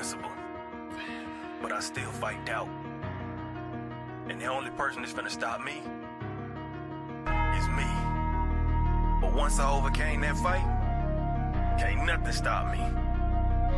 invincible, but I still fight doubt. And the only person that's finna stop me is me. But once I overcame that fight, can't nothing stop me.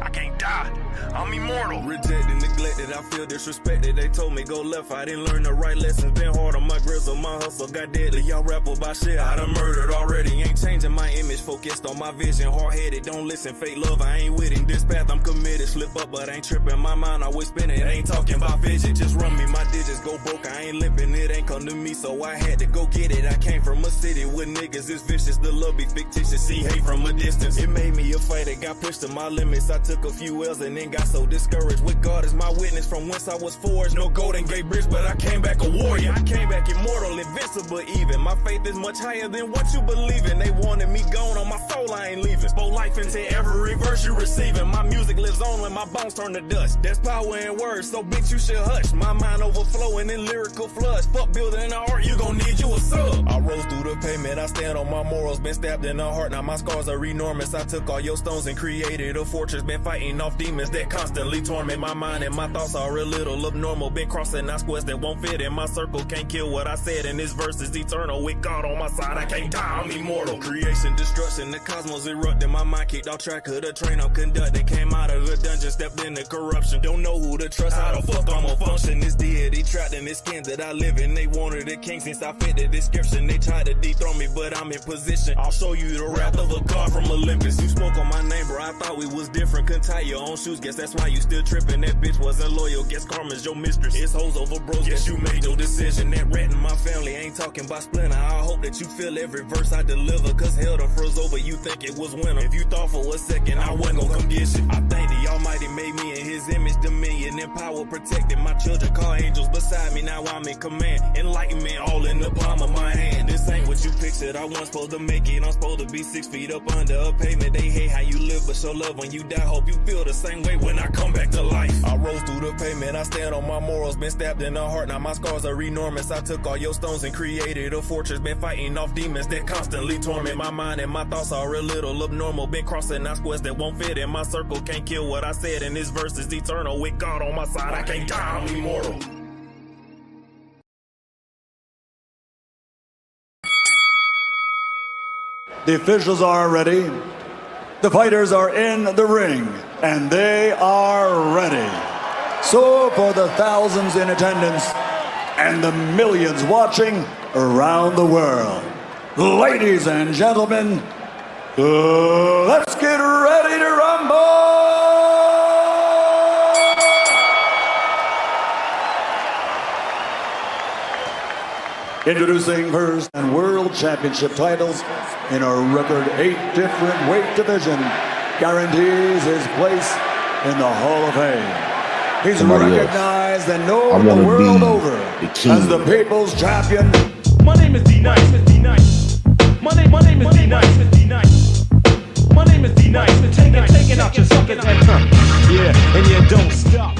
I can't die. I'm immortal. Rejected, neglected, I feel disrespected. They told me go left, I didn't learn the right lessons. Been hard on my grizzle, my hustle got deadly. Y'all rap about shit I done murdered already. Ain't changing my image, focused on my vision. Hard-headed, don't listen, fake love, I ain't with it. This path I'm committed, slip up but ain't tripping. My mind always spinning, ain't talking about vision. Just run me, my digits go broke, I ain't limping. It ain't come to me, so I had to go get it. I came from a city with niggas, it's vicious. The love be fictitious, see hate from a distance. It made me a fighter, got pushed to my limits. I took a few L's and then got so discouraged. With God as my witness, from whence I was forged. No golden gate bridge, but I came back a warrior. I came back immortal, invincible even. My faith is much higher than what you believe in. They wanted me gone on my soul, I ain't leaving. Spoke life into every verse you receiving. My music lives on when my bones turn to dust. There's power in words, so bitch you should hush. My mind overflowing in lyrical floods. Fuck building an art, you gon' need you a sub. I rose through the pavement, I stand on my morals. Been stabbed in the heart, now my scars are enormous. I took all your stones and created a fortress. Been fighting off demons that constantly torment my mind, and my thoughts are a little abnormal. Been crossing out squares that won't fit in my circle. Can't kill what I said, and this verse is eternal. With God on my side, I can't die, I'm immortal. Creation, destruction, the cosmos erupting. My mind kicked off track of the train I'm conducting. Came out of the dungeon, stepped into corruption. Don't know who to trust, how the fuck I'ma function. This deity trapped in this skin that I live in. They wanted a king since I fit the description. They tried to dethrone me, but I'm in position. I'll show you the wrath of a god from Olympus. You spoke on my name, bro, I thought we was different. Couldn't tie your own shoes, guess that's why you still tripping. That bitch wasn't loyal, guess karma's your mistress. It's hoes over bros, guess you made your decision. That rat in my family ain't talking about splinter. I hope that you feel every verse I deliver, cause hell done froze over, you think it was winter. If you thought for a second I wasn't gon' come get you, I think the Almighty made me in his image, dominion and power protected. My children call angels beside me, now I'm in command. Enlightenment all in the palm of my hand. This ain't what you pictured, I wasn't supposed to make it. I'm supposed to be 6 feet up under a pavement. They hate how you live, but show love when you die. Hope you feel the same way when I come back to life. I rose through the pavement, I stand on my morals. Been stabbed in the heart, now my scars are enormous. I took all your stones and created a fortress. Been fighting off demons that constantly torment my mind, and my thoughts are a little abnormal. Been crossing out squares that won't fit in my circle. Can't kill what I said, and this verse is eternal. With God on my side, I can't die, I'm immortal. The officials are ready. The fighters are in the ring, and they are ready. So for the thousands in attendance and the millions watching around the world, ladies and gentlemen, let's get ready to rumble! Introducing first and world championship titles in a record 8 different weight division, guarantees his place in the Hall of Fame. He's recognized and known the world over as the people's champion. My name is D-Nice. My name is D-Nice. My name is D-Nice. Taking out your suckers and yeah, and you don't stop.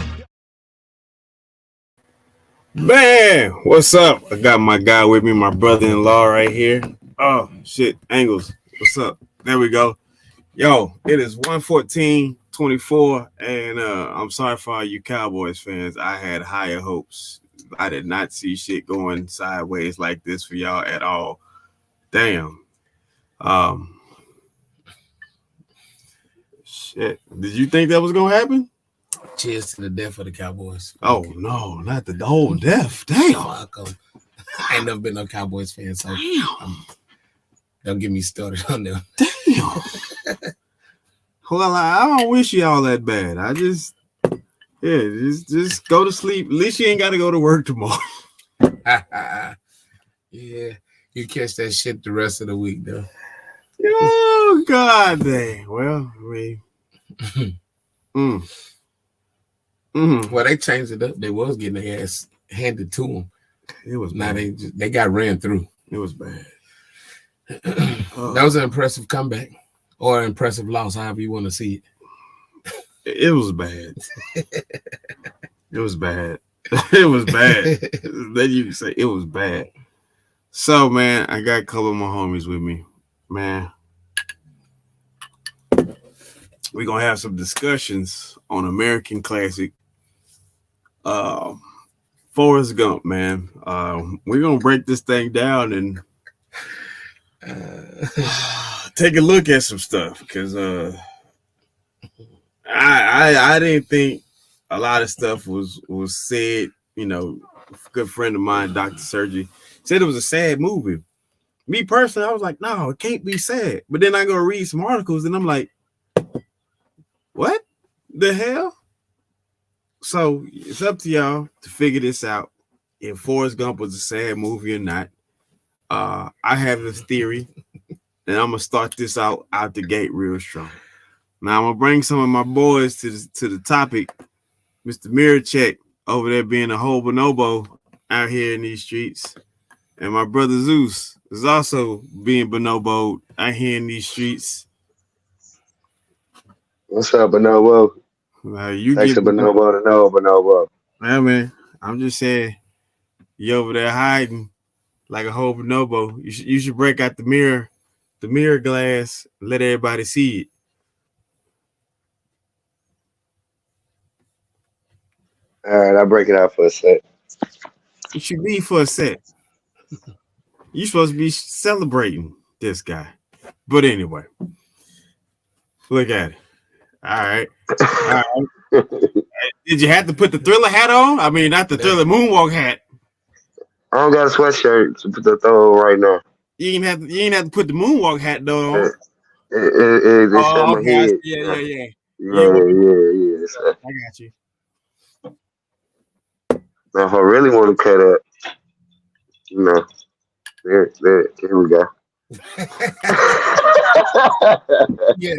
Man, what's up? I got my guy with me, my brother-in-law right here. Oh, shit, Angles. What's up? There we go. Yo, it is 1:14:24, and I'm sorry for all you Cowboys fans. I had higher hopes. I did not see shit going sideways like this for y'all at all. Damn. Shit. Did you think that was going to happen? Cheers to the death of the Cowboys. Oh, no, not the whole death. Damn. I ain't never been no Cowboys fan, so don't get me started on them. Damn. Well, I don't wish you all that bad. I just go to sleep. At least you ain't got to go to work tomorrow. Yeah, you catch that shit the rest of the week, though. Oh, God dang. Well, I mean, Well, they changed it up. They was getting their ass handed to them. It was now bad. they got ran through. It was bad. That was an impressive comeback or an impressive loss, however you want to see it. It was bad. It was bad. It was bad. Then you can say it was bad. So, man, I got a couple of my homies with me. Man, we're gonna have some discussions on American classic uh Forrest Gump, man. We're gonna break this thing down and take a look at some stuff because I didn't think a lot of stuff was said. You know, a good friend of mine, Dr. Surgery, said it was a sad movie. Me personally, I was like, no, it can't be sad. But then I go read some articles and I'm like, what the hell? So it's up to y'all to figure this out. If Forrest Gump was a sad movie or not. I have this theory, and I'm gonna start this out the gate real strong. Now I'm gonna bring some of my boys to the topic. Mr. Mirror Check over there being a whole bonobo out here in these streets, and my brother Zeus is also being bonobo out here in these streets. What's up, Bonobo? You Thanks get to Bonobo to know, Bonobo. Yeah, man. I'm just saying, you over there hiding like a whole bonobo. You should break out the mirror glass, and let everybody see it. All right, I'll break it out for a sec. You should be for a sec. You're supposed to be celebrating this guy. But anyway, look at it. All right. Did you have to put the Thriller hat on? I mean, not the Thriller moonwalk hat. I don't got a sweatshirt to put the throw right now. You ain't have to put the moonwalk hat though on. It's on my head. Yeah. Yeah. So, I got you. now, if I really want to cut up, here we go. Yeah.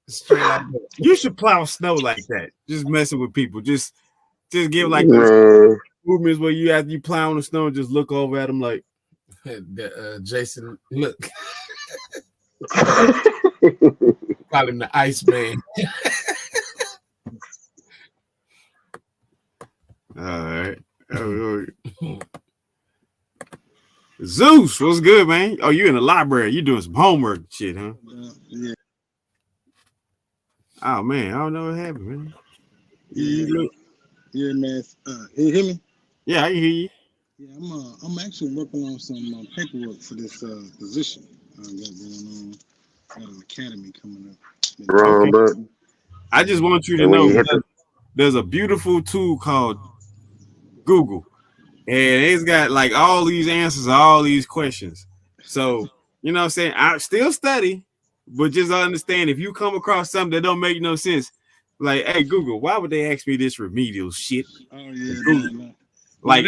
Straight out there. You should plow snow like that. Just messing with people. Just give like movements where you after you plow on the snow and just look over at them like Jason, look. Call him the Iceman. all right. Zeus, what's good, man? Oh, you in the library. You doing some homework shit, huh? Yeah. Oh, man. I don't know what happened, man. Yeah, man. You hear me? Yeah, I can hear you. Yeah, I'm actually working on some paperwork for this position I got going on. Academy coming up. Wrong, but I just want you to know there's a beautiful tool called Google, and it's got like all these answers to all these questions. So, you know what I'm saying? I still study, but just understand if you come across something that don't make no sense, like, hey, Google, why would they ask me this remedial shit? Oh, yeah. No. Like,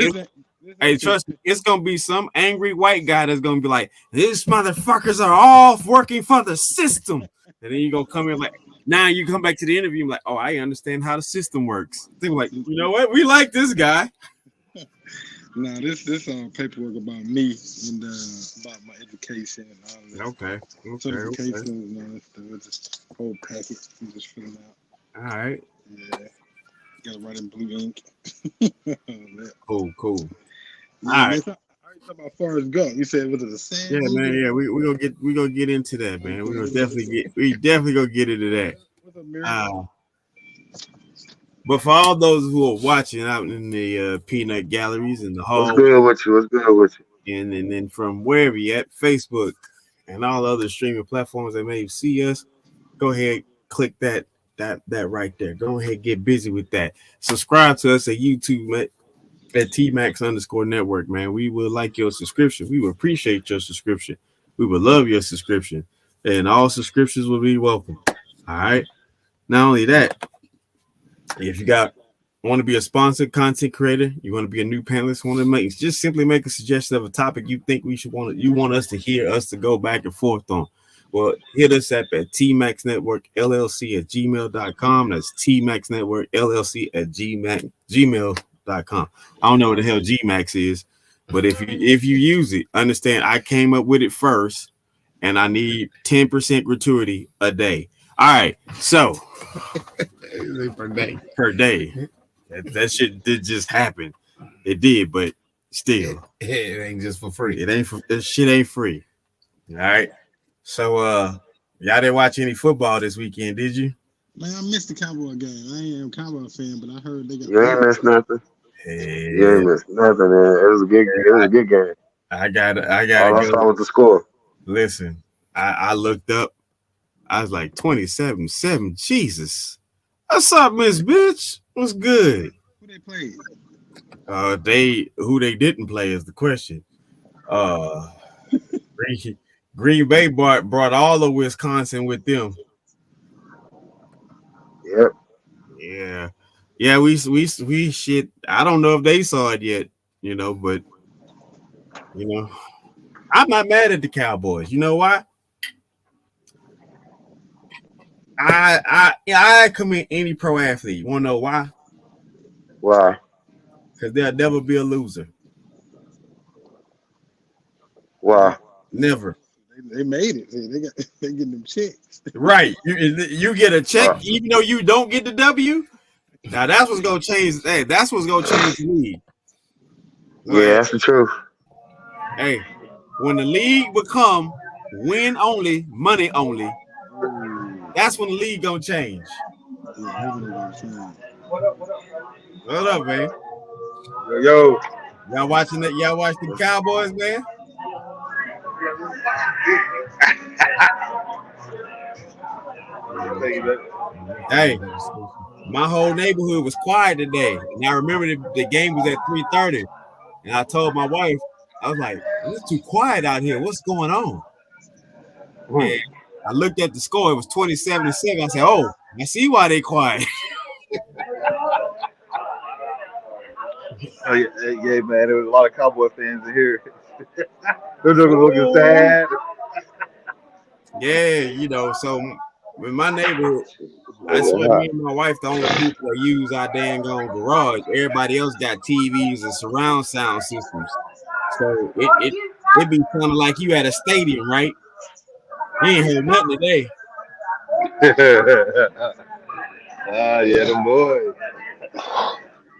hey, trust me, it's going to be some angry white guy that's going to be like, these motherfuckers are all working for the system. And then you going to come in like, now you come back to the interview like, oh, I understand how the system works. They're like, you know what? We like this guy. No, this paperwork about me and about my education and all that. Okay. Certifications and all that stuff. It's just a whole package. I'm just filling out. All right. Yeah. Got to write in blue ink. Cool. Yeah, all right. I already talked about Forrest Gump. You said was it a sand? Yeah, man. Yeah, we gonna get into that, man. We definitely gonna get into that. What's up, Mary? But for all those who are watching out in the peanut galleries in the hall, what's good with you? And then from wherever you at, Facebook and all other streaming platforms that may see us, go ahead, click that right there. Go ahead, get busy with that. Subscribe to us at YouTube at TMax_network, man. We would like your subscription. We would appreciate your subscription. We would love your subscription. And all subscriptions will be welcome. All right. Not only that, if you want to be a sponsored content creator, you want to be a new panelist, want to simply make a suggestion of a topic you think you want us to hear us to go back and forth on. Well, hit us up at tmaxnetworkllc@gmail.com. That's tmaxnetworkllc@gmail.com. I don't know what the hell Gmax is, but if you use it, understand I came up with it first, and I need 10% gratuity a day. All right, so per day. That shit did just happen. It did, but still, it ain't just for free. That shit ain't free. All right. So Y'all didn't watch any football this weekend, did you? Man, I missed the Cowboy game. I ain't a Cowboy fan, but I heard they got. You ain't missed nothing. Hey, You ain't missed nothing, man. It was a good. It was a good game. I gotta All I go. saw was the score. Listen, I looked up. I was like 27-7. Jesus. What's up, Miss Bitch? What's good? Who they played? Who they didn't play is the question. Green Bay brought all of Wisconsin with them. Yep. Yeah. We shit. I don't know if they saw it yet, but I'm not mad at the Cowboys. You know why? I commit any pro athlete. You want to know why? Why? Because they'll never be a loser. Why? Never. They made it. See, they getting them checks. Right. You get a check even though you don't get the W. Now that's what's gonna change. Hey, that's what's gonna change the league. Yeah, that's the truth. Hey, when the league become win only, money only, that's when the league gonna change. What up, man? Yo. Y'all watching that? Y'all watch the Cowboys, man? Hey, my whole neighborhood was quiet today, and I remember the game was at 3:30, and I told my wife, I was like, "It's too quiet out here. What's going on?" And I looked at the score; it was 27-7. I said, "Oh, I see why they quiet." Oh, yeah, man. There was a lot of Cowboy fans in here. They're looking sad. Yeah, so in my neighborhood, I swear me and my wife the only people that use our dang on garage. Everybody else got TVs and surround sound systems. So it be kind of like you at a stadium, right? You ain't heard nothing today. Yeah, them boys.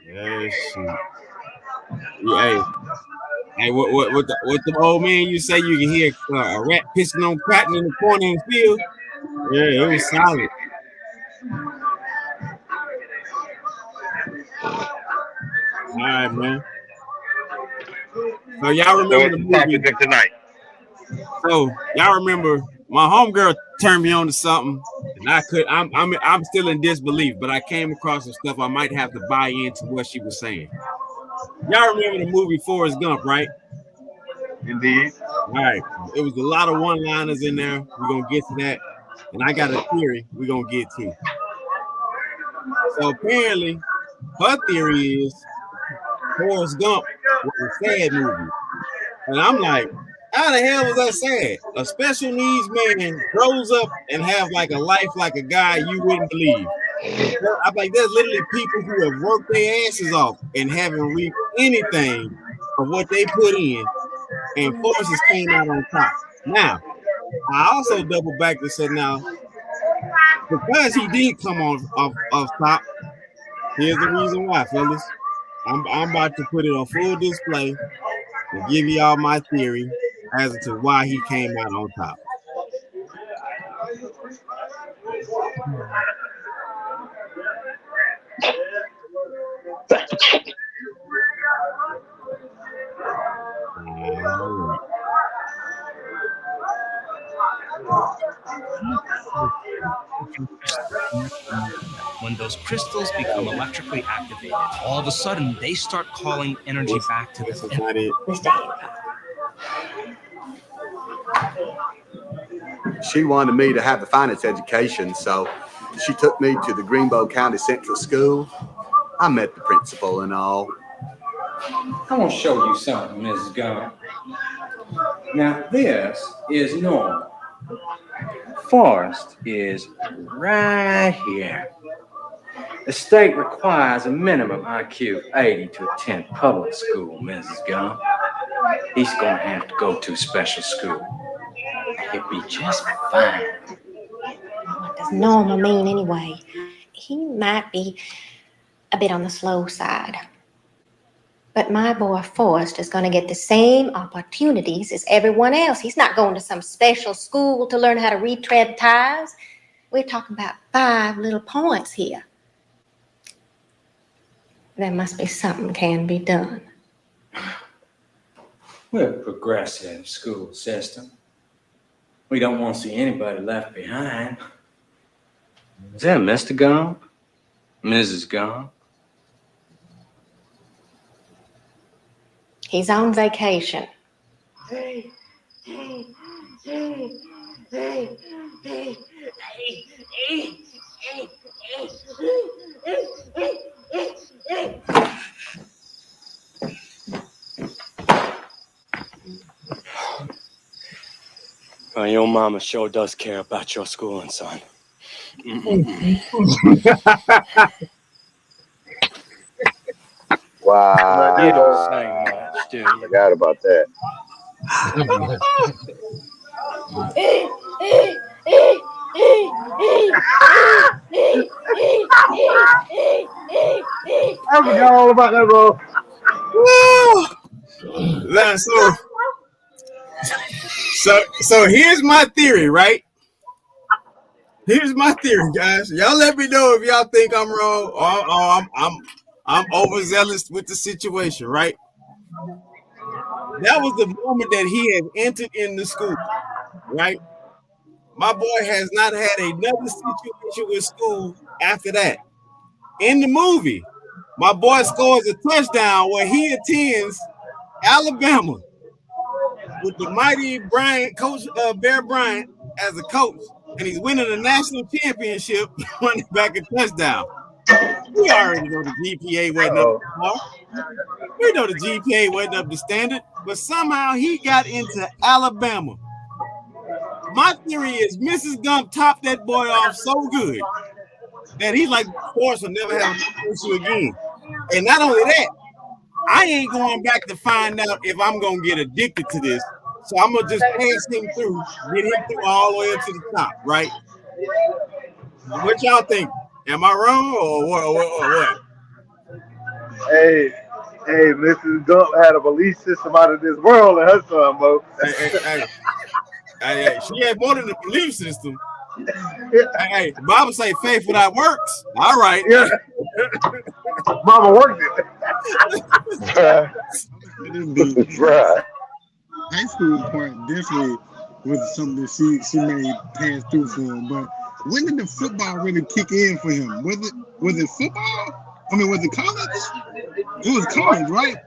Yeah, shoot. Yeah, hey, what the old man you say you can hear a rat pissing on cotton in the corner in the field? Yeah, it was solid. All right, man. So y'all remember the movie tonight? So y'all remember my homegirl turned me on to something, and I'm still in disbelief, but I came across some stuff I might have to buy into what she was saying. Y'all remember the movie Forrest Gump, right? Indeed. All right. It was a lot of one-liners in there. We're gonna get to that. And I got a theory we're gonna get to. So apparently, her theory is Forrest Gump was a sad movie. And I'm like, how the hell was that sad? A special needs man grows up and have like a life like a guy you wouldn't believe. I'm like, there's literally people who have worked their asses off and haven't reaped anything of what they put in, and Forrest has came out on top. Now, I also double back and said, now, because he did come off top, here's the reason why, fellas. I'm about to put it on full display and give y'all my theory as to why he came out on top. When those crystals become electrically activated, all of a sudden they start calling energy back to This them. is not it. She wanted me to have the finance education, so she took me to the Greenbow County Central School. I met the principal and all. I want to show you something, Mrs. Gump. Now, this is normal. Forrest is right here. The state requires a minimum IQ 80 to attend public school, Mrs. Gump. He's going to have to go to special school. He'll be just fine. What does normal mean anyway? He might be a bit on the slow side. But my boy Forrest is going to get the same opportunities as everyone else. He's not going to some special school to learn how to retread ties. We're talking about 5 little points here. There must be something can be done. We're a progressive school system. We don't want to see anybody left behind. Is that Mr. Gump? Mrs. Gump? He's on vacation. Well, your mama sure does care about your schooling, son. Wow. You don't say much, do you? Forgot about that. I forgot all about that, bro. Now, so here's my theory, right? Here's my theory, guys. Y'all let me know if y'all think I'm wrong or I'm overzealous with the situation, right? That was the moment that he had entered in the school, right? My boy has not had another situation with school after that. In the movie, my boy scores a touchdown where he attends Alabama with the mighty Bryant, Coach Bear Bryant as a coach, and he's winning a national championship running back a touchdown. We already know the GPA wasn't up to par. We know the GPA wasn't up to standard, but somehow he got into Alabama. My theory is Mrs. Gump topped that boy off so good that he's like, Forrest will never have an issue again. And not only that, I ain't going back to find out if I'm going to get addicted to this. So I'm going to just pass him through, get him through all the way up to the top, right? What y'all think? Am I wrong or what? Hey, Mrs. Gump had a belief system out of this world in her son, bro. Hey, she had more than a belief system. Hey, the Bible say faith without works. All right. Yeah. Mama worked it. Right. High school part definitely was something that she made pass through for him. But when did the football really kick in for him? Was it football? I mean, was it college? It was college, right?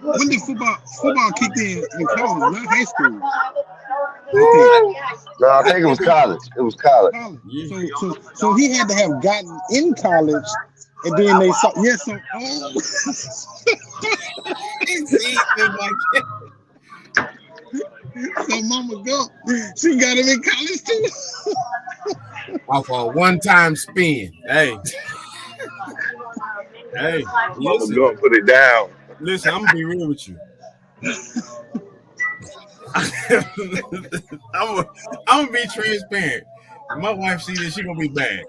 When did football kick in college, not high school? No, I think it was college. It was college. So he had to have gotten in college, and then they saw. Yes, so so Mama Gump, she got him in college too. Off a one-time spin. Hey, Mama Gump put it down. Listen, I'm gonna be real with you. I'm gonna be transparent. If my wife sees this, she gonna be bad.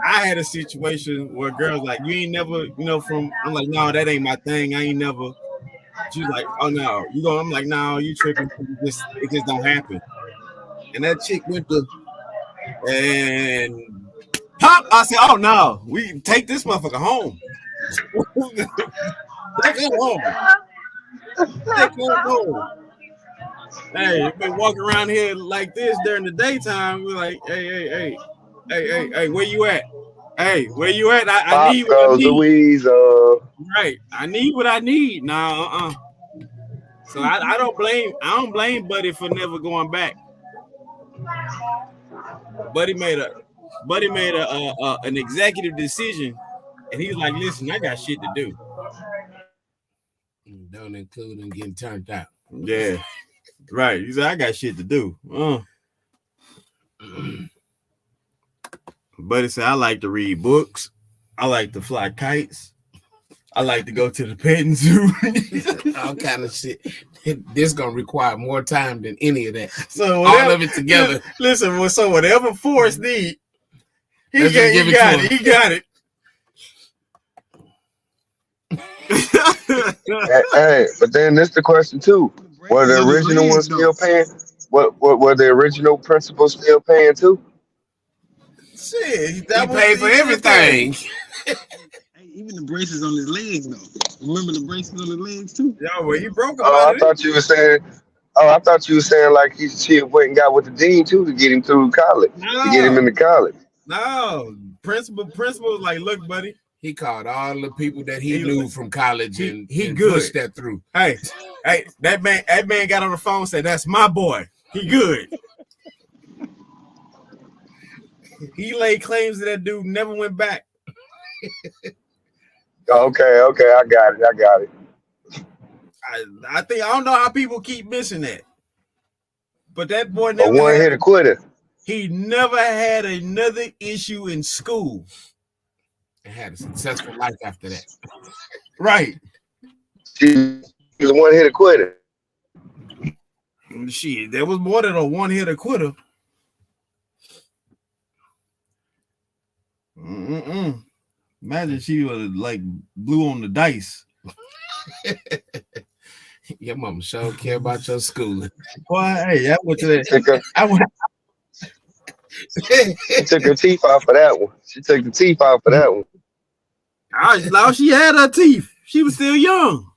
I had a situation where girls like, you ain't never, from. I'm like, no, that ain't my thing. I ain't never. She's like, oh no, you go. I'm like, no, you tripping. It just don't happen. And that chick went to and pop. I said, oh no, we take this motherfucker home. Take him home. Take him home. Hey, you been walking around here like this during the daytime. We're like, hey, where you at? Hey, where you at? I need what I need. Louise, Right, I need what I need. Nah, So I don't blame Buddy for never going back. Buddy made an executive decision, and he's like, listen, I got shit to do. Don't include him getting turned out. Yeah, right. He said, I got shit to do. Buddy said, I like to read books. I like to fly kites. I like to go to the petting zoo. All kind of shit. This gonna require more time than any of that. So all of it together. Listen, so whatever Forrest need, Let's just give it to him. He got it. Hey, but then this the question too. Were the original ones still paying? What were the original principals still paying too? Shit, He paid for everything. Hey, even the braces on his legs though. Remember the braces on his legs too? Yeah, well, he broke them. Oh, I thought you were saying. Oh, I thought you were saying like she went and got with the dean too to get him through college, to get him into college. No, principal was like, look, buddy. He called all the people that he knew from college and good. Pushed that through. Hey, that man got on the phone and said, "That's my boy. He good." He laid claims that dude never went back. Okay, I got it. I don't know how people keep missing that. But that boy never hit a quitter. He never had another issue in school. And had a successful life after that. Right. He was a one-hitter quitter. Shit, there was more than a one-hitter quitter. Imagine she was like blew on the dice. Your mama sure care about your schooling. Boy, hey, I went to that. She took her teeth off for that one. She took the teeth off for that one. Now she had her teeth. She was still young.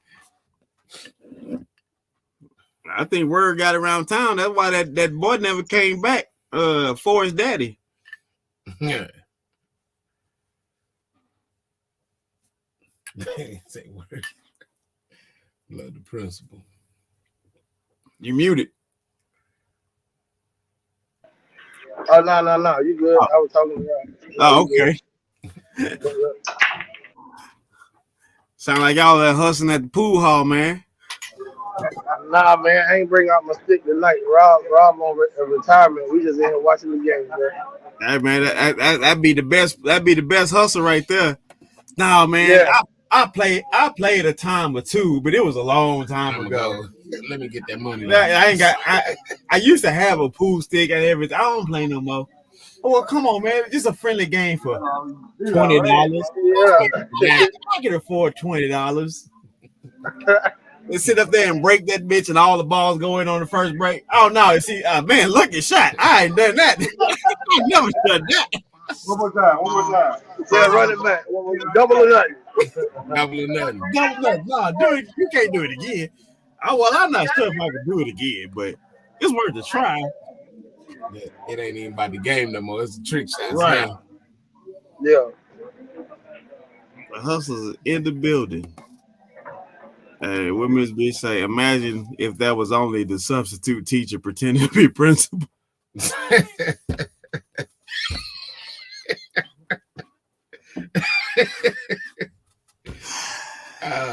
I think word got around town. That's why that boy never came back. Forrest daddy. Yeah. Say word. Love the principal. You muted. Oh no, you good? I was talking about. Oh, okay. Sound like y'all are hustling at the pool hall, man. Nah, man, I ain't bring out my stick tonight. Rob on retirement. We just in here watching the game, man. Hey, man, that'd be the best. That'd be the best hustle right there. Nah, man, Yeah. I played a time or two, but it was a long time ago. Let me get that money. I used to have a pool stick and everything. I don't play no more. Well, come on, man. Just a friendly game for $20. Yeah. I can afford $20. Let's sit up there and break that bitch and all the balls go in on the first break. Oh no, see, man, lucky shot. I ain't done that. I never done that. One more time. Yeah, run it back. Double or nothing. Double or nothing. No, do it. You can't do it again. I'm not sure if I can do it again, but it's worth a try. It ain't even about the game no more. It's a trick shot. Right. Now. Yeah. The hustlers in the building. Hey, what Miss B say? Imagine if that was only the substitute teacher pretending to be principal.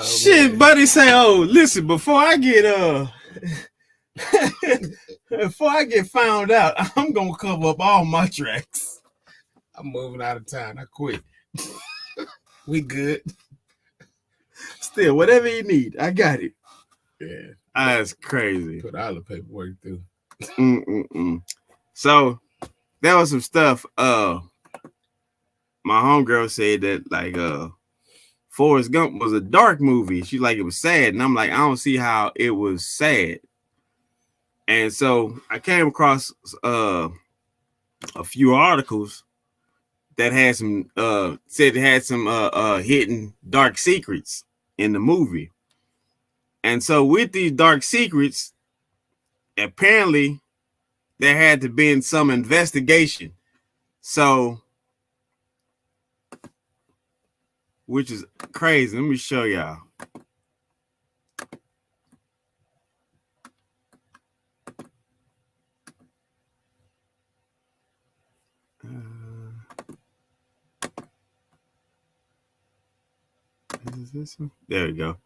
Shit, man. Buddy say, "Oh, listen, before I get found out, I'm gonna cover up all my tracks. I'm moving out of town. I quit. We good. Still, whatever you need, I got it." Yeah, that's crazy. Put all the paperwork through. So there was some stuff. My homegirl said that like Forrest Gump was a dark movie. She like it was sad, and I'm like, I don't see how it was sad. And so I came across a few articles that had some said it had some hidden dark secrets in the movie. And so with these dark secrets, apparently there had to been some investigation. So, which is crazy. Let me show y'all. Is this one? There we go.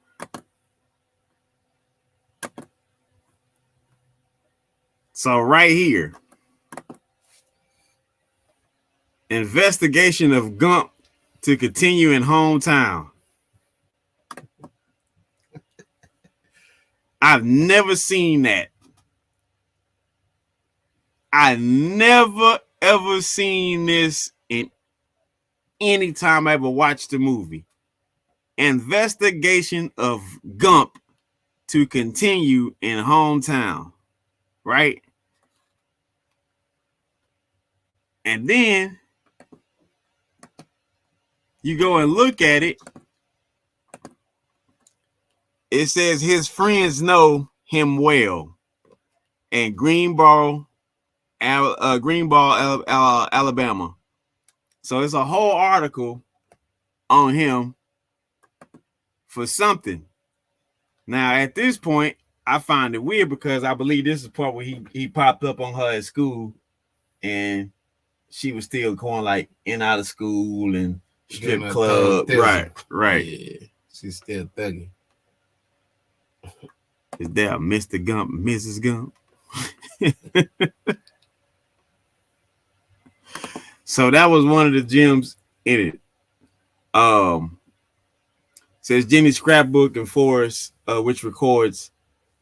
So right here, investigation of Gump to continue in hometown. I've never seen that. I never ever seen this in anytime I ever watched the movie. Investigation of Gump to continue in hometown, right? And then you go and look at it. It says his friends know him well, in Greenboro, Alabama. So it's a whole article on him for something. Now, at this point, I find it weird because I believe this is the part where he popped up on her at school, and she was still going like in and out of school and strip club. Right. Yeah, she's still thugging. Is there a Mr. Gump, Mrs. Gump? So that was one of the gems in it. Says Jenny's scrapbook and Forrest, which records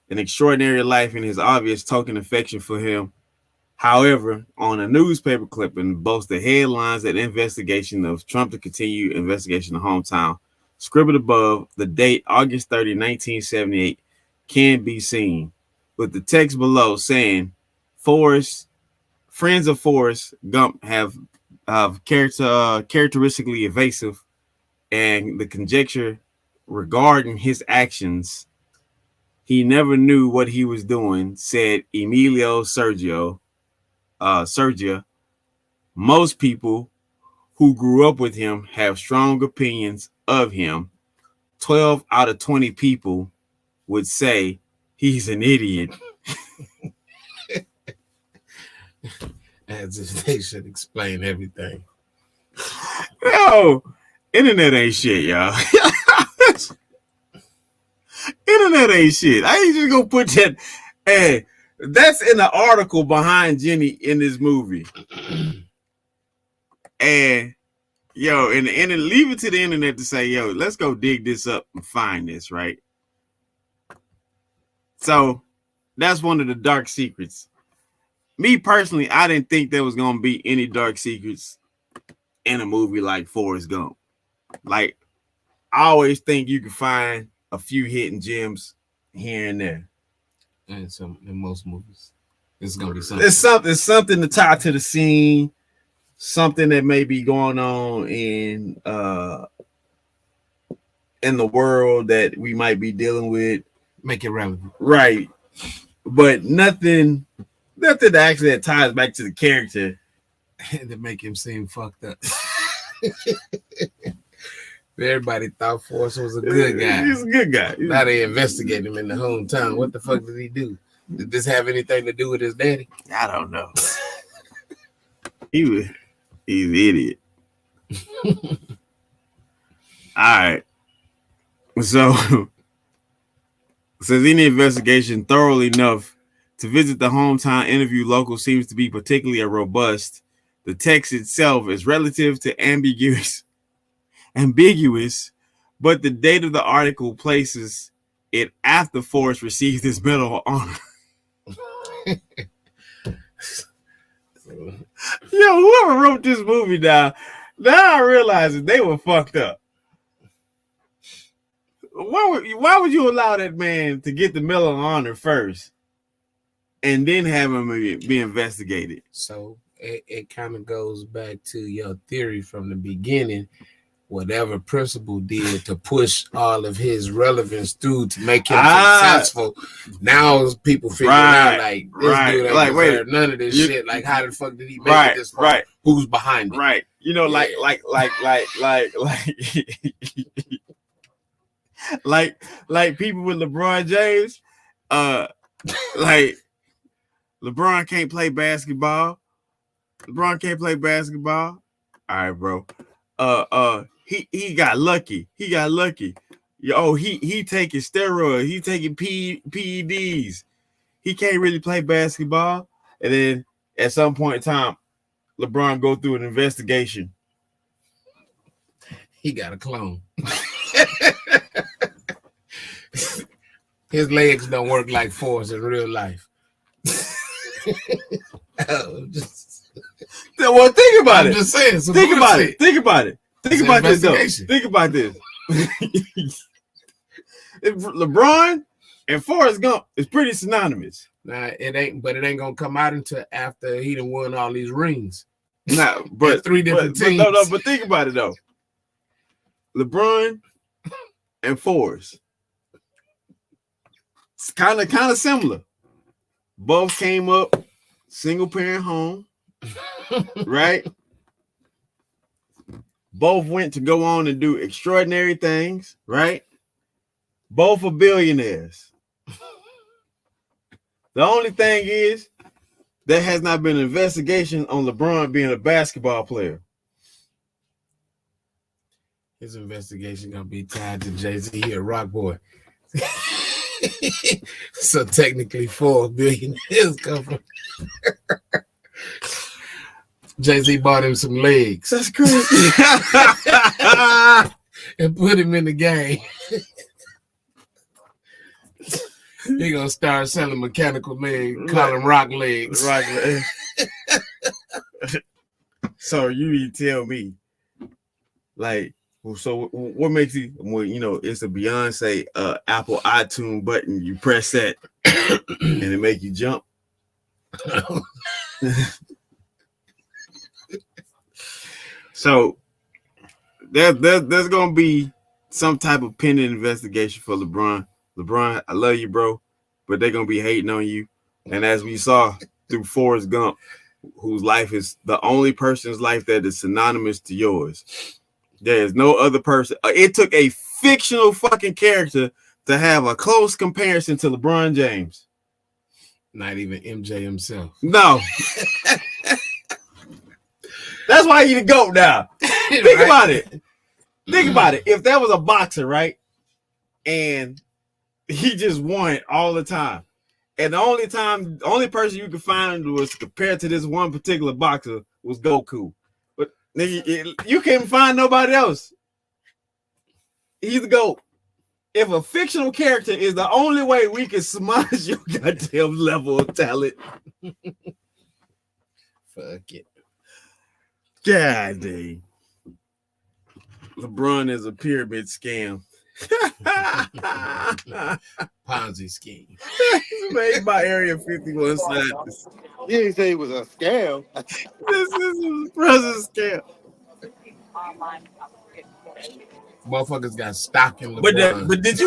an extraordinary life and his obvious token affection for him. However, on a newspaper clipping, boasts the headlines that investigation of Trump to continue investigation of hometown. Scribbled above, the date August 30, 1978, can be seen, with the text below saying, friends of Forrest Gump have characteristically evasive, and the conjecture regarding his actions, he never knew what he was doing, said Emilio Sergio. Sergia. Most people who grew up with him have strong opinions of him. 12 out of 20 people would say he's an idiot. As if they should explain everything. Yo, internet ain't shit, y'all. Internet ain't shit. I ain't just gonna put that. Hey, that's in the article behind Jenny in this movie. And yo, and leave it to the internet to say, yo, let's go dig this up and find this, right? So that's one of the dark secrets. Me personally, I didn't think there was gonna be any dark secrets in a movie like Forrest Gump. Like, I always think you can find a few hidden gems here and there. And some in most movies, it's gonna be something. It's something to tie to the scene, something that may be going on in the world that we might be dealing with. Make it relevant, right? But nothing actually that ties back to the character to make him seem fucked up. Everybody thought Forrest was a good guy. He's a good guy. Now they investigate him in the hometown. What the fuck did he do? Did this have anything to do with his daddy? I don't know. He's an idiot. All right. So says any investigation thoroughly enough to visit the hometown interview local seems to be particularly robust. The text itself is relative to ambiguous, but the date of the article places it after Forrest received his Medal of Honor. Yo, whoever wrote this movie now I realize that they were fucked up. Why would you allow that man to get the Medal of Honor first and then have him be investigated? So it kind of goes back to your theory from the beginning. Whatever principal did to push all of his relevance through to make him successful. Now people figure out like this dude ain't like, deserve none of this shit. Like, how the fuck did he make it this far? Right. Who's behind it? Right. You know, like like people with LeBron James, like LeBron can't play basketball. All right, bro. He got lucky. Yo, he taking steroids. He taking PEDs. He can't really play basketball. And then at some point in time, LeBron go through an investigation. He got a clone. His legs don't work like Forrest in real life. Well, think about it. I'm just saying. Think about it. Think about this though. Think about this. LeBron and Forrest Gump is pretty synonymous. Nah, it ain't gonna come out until after he done won all these rings. Nah, but three different teams. But think about it though. LeBron and Forrest. It's kind of similar. Both came up single parent home, right? Both went to go on and do extraordinary things, right? Both are billionaires. The only thing is, there has not been an investigation on LeBron being a basketball player. His investigation gonna be tied to Jay-Z, he a rock boy. So technically, $4 billion come from Jay-Z bought him some legs. That's crazy. And put him in the game. He gonna start selling mechanical legs, call them rock legs. Rock legs. So you need to tell me, like, so what makes you, well, you know, it's a Beyonce Apple iTunes button. You press that and it make you jump. So there's gonna be some type of pending investigation for LeBron. LeBron, I love you, bro, but they're gonna be hating on you. And as we saw through Forrest Gump, whose life is the only person's life that is synonymous to yours. There is no other person. It took a fictional fucking character to have a close comparison to LeBron James. Not even MJ himself. No. That's why you the GOAT now. Think about it. Think about it. If that was a boxer, right? And he just won all the time. And the only person you could find was compared to this one particular boxer was Goku. But nigga, you can't find nobody else. He's the GOAT. If a fictional character is the only way we can smudge your goddamn level of talent. Fuck it. God dang. LeBron is a pyramid scam. Ponzi scheme. Made by Area 51 scientists. You didn't say it was a scam. This is a present scam. Motherfuckers got stock in LeBron. But did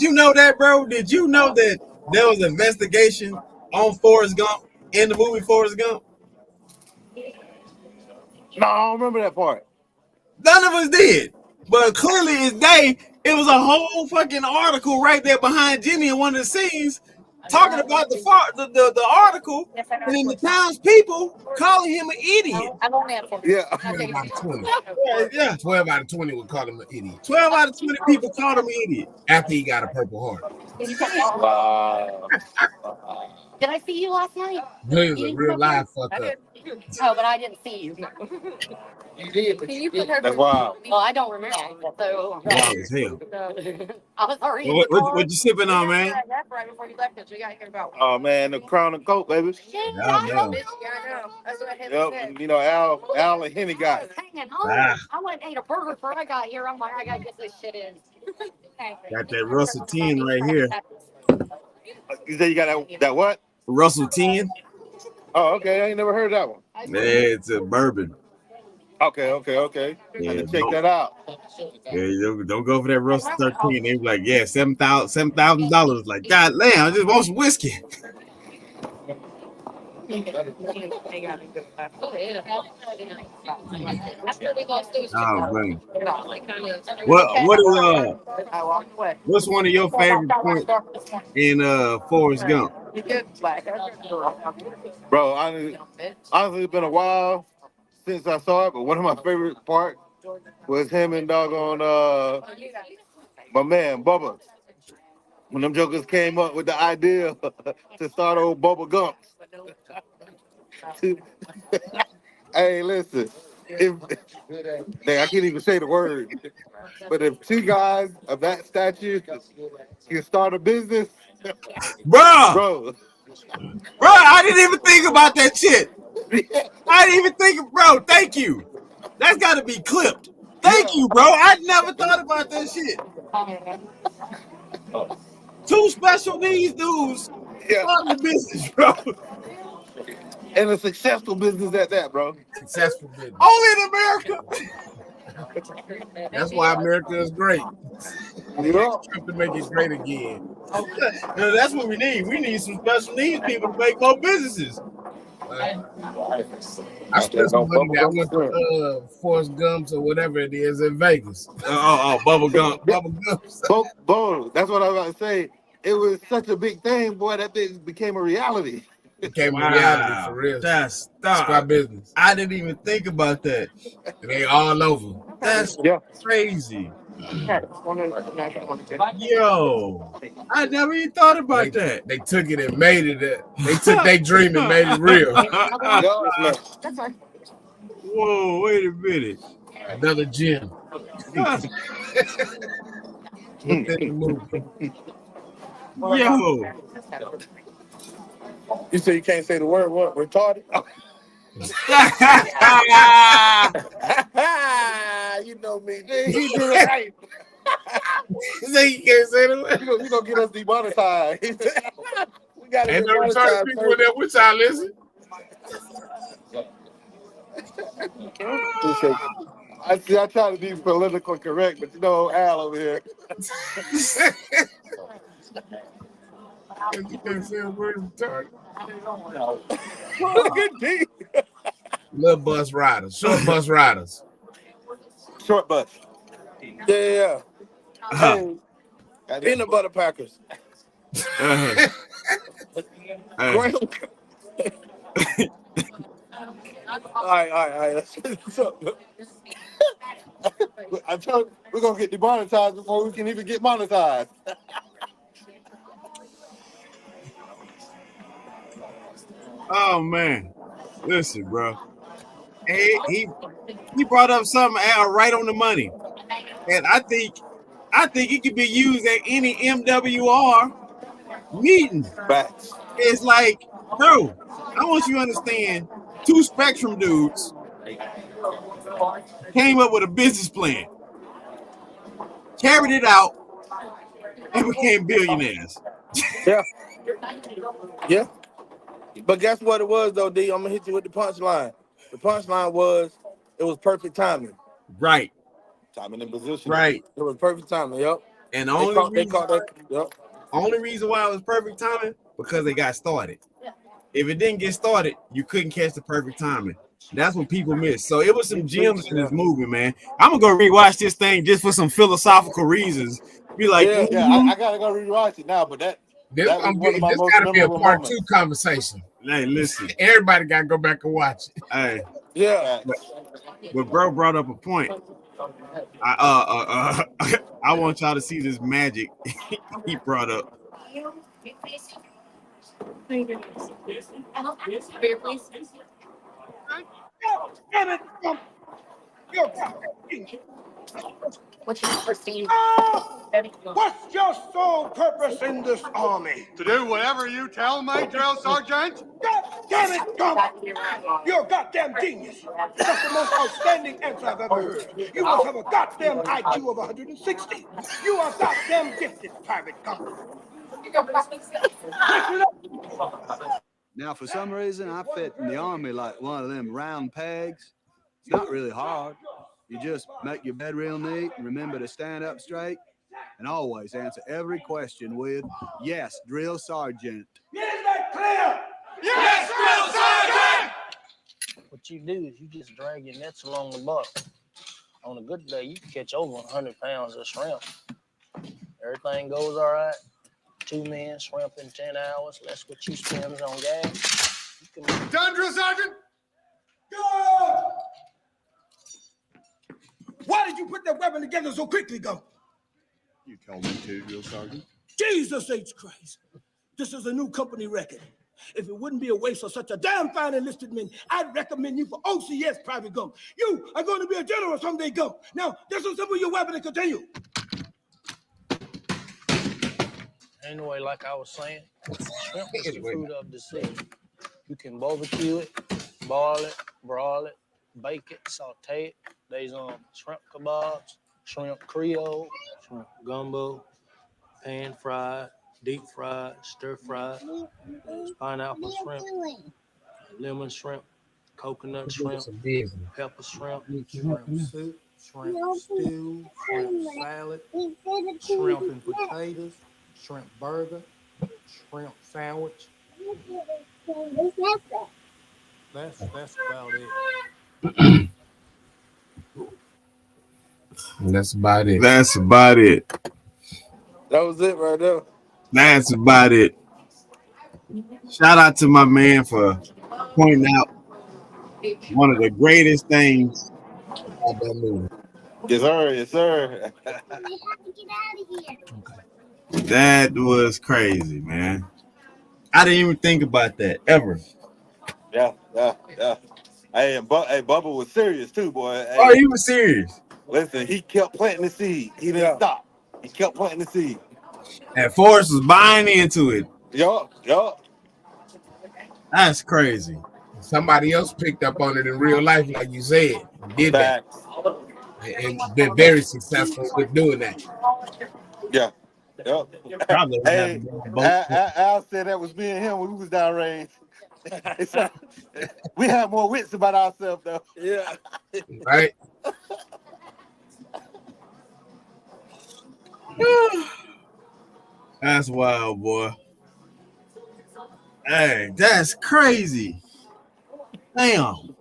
you know that, bro? Did you know that there was an investigation on Forrest Gump in the movie Forrest Gump? No, I don't remember that part. None of us did. But clearly it's day. It was a whole fucking article right there behind Jimmy in one of the scenes talking about the article, and then the townspeople calling him an idiot. Yeah. 12 out of 20. Yeah. 12 out of 20 would call him an idiot. 12 out of 20 people called him an idiot. After he got a Purple Heart. Wow. Did I see you last night? He was a real live fuck up. Oh, but I didn't see you. You did. Can you put her? That's wild. Well, I don't remember. So Wild as hell. I was already. What you sipping on, man? That's right before you left. We got to hear about. Oh man, the Crown and Coke, baby. Yeah, I know. That's what Yep. You know, Al and Henny got it. Hanging home. Ah. I went and ate a burger before I got here. I'm like, I gotta get this shit in. Got that Russell 10 right here. You say you got that what? Russell 10. Oh, okay. I ain't never heard that one. Yeah, it's a bourbon. Okay. Yeah, I can check that out. Yeah, don't go for that Russell 13. They be like, yeah, $7,000. Like, God damn, I just want some whiskey. Oh man. What's one of your favorite points in Forrest Gump? Bro, honestly, it's been a while since I saw it, but one of my favorite parts was him and doggone my man Bubba. When them jokers came up with the idea to start old Bubba Gump. Hey, listen. Dang, I can't even say the word. But if two guys of that stature can start a business, bro, I didn't even think about that shit. I didn't even think, bro. Thank you. That's got to be clipped. Thank you, bro. I never thought about that shit. 2 special needs dudes starting the business, bro. And a successful business at that, bro. Successful business. Only in America. That's why America is great. To make it great again. No, that's what we need. We need some special needs people to make more businesses. I spent some money that I went to Forrest Gumps or whatever it is in Vegas. Bubble Gump. Bubble Gumps. Bo, that's what I was about to say. It was such a big thing, boy, that thing became a reality. Became a reality for real. That's my business. I didn't even think about that. They all over. That's crazy. Yo, I never even thought about that. They took it and made it. They took their dream and made it real. Whoa, wait a minute. Another gym. Yo. You say you can't say the word, what? Retarded? You know me. He did it right. Say you can't say the word. You gonna get us demonetized. We got to ain't no retarded people in there with y'all, listen. I try to be politically correct, but you know Al over here. You can't say a word retarded. Look at D. Little bus riders, short bus riders. Short bus. Yeah. Hey, peanut butter packers. All right. I told you, we're gonna get demonetized before we can even get monetized. Oh man, listen, bro. He brought up something right on the money, and I think it could be used at any MWR meeting. Facts. It's like, bro, I want you to understand. 2 Spectrum dudes came up with a business plan, carried it out, and became billionaires. Yeah. But guess what it was, though, D? I'm gonna hit you with the punchline. The punchline was it was perfect timing. Right. Timing and position. Right. It was perfect timing. Yep. And they caught that. Yep. Only reason why it was perfect timing because they got started. If it didn't get started, you couldn't catch the perfect timing. That's what people miss. So it was some gems in this movie, man. I'm gonna go rewatch this thing just for some philosophical reasons. Be like, I gotta go rewatch it now. But that was one of my most gotta be a memorable part moments. 2 conversation. Hey, listen. Everybody gotta go back and watch it. Hey. Yeah. But bro brought up a point. I want y'all to see this magic he brought up. Beer, please. Damn it! You're What's your Christine? What's your sole purpose in this army? To do whatever you tell me, Drill Sergeant. God damn it, Gump! You're a goddamn genius. That's the most outstanding answer I've ever heard. You must have a goddamn IQ of 160. You are goddamn gifted, Private Gump. Now, for some reason, I fit in the army like one of them round pegs. It's not really hard. You just make your bed real neat, remember to stand up straight, and always answer every question with, yes, Drill Sergeant. Is that clear? Yes, Drill Sergeant! What you do is you just drag your nets along the bottom. On a good day, you can catch over 100 pounds of shrimp. Everything goes all right. 2 men, shrimp in 10 hours, less what you spend on gas. You can... Done, Drill Sergeant! Good! Why did you put that weapon together so quickly, Gump? You told me to, Drill Sergeant. Jesus H. Christ. This is a new company record. If it wouldn't be a waste of such a damn fine enlisted men, I'd recommend you for OCS, Private Gump. You are going to be a general someday, Gump. Now, disassemble your weapon and continue. Anyway, like I was saying, shrimp is the fruit of the sea. You can barbecue it, boil it, broil it, bake it, saute it, There's shrimp kebabs, shrimp creole, shrimp gumbo, pan fried, deep fried, stir fried. There's pineapple shrimp, lemon shrimp, coconut shrimp, pepper shrimp, shrimp soup, shrimp stew, shrimp salad, shrimp and potatoes, shrimp burger, shrimp sandwich. That's about it. That's about it. That's about it. That was it right there. That's about it. Shout out to my man for pointing out one of the greatest things about that movie. Yes, sir. Yes, sir. That was crazy, man. I didn't even think about that ever. Yeah. Hey, hey, Bubba was serious too, boy. Hey, Oh, he was serious. listen, he kept planting the seed. He didn't stop. He kept planting the seed. And Forrest was buying into it. Yup. That's crazy. Somebody else picked up on it in real life, like you said, and did that, and been very successful with doing that. Yeah. Yep. Probably. Hey, Al said that was me and him when we was downrange. We had more wits about ourselves, though. Yeah. Right. That's wild, boy. Hey, that's crazy. Damn.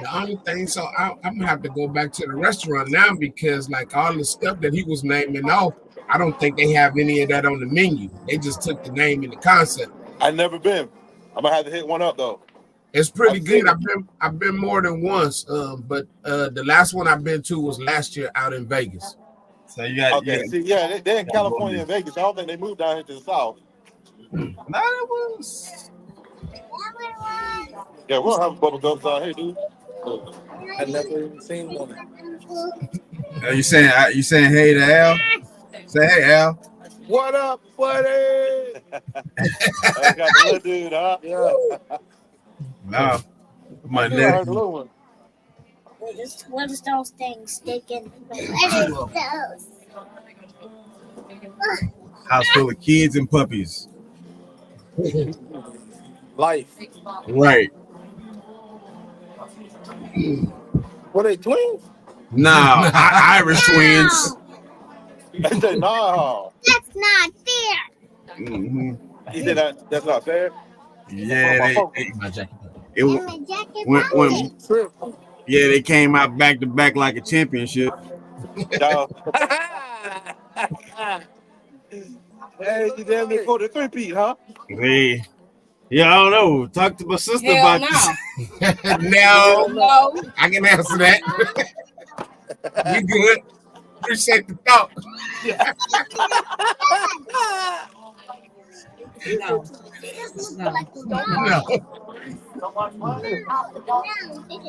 The only thing, so I'm gonna have to go back to the restaurant now because, like, all the stuff that he was naming off, I don't think they have any of that on the menu. They just took the name and the concept. I've never been. I'm gonna have to hit one up though. It's pretty good. I've been more than once, but the last one I've been to was last year out in Vegas. So you got they're in California and Vegas. I don't think they moved down here to the south. No, it was. Yeah, we don't have bubble gums down here, dude. I never even seen one. Are you saying hey to Al? Say hey, Al. What up, buddy? I got the little dude, huh? Yeah. No, my nephew. nephew. What is those things sticking? What is those? House full of kids and puppies. Life. Right. Were they twins? No, Irish twins. I said, no. That's not fair. Mm-hmm. He said that's not fair. Yeah, they came out back to back like a championship. Hey, you damn near for the 3-peat, huh? Hey, yeah, I don't know. Talk to my sister Hell about this. No, I can answer that. You good? Appreciate the thought. No.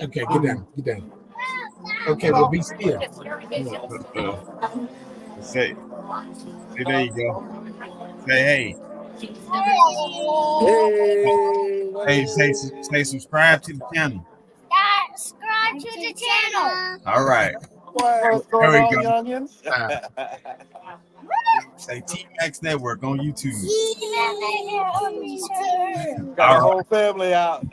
Okay, get down. Okay, well, be still. Say, there you go. Say hey. Hey, say subscribe to the channel. Subscribe to the channel. All right. What's going on, youngins? Say T-Max Network on YouTube. Got the whole family out.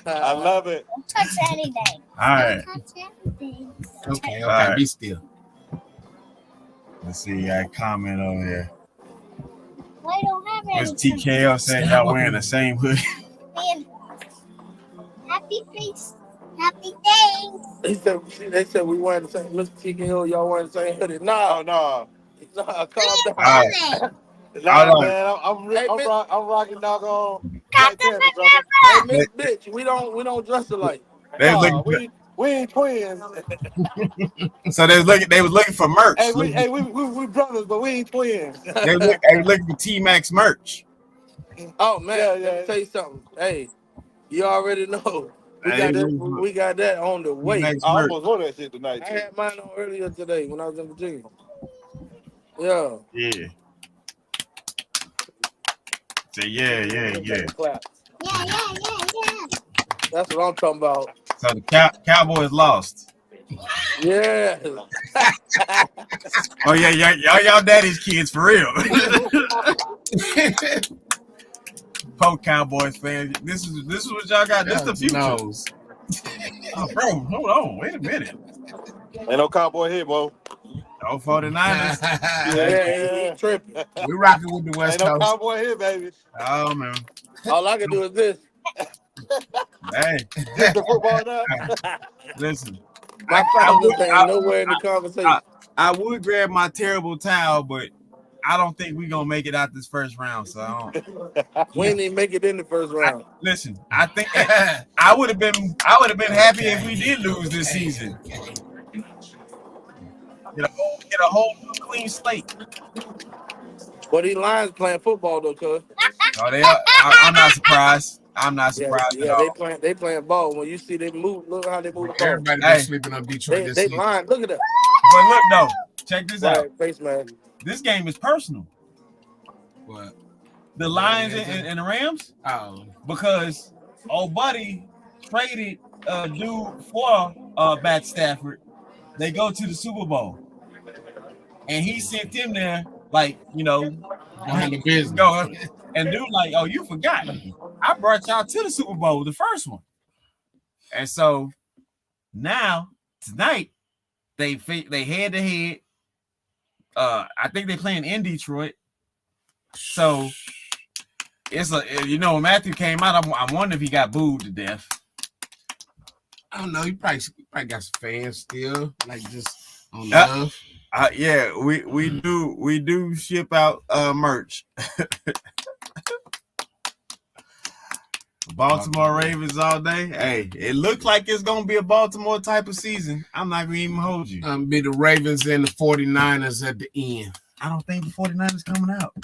I love it. Don't touch anything. All right. Don't touch anything. Okay, All right. be still. Let's see, I comment over here. I don't have any. What's TKO saying y'all wearing the same hoodie? Happy face. Happy things. They said we wearing the same. Mr. TKO, y'all wearing the same hoodie. No. Calm down. Nah, man. I'm rocking doggone. Hey, Miss Bitch, we don't dress alike. We ain't twins. So they was looking for merch. Hey, we brothers, but we ain't twins. they was looking for T-Max merch. Oh man, let me tell you something. Hey, you already know. We got that on the way. I almost wore that shit tonight. I had mine on earlier today when I was in Virginia. Yeah. Yeah. Say yeah. Yeah. That's what I'm talking about. So the Cowboys lost. Yeah. Oh yeah, y'all daddy's kids for real. Poke Cowboys fans. This is what y'all got. This is the future. Oh, bro, hold on. Wait a minute. Ain't no Cowboy here, bro. No 49ers. Yeah, he tripping. We rocking with the West Ain't no Coast. Cowboy here, baby. Oh man. All I can do is this. Hey. Get the football now. Listen. My fouls ain't nowhere in the conversation. I would grab my terrible towel, but I don't think we're gonna make it out this first round. So I don't. We didn't even make it in the first round. Listen, I think I would have been happy if we did lose this season. Get a whole clean slate. But these Lions playing football though, cuz. Oh, they are. I'm not surprised. I'm not surprised at all. They playing ball. When you see they move, look how they move the ball. Everybody been sleeping on Detroit this They season. line. Look at that. But look though, check this out. Face man. This game is personal. What? The Lions and the Rams? Oh. Because old buddy traded a dude for Matt Stafford. They go to the Super Bowl. And he sent him there, like, handle business. Go. And dude, like, oh, you forgot. I brought y'all to the Super Bowl, the first one. And so now, tonight, they head to head. I think they're playing in Detroit. So it's when Matthew came out, I wonder if he got booed to death. I don't know. He probably got some fans still, like just on love. Yeah, we do ship out merch. Baltimore Ravens all day. Hey, it looks like it's gonna be a Baltimore type of season. I'm not gonna even hold you. Be the Ravens and the 49ers at the end. I don't think the 49ers coming out.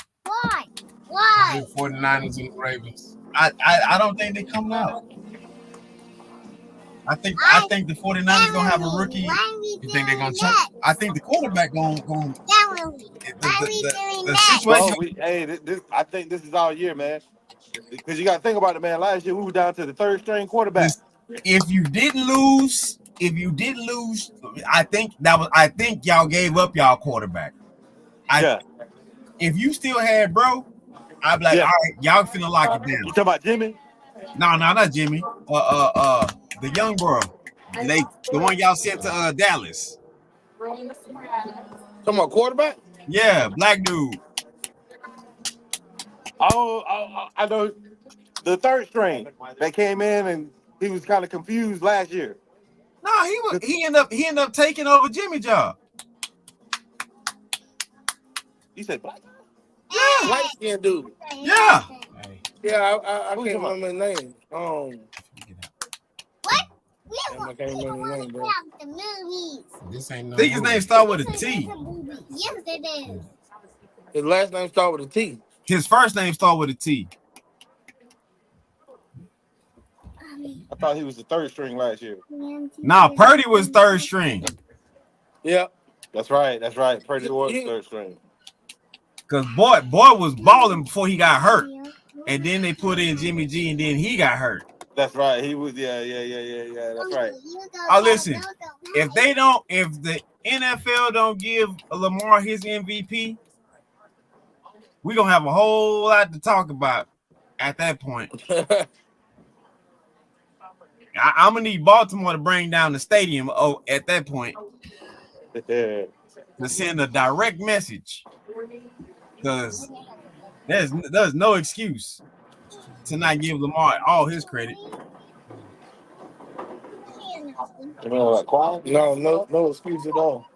Why? The 49ers and the Ravens. I don't think they coming out. I think the 49ers gonna have a rookie. You think they're gonna check? I think the quarterback gonna the situation. I think this is our year, man. Because you got to think about it, man. Last year we were down to the third string quarterback. If you didn't lose, I think y'all gave up y'all quarterback. If you still had bro, I'd be like, all right, y'all finna lock it down. You talking about Jimmy? No, not Jimmy. The young bro. The one y'all sent to Dallas. Talking about quarterback? Yeah, black dude. Oh, I know the third string that came in and he was kind of confused last year. No, he ended up taking over Jimmy's job. You said black? Yeah, light skinned dude. Yeah. Yeah, I can't remember his name. What? I can't remember his name, bro. The movies. This ain't no. I think his name start with a T. Yes, it is. His last name start with a T. His first name start with a T. I thought he was the third string last year. Nah, Purdy was third string. Yeah. That's right. Purdy was third string. Because boy was balling before he got hurt. And then they put in Jimmy G and then he got hurt. That's right. He was, yeah. That's right. Oh, listen. If the NFL don't give Lamar his MVP, we're going to have a whole lot to talk about at that point. I'm going to need Baltimore to bring down the stadium at that point to send a direct message, because there's no excuse to not give Lamar all his credit. No excuse at all.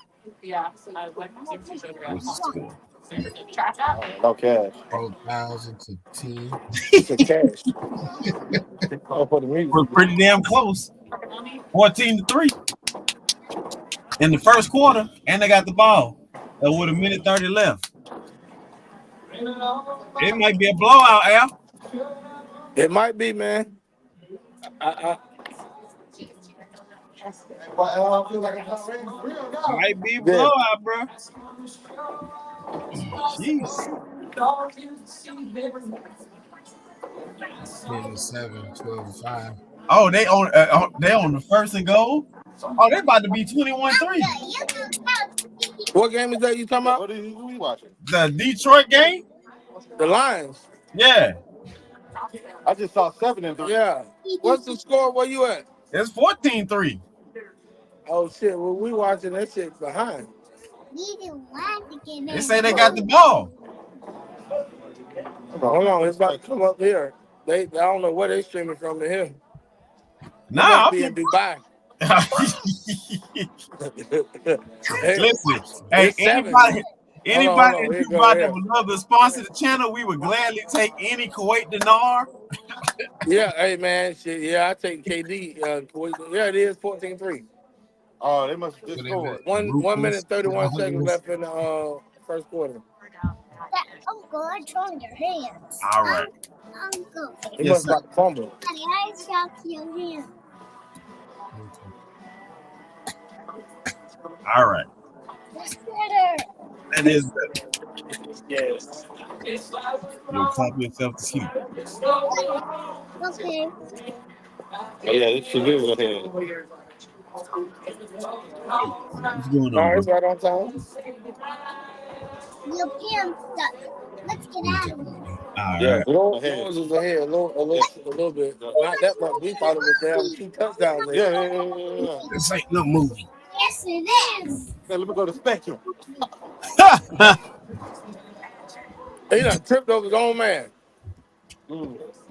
No cash. 4,000 to 10. It's a cash. For the music. We're pretty damn close. 14-3 in the first quarter, and they got the ball with a minute 30 left. It might be a blowout, Al. It might be, man. Might be a blowout, bro. Jeez. 10-7, 12-5. Oh, they on the first and goal. Oh, they about to be 21-3. What game is that you talking about? Who are you watching? The Detroit game. The Lions. Yeah, I just saw 7-3. Yeah. What's the score? Where you at? it's 14-3. Oh shit! Well, we watching that shit behind. They say they got the ball. Hold on, it's about to come up here. I don't know where they streaming from to here. They Nah, must be in Dubai. listen. Hey, It's 7. anybody Hold in on. Here go Dubai that here. would love to sponsor the channel, we would gladly take any Kuwait dinar. Yeah, hey man, shit. Yeah, I take KD. Yeah, it is 14-3. Oh, they must have just scored. 1 minute 31 seconds left in the first quarter. Uncle, I joined your hands. All right. Uncle. He must have got the fumble. Daddy, I shot your hand. All right. That's better. That is better. Yes. You'll clap yourself to sleep. Okay. Yeah, this should be with him. What's going All on, right, bro? right on time. Your pants stuck. Let's get out of here. All Yeah, right. Lawrence is ahead a little bit. Not that much. We thought it was down 2 touchdowns. Yeah. This ain't no movie. Yes, it is. Hey, let me go to Spectrum. He done tripped over his own man.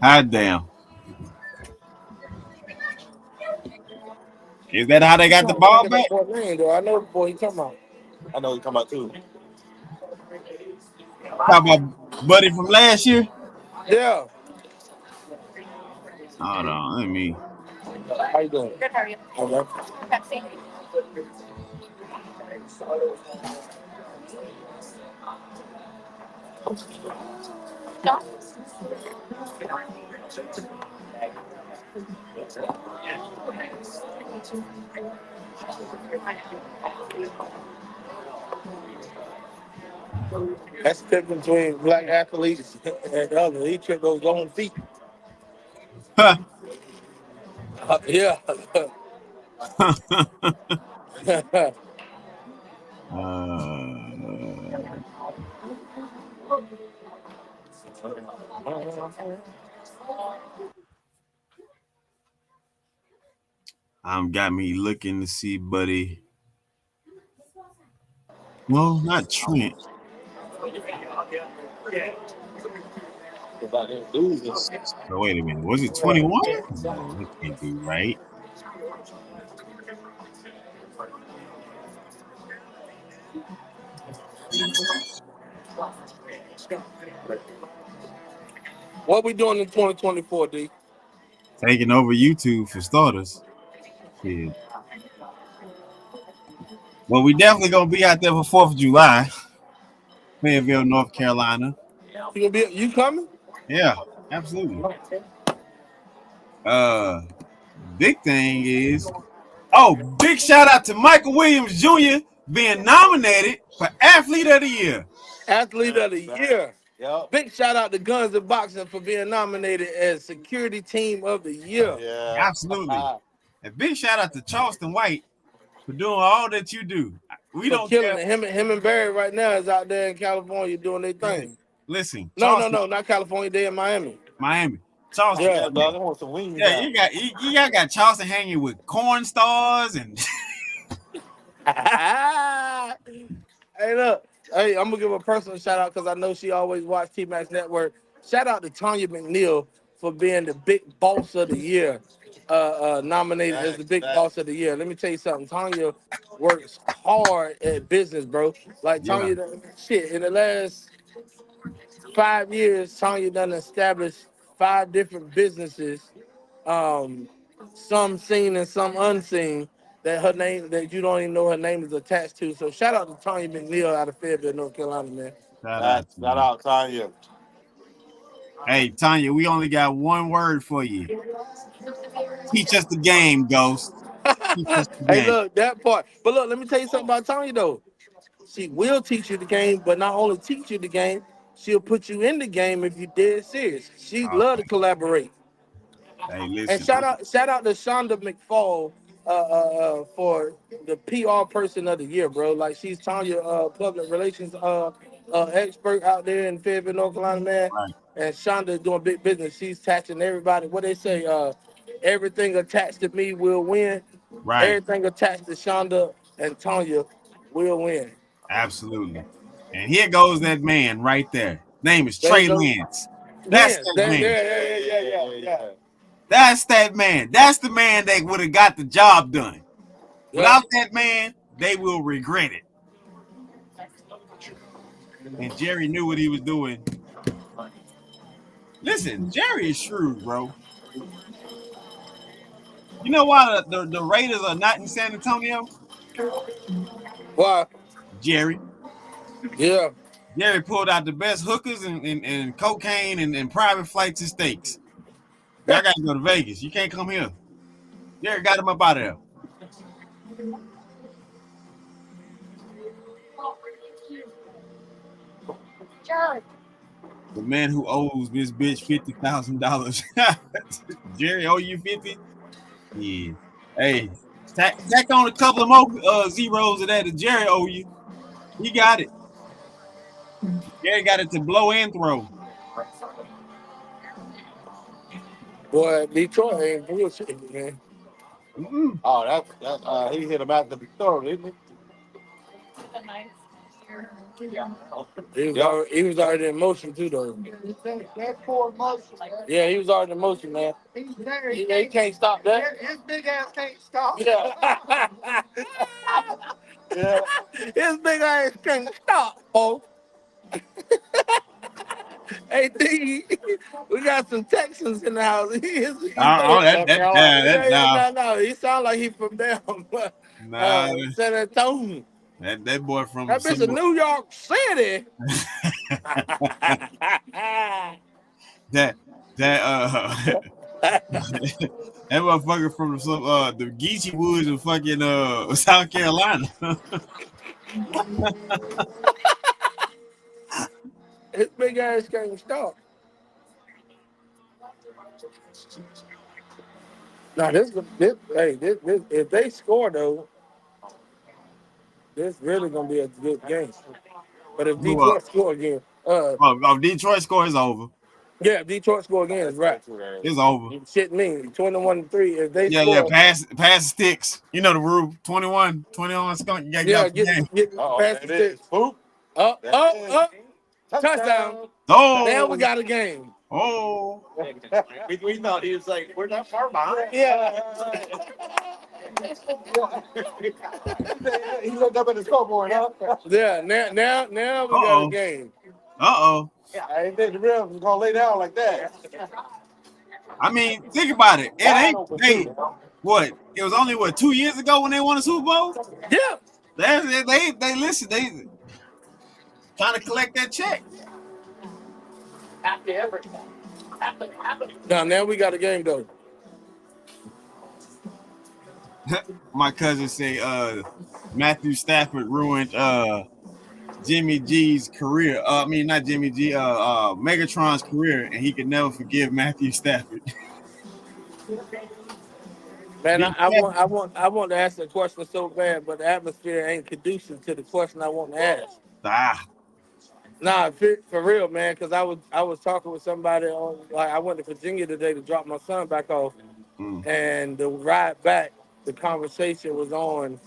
Hot damn. Is that how they got the ball back? I know the boy he talking about. I know he's talking about too. Talk about Buddy from last year? Yeah. Hold on, let me. How you doing? Good, how are you? All right. Pepsi. No. That's the difference between black athletes and others. He tripped those own feet. Yeah. Got me looking to see Buddy. No, not Trent. So wait a minute. Was it 21? No, that can't be right. What we doing in 2024, D? Taking over YouTube for starters. Shit. Well, we definitely gonna be out there for 4th of July. Fayetteville, North Carolina. You coming? Yeah, absolutely. Big thing is, big shout out to Michael Williams Jr. being nominated for Athlete of the Year. Athlete of the Year. Yep. Big shout out to Guns and Boxing for being nominated as Security Team of the Year. Yeah, absolutely. And big shout out to Charleston White for doing all that you do. We don't killing it. Him and Barry right now is out there in California doing their thing. Listen, no, not California. They in Miami. Charleston. Yeah, dog. I want some wings. Yeah, you got Charleston hanging with corn stars and. Hey, look. Hey, I'm gonna give a personal shout out because I know she always watch T-Max Network. Shout out to Tanya McNeil for being the Big Boss of the Year, nominated as the Big Boss of the Year. Let me tell you something. Tanya works hard at business, bro. Like Tanya, in the last 5 years, Tanya done established 5 different businesses, some seen and some unseen, that you don't even know her name is attached to. So shout out to Tanya McNeil out of Fayetteville, North Carolina, man. Shout out, Tanya. Hey, Tanya, we only got one word for you. Teach us the game, Ghost. Hey, look, that part. But look, let me tell you something about Tanya, though. She will teach you the game, but not only teach you the game, she'll put you in the game if you're dead serious. She love to collaborate. Hey, And listen. shout out to Shonda McFall for the PR person of the year, bro. Like she's Tanya, public relations expert out there in Fayetteville, North Carolina, man. Right. And Shonda doing big business. She's attaching everybody. What they say, everything attached to me will win. Right. Everything attached to Shonda and Tanya will win. Absolutely. And here goes that man right there. Name is There you Trey go. Lance. That's Win. that man. Yeah. That's that man. That's the man that would have got the job done. Without that man, they will regret it. And Jerry knew what he was doing. Listen, Jerry is shrewd, bro. You know why the Raiders are not in San Antonio? Why? Jerry. Yeah. Jerry pulled out the best hookers and cocaine and private flights and steaks. Y'all got to go to Vegas. You can't come here. Jerry got him up out of there. The man who owes this bitch $50,000. Jerry owe you 50? Yeah. Hey, tack on a couple of more zeros of that Jerry owe you. He got it. Jerry got it to blow and throw. Boy, Detroit ain't bullshit, man. Mm-mm. Oh, he hit him out the throat, didn't he? He was already in motion too, though. That poor motion. Yeah, he was already in motion, man. He can't stop that. His big ass can't stop. Yeah. Yeah. His big ass can't stop, folks. Hey, D, we got some Texans in the house. No. He sound like he from them. San Antonio. That boy from That bitch in New York City. that motherfucker from some the Geechee Woods of fucking South Carolina. His big ass can't stop. Now this if they score though, this really gonna be a good game. But if Detroit score again, Detroit score is over. Yeah, if Detroit score again, it's right. It's over. Shit me, 21-3. If they score, score, pass the sticks. You know the rule. 21 skunk. You got get pass the sticks. Up. Touchdown. Oh, now we got a game. Oh, we thought he was like, we're not far behind. Yeah. He looked up at the scoreboard, huh? Yeah, now we got a game. Yeah, I didn't think the Rams was gonna lay down like that. I mean, think about it. It ain't what? It was only 2 years ago when they won a Super Bowl? Yeah. They listen, they trying to collect that check. Now we got a game though. My cousin say Matthew Stafford ruined Jimmy G's career. I mean, not Jimmy G, Megatron's career, and he could never forgive Matthew Stafford. Man, I want to ask the question so bad, but the atmosphere ain't conducive to the question I want to ask. Nah, for real, man, because I was talking with somebody I went to Virginia today to drop my son back off, and the ride back, the conversation was on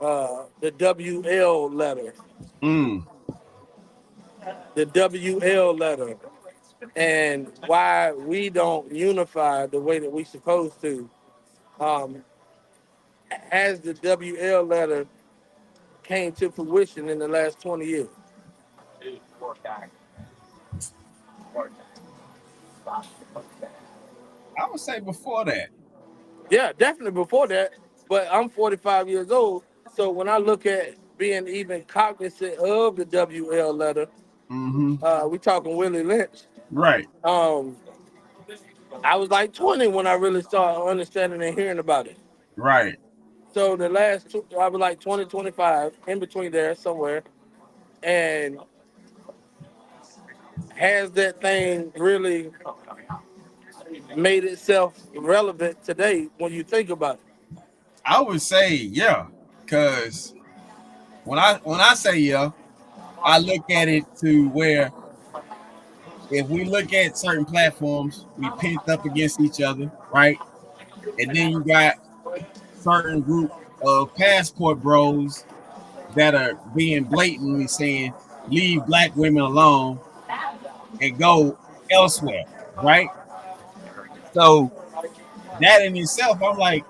the WL letter. The WL letter, and why we don't unify the way that we supposed to. As the WL letter came to fruition in the last 20 years. I would say before that. Yeah, definitely before that. But I'm 45 years old, so when I look at being even cognizant of the WL letter, we talking Willie Lynch. Right. I was like 20 when I really started understanding and hearing about it. Right. So the last two, I was like 20, 25, in between there somewhere. And has that thing really made itself relevant today when you think about it. I would say yeah, because when I say yeah, I look at it to where if we look at certain platforms, we pent up against each other, right? And then you got certain group of passport bros that are being blatantly saying leave black women alone and go elsewhere, right? So that in itself, I'm like,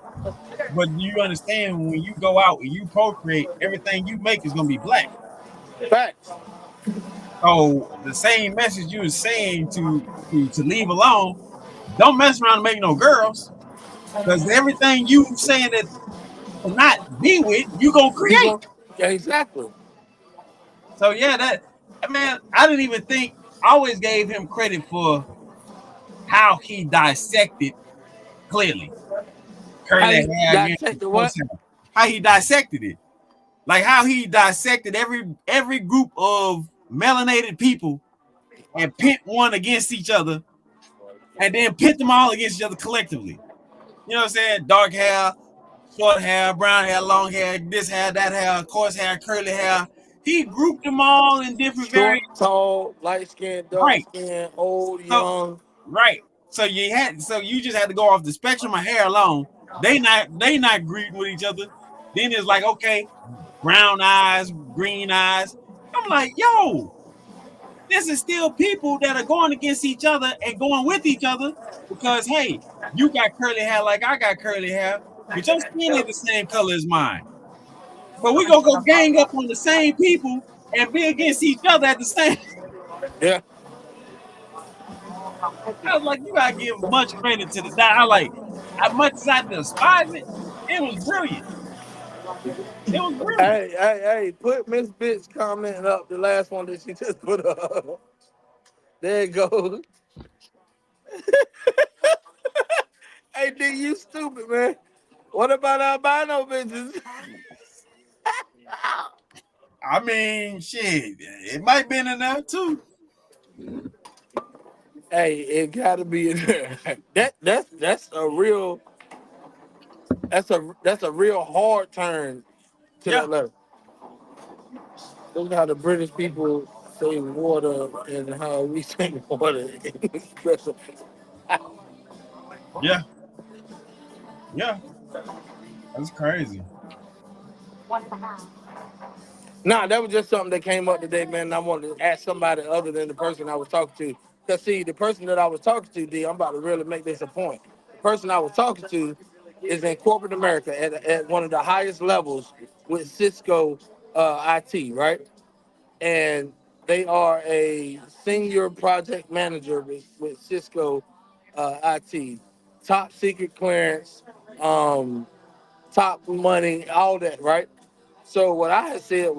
but do you understand when you go out and you procreate, everything you make is gonna be black. Facts. So the same message you were saying to leave alone, don't mess around and make no girls, because everything you saying that to not be with, you gonna You create. go, yeah, exactly. So yeah, that man, I didn't even think. I always gave him credit for how he dissected clearly How curly you hair against dissect the coarse what? hair. How he dissected it, like how he dissected every group of melanated people and pit one against each other, and then pit them all against each other collectively. You know what I'm saying? Dark hair, short hair, brown hair, long hair, this hair, that hair, coarse hair, curly hair. He grouped them all in different Short, variants. tall, light skin, dark Right. skin, old, So young. right. So you just had to go off the spectrum of hair alone. They not greeting with each other. Then it's like, okay, brown eyes, green eyes. I'm like, yo, this is still people that are going against each other and going with each other because hey, you got curly hair like I got curly hair, but your skin ain't the same color as mine. But we gonna go gang up on the same people and be against each other at the same. Yeah. I was like, you gotta give much credit to the guy. I like, as much as I despise it, it was brilliant. It was brilliant. Hey, put Miss Bitch comment up, the last one that she just put up. There it goes. Hey, D, you stupid, man. What about albino bitches? I mean, shit, it might been in there too. Hey, it gotta be in there. That's a real that's a real hard turn to Yeah, that letter. Look how the British people say water and how we say water. Special. yeah, yeah. That's crazy. Nah, that was just something that came up today, man. And I wanted to ask somebody other than the person I was talking to. Because, see, the person that I was talking to, D, I'm about to really make this a point. The person I was talking to is in corporate America at one of the highest levels with Cisco IT, right? And they are a senior project manager with Cisco IT. Top secret clearance, top money, all that, right? So what I had said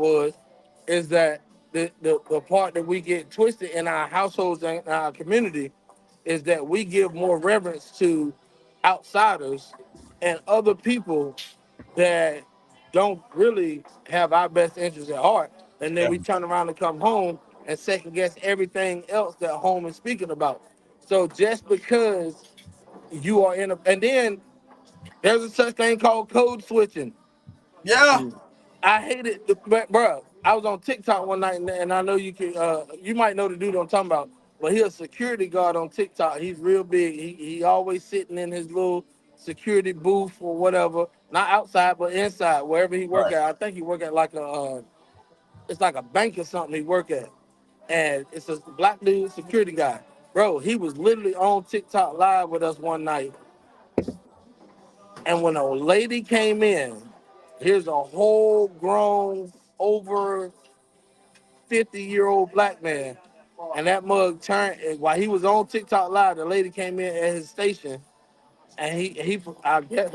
is that the part that we get twisted in our households and our community is that we give more reverence to outsiders and other people that don't really have our best interests at heart. And then Yeah, we turn around and come home and second guess everything else that home is speaking about. So just because you are in a, and then there's a such thing called code switching. yeah, I hate it, but bro, I was on TikTok one night, and I know you can. You might know the dude I'm talking about, but he's a security guard on TikTok. He's real big. He always sitting in his little security booth or whatever, not outside but inside, wherever he work right. at. I think he work at like a, it's like a bank or something. He work at, and it's a black dude, security guy. Bro, he was literally on TikTok live with us one night, and when a lady came in, here's a whole grown over 50-year-old black man. And that mug turned while he was on TikTok live. The lady came in at his station, and I guess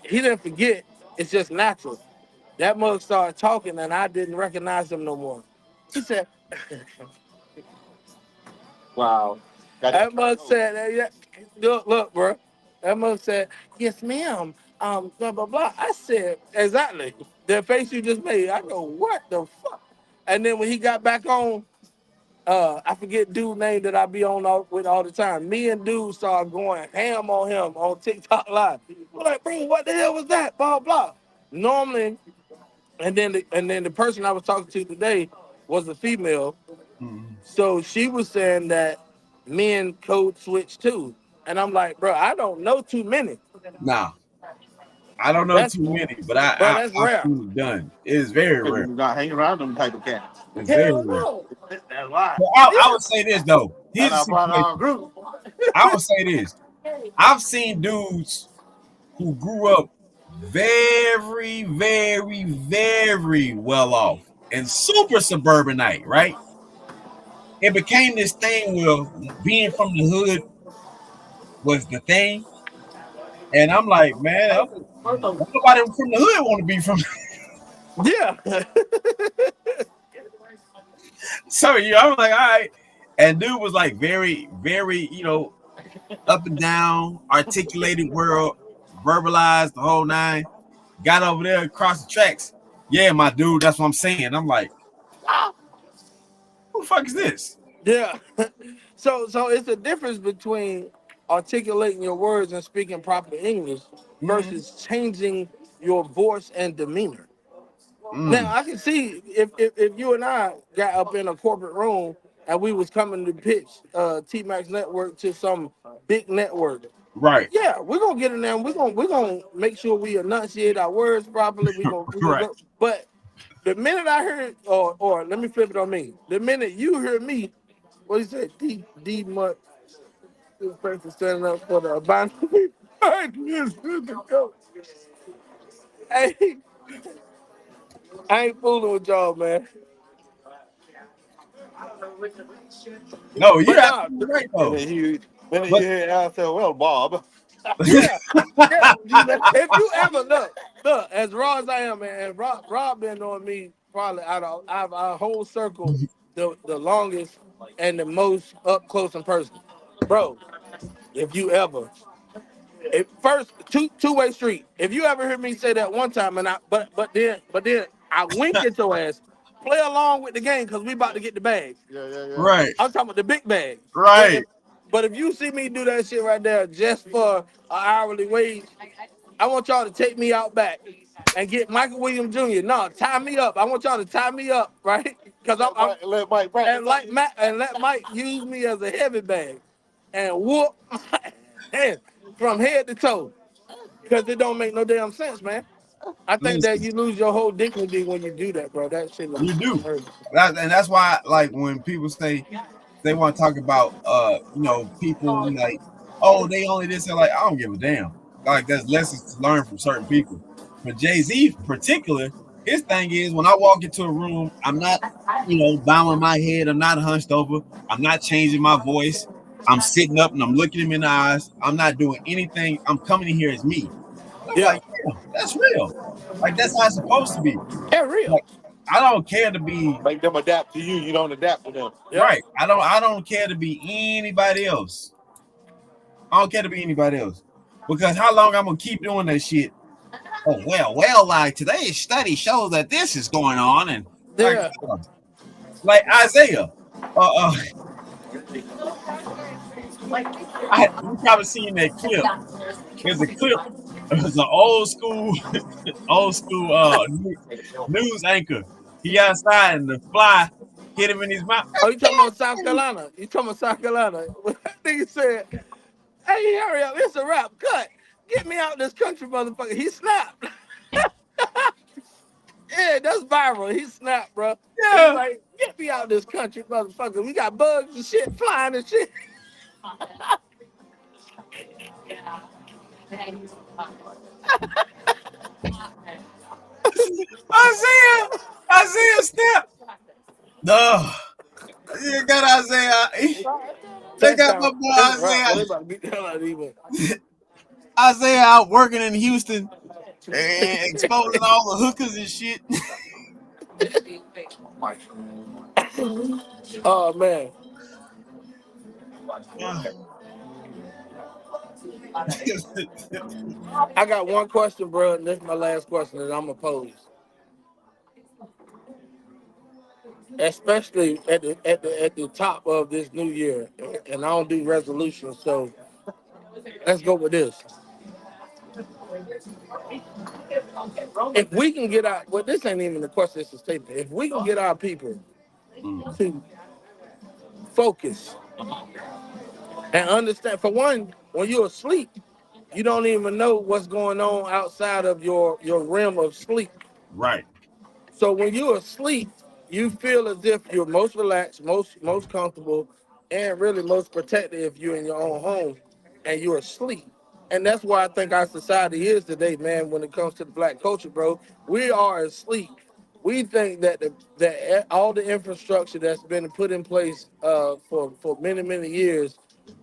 he didn't forget. It's just natural. That mug started talking, and I didn't recognize him no more. He said, Wow. "That mug said, yeah, look, bro." That mug said, "Yes, ma'am." Blah blah blah. I said, "Exactly." The face you just made. I go, "What the fuck?" And then when he got back on, I forget dude name that I be on with all the time. Me and dude started going ham on him on TikTok Live. We're like, bro, what the hell was that? Blah blah. Normally, and then the person I was talking to today was a female. So she was saying that men code switch too, and I'm like, bro, I don't know too many. Nah, I don't know too many, but That's I've rare. seen it done. It is very rare. You're not hanging around them type of cats. It's very Hell rare. no. That's why. But I would say this though. I'm Here's the not part of our situation. group. I would say this. I've seen dudes who grew up very, very, very well off and super suburbanite, right? It became this thing where being from the hood was the thing. And I'm like, man, nobody from the hood want to be from. Yeah. So I'm like, all right. And dude was like very, very, up and down, articulated world, verbalized the whole nine. Got over there across the tracks. Yeah, my dude, that's what I'm saying. I'm like, who the fuck is this? Yeah. So it's a difference between articulating your words and speaking proper English versus changing your voice and demeanor. Now I can see if you and I got up in a corporate room and we was coming to pitch T-Max Network to some big network. Right. Yeah, we're gonna get in there and we're gonna make sure we enunciate our words properly. We gonna Right. go. But the minute I heard, or let me flip it on me. The minute you hear me, what you say, D Mutt, this person standing up for the abandoned people. Hey, I ain't fooling with y'all, man. No, you're But nah, absolutely right And though. then you But hear I said, well, Bob. yeah. If you ever look, as raw as I am, man, and Rob been on me probably out of our whole circle the longest and the most up close and personal. Bro, if you ever first two-way street. If you ever hear me say that one time and but then I wink at your ass, play along with the game because we about to get the bag. Yeah. right, I'm talking about the big bag. right. But if you see me do that shit right there just for an hourly wage, I want y'all to take me out back and get Michael Williams Jr. No, tie me up. I want y'all to tie me up, right? Because I'm let Mike and let Mike use me as a heavy bag and whoop my ass from head to toe. Because it don't make no damn sense, man. I think that Listen, you lose your whole dignity when you do that, bro. That shit you do. hurt. And that's why, like, when people say they want to talk about, people like, oh, they only this and like, I don't give a damn. Like, there's lessons to learn from certain people. But Jay-Z, in particular, his thing is when I walk into a room, I'm not, bowing my head. I'm not hunched over. I'm not changing my voice. I'm sitting up and I'm looking him in the eyes. I'm not doing anything. I'm coming in here as me. And I'm Yeah, like, yeah, that's real. Like, that's how it's supposed to be. they're real. Like, I don't care to be Make them adapt to you. You don't adapt to them. Yeah. right. I don't care to be anybody else. I don't care to be anybody else. Because how long I'm gonna keep doing that shit? Oh well, like today's study shows that this is going on, and Yeah. like Isaiah. You probably seen that clip. There's a clip. It was an old school news anchor. He outside and the fly hit him in his mouth. Oh, you talking about South Carolina? You talking about South Carolina? That nigga said, "Hey, hurry up! It's a wrap. Cut. Get me out this country, motherfucker." He snapped. Yeah, that's viral. He snapped, bro. He's Yeah. like, "Get me out this country, motherfucker. We got bugs and shit flying and shit." Isaiah snap. No. You got Isaiah. They got my boy It's a wrap, bro. They Isaiah. about to beat the hell out of him. Isaiah out working in Houston and exposing all the hookers and shit. Oh man. I got one question, bro, and this is my last question that I'm gonna pose. especially at the top of this new year. And I don't do resolutions, so let's go with this. If we can get our, well, this ain't even the question, it's a statement. If we can get our people to focus and understand, for one, when you're asleep, you don't even know what's going on outside of your realm of sleep. Right. So when you're asleep, you feel as if you're most relaxed, most comfortable, and really most protected if you're in your own home and you're asleep. And that's why I think our society is today, man, when it comes to the black culture, bro. We are asleep. We think that all the infrastructure that's been put in place for many, many years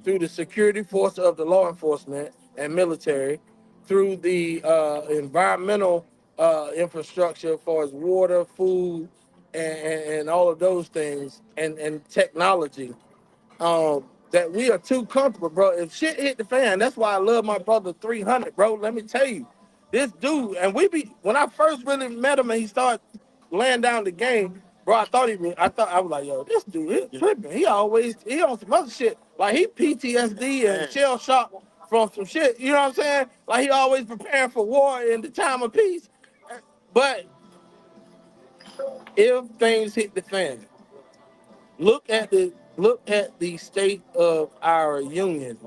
through the security force of the law enforcement and military, through the environmental infrastructure as far as water, food, and all of those things, and technology. That we are too comfortable, bro. If shit hit the fan, that's why I love my brother 300, bro. Let me tell you, this dude, and when I first really met him and he started laying down the game, bro, I was like, yo, this dude is tripping. He on some other shit. Like he PTSD and shell shock from some shit. You know what I'm saying? Like he always preparing for war in the time of peace. But if things hit the fan, look at the state of our union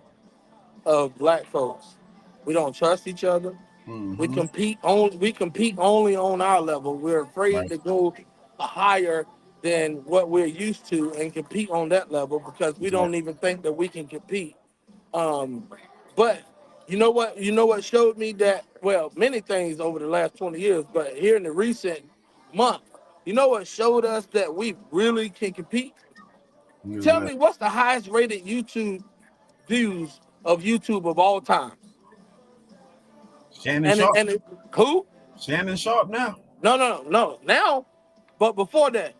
of black folks. We don't trust each other. We compete only on our level. We're afraid to go higher than what we're used to and compete on that level because we don't even think that we can compete. But you know what showed me that, well, many things over the last 20 years, but here in the recent month, you know what showed us that we really can compete? Tell me what's the highest rated YouTube views of YouTube of all time? Shannon Sharp. Who? Shannon Sharp now. No. Now, but before that,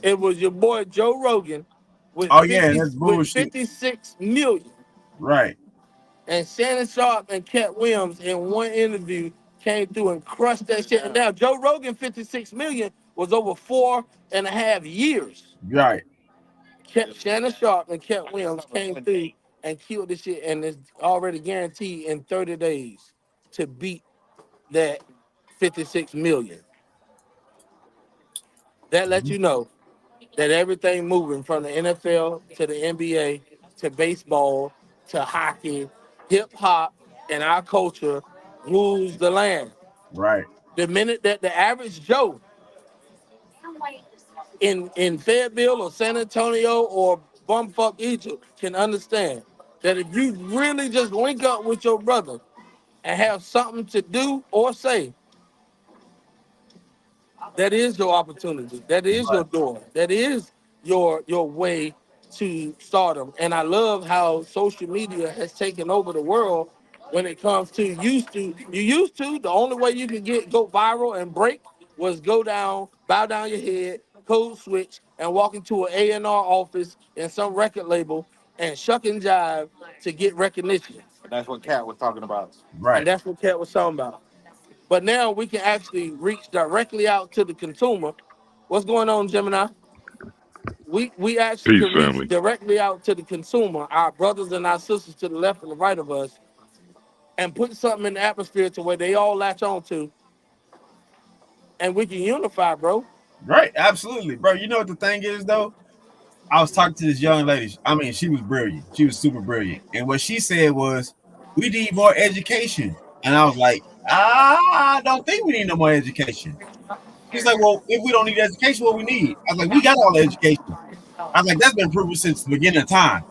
it was your boy Joe Rogan with that's with bullshit. 56 million. Right. And Shannon Sharp and Cat Williams in one interview came through and crushed that shit. And now Joe Rogan 56 million was over 4.5 years. Right. Shannon Sharp and Cat Williams came through and killed this shit, and it's already guaranteed in 30 days to beat that 56 million. That lets you know that everything moving from the NFL to the NBA to baseball to hockey, hip hop, and our culture rules the land. Right. The minute that the average Joe in Fayetteville or San Antonio or bumfuck Egypt can understand that if you really just link up with your brother and have something to do or say, that is your opportunity. That is your door. That is your way to stardom. And I love how social media has taken over the world when it comes to the only way you could go viral and break was bow down your head, code switch, and walk into an A&R office in some record label and shuck and jive to get recognition. That's what Cat was talking about. Right. And that's what Cat was talking about. But now we can actually reach directly out to the consumer. What's going on, Gemini? We actually Peace, can reach family. directly out to the consumer, our brothers and our sisters to the left and the right of us, and put something in the atmosphere to where they all latch on to, and we can unify, bro. Right. Absolutely, bro. You know what the thing is, though? I was talking to this young lady. I mean, she was brilliant. She was super brilliant. And what she said was, we need more education. And I was like, I don't think we need no more education. She's like, well, if we don't need education, what we need? I was like, we got all the education. I was like, that's been proven since the beginning of time.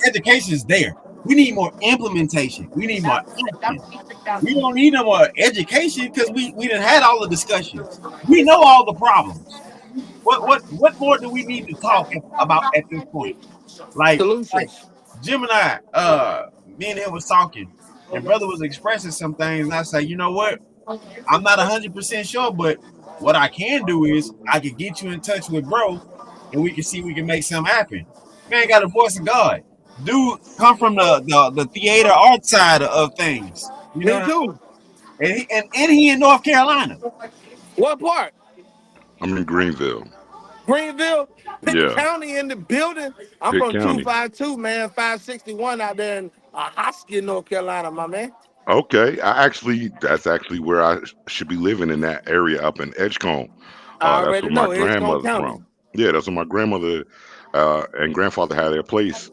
Education is there. We need more implementation. We need more action. We don't need no more education because we done had all the discussions. We know all the problems. What more do we need to talk about at this point? Like Solutions. Gemini, me and him was talking, and brother was expressing some things, and I say, you know what? I'm not 100% sure, but what I can do is I can get you in touch with bro, and we can see we can make something happen. Man got a voice of God. Dude come from the theater art side of things. You know Me what I too. mean? And he in North Carolina. What part? I'm in Greenville. Greenville, Pitt Yeah, County in the building. I'm Pitt from County. 252, man, 561 out there in Hoskin, North Carolina, my man. Okay, that's actually where I should be living in that area up in Edgecombe. I That's already where my know Edgecombe grandmother's County. from. Yeah, that's where my grandmother and grandfather had their place.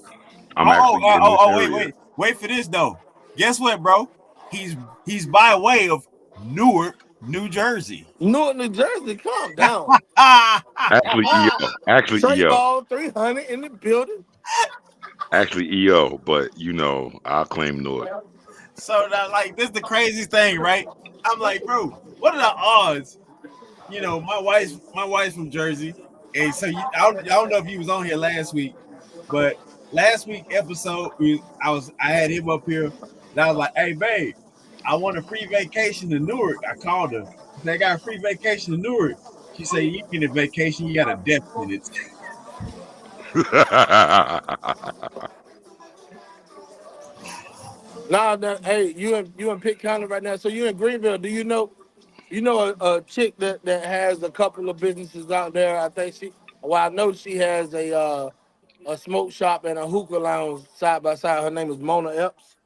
I'm Oh, actually in this area. wait for this though. Guess what, bro? He's by way of Newark, New Jersey. Newark, New Jersey, calm down. Actually, EO. Actually, Trey EO. Ball 300 in the building. Actually, EO. But I'll claim Newark. So that, like, this is the craziest thing, right? I'm like, bro, what are the odds? My wife's from Jersey, and so I don't know if he was on here last week, but last week episode I had him up here, and I was like, hey babe, I want a free vacation to Newark. I called her. I said, I got a free vacation to Newark. She said, you get a vacation, you got a death sentence. Nah, hey, you in Pitt County right now. So you in Greenville. Do you know a chick that has a couple of businesses out there? I think I know she has a smoke shop and a hookah lounge side by side. Her name is Mona Epps.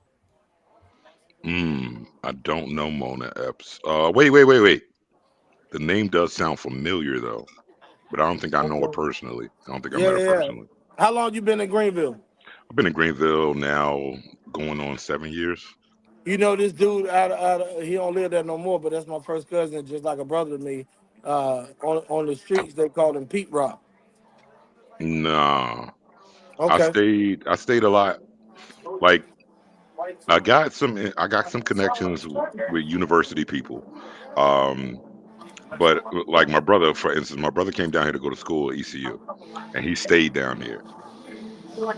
I don't know Mona Epps. Wait. The name does sound familiar though, but I don't think I know her personally. I don't think I Yeah, met her yeah, yeah. personally. How long you been in Greenville? I've been in Greenville now going on 7 years. You know this dude he don't live there no more, but that's my first cousin, just like a brother to me. On the streets they call him Pete Rock. Nah, Okay. I stayed a lot. Like I got some connections with university people. Um, but like my brother, for instance, my brother came down here to go to school at ECU, and he stayed down here.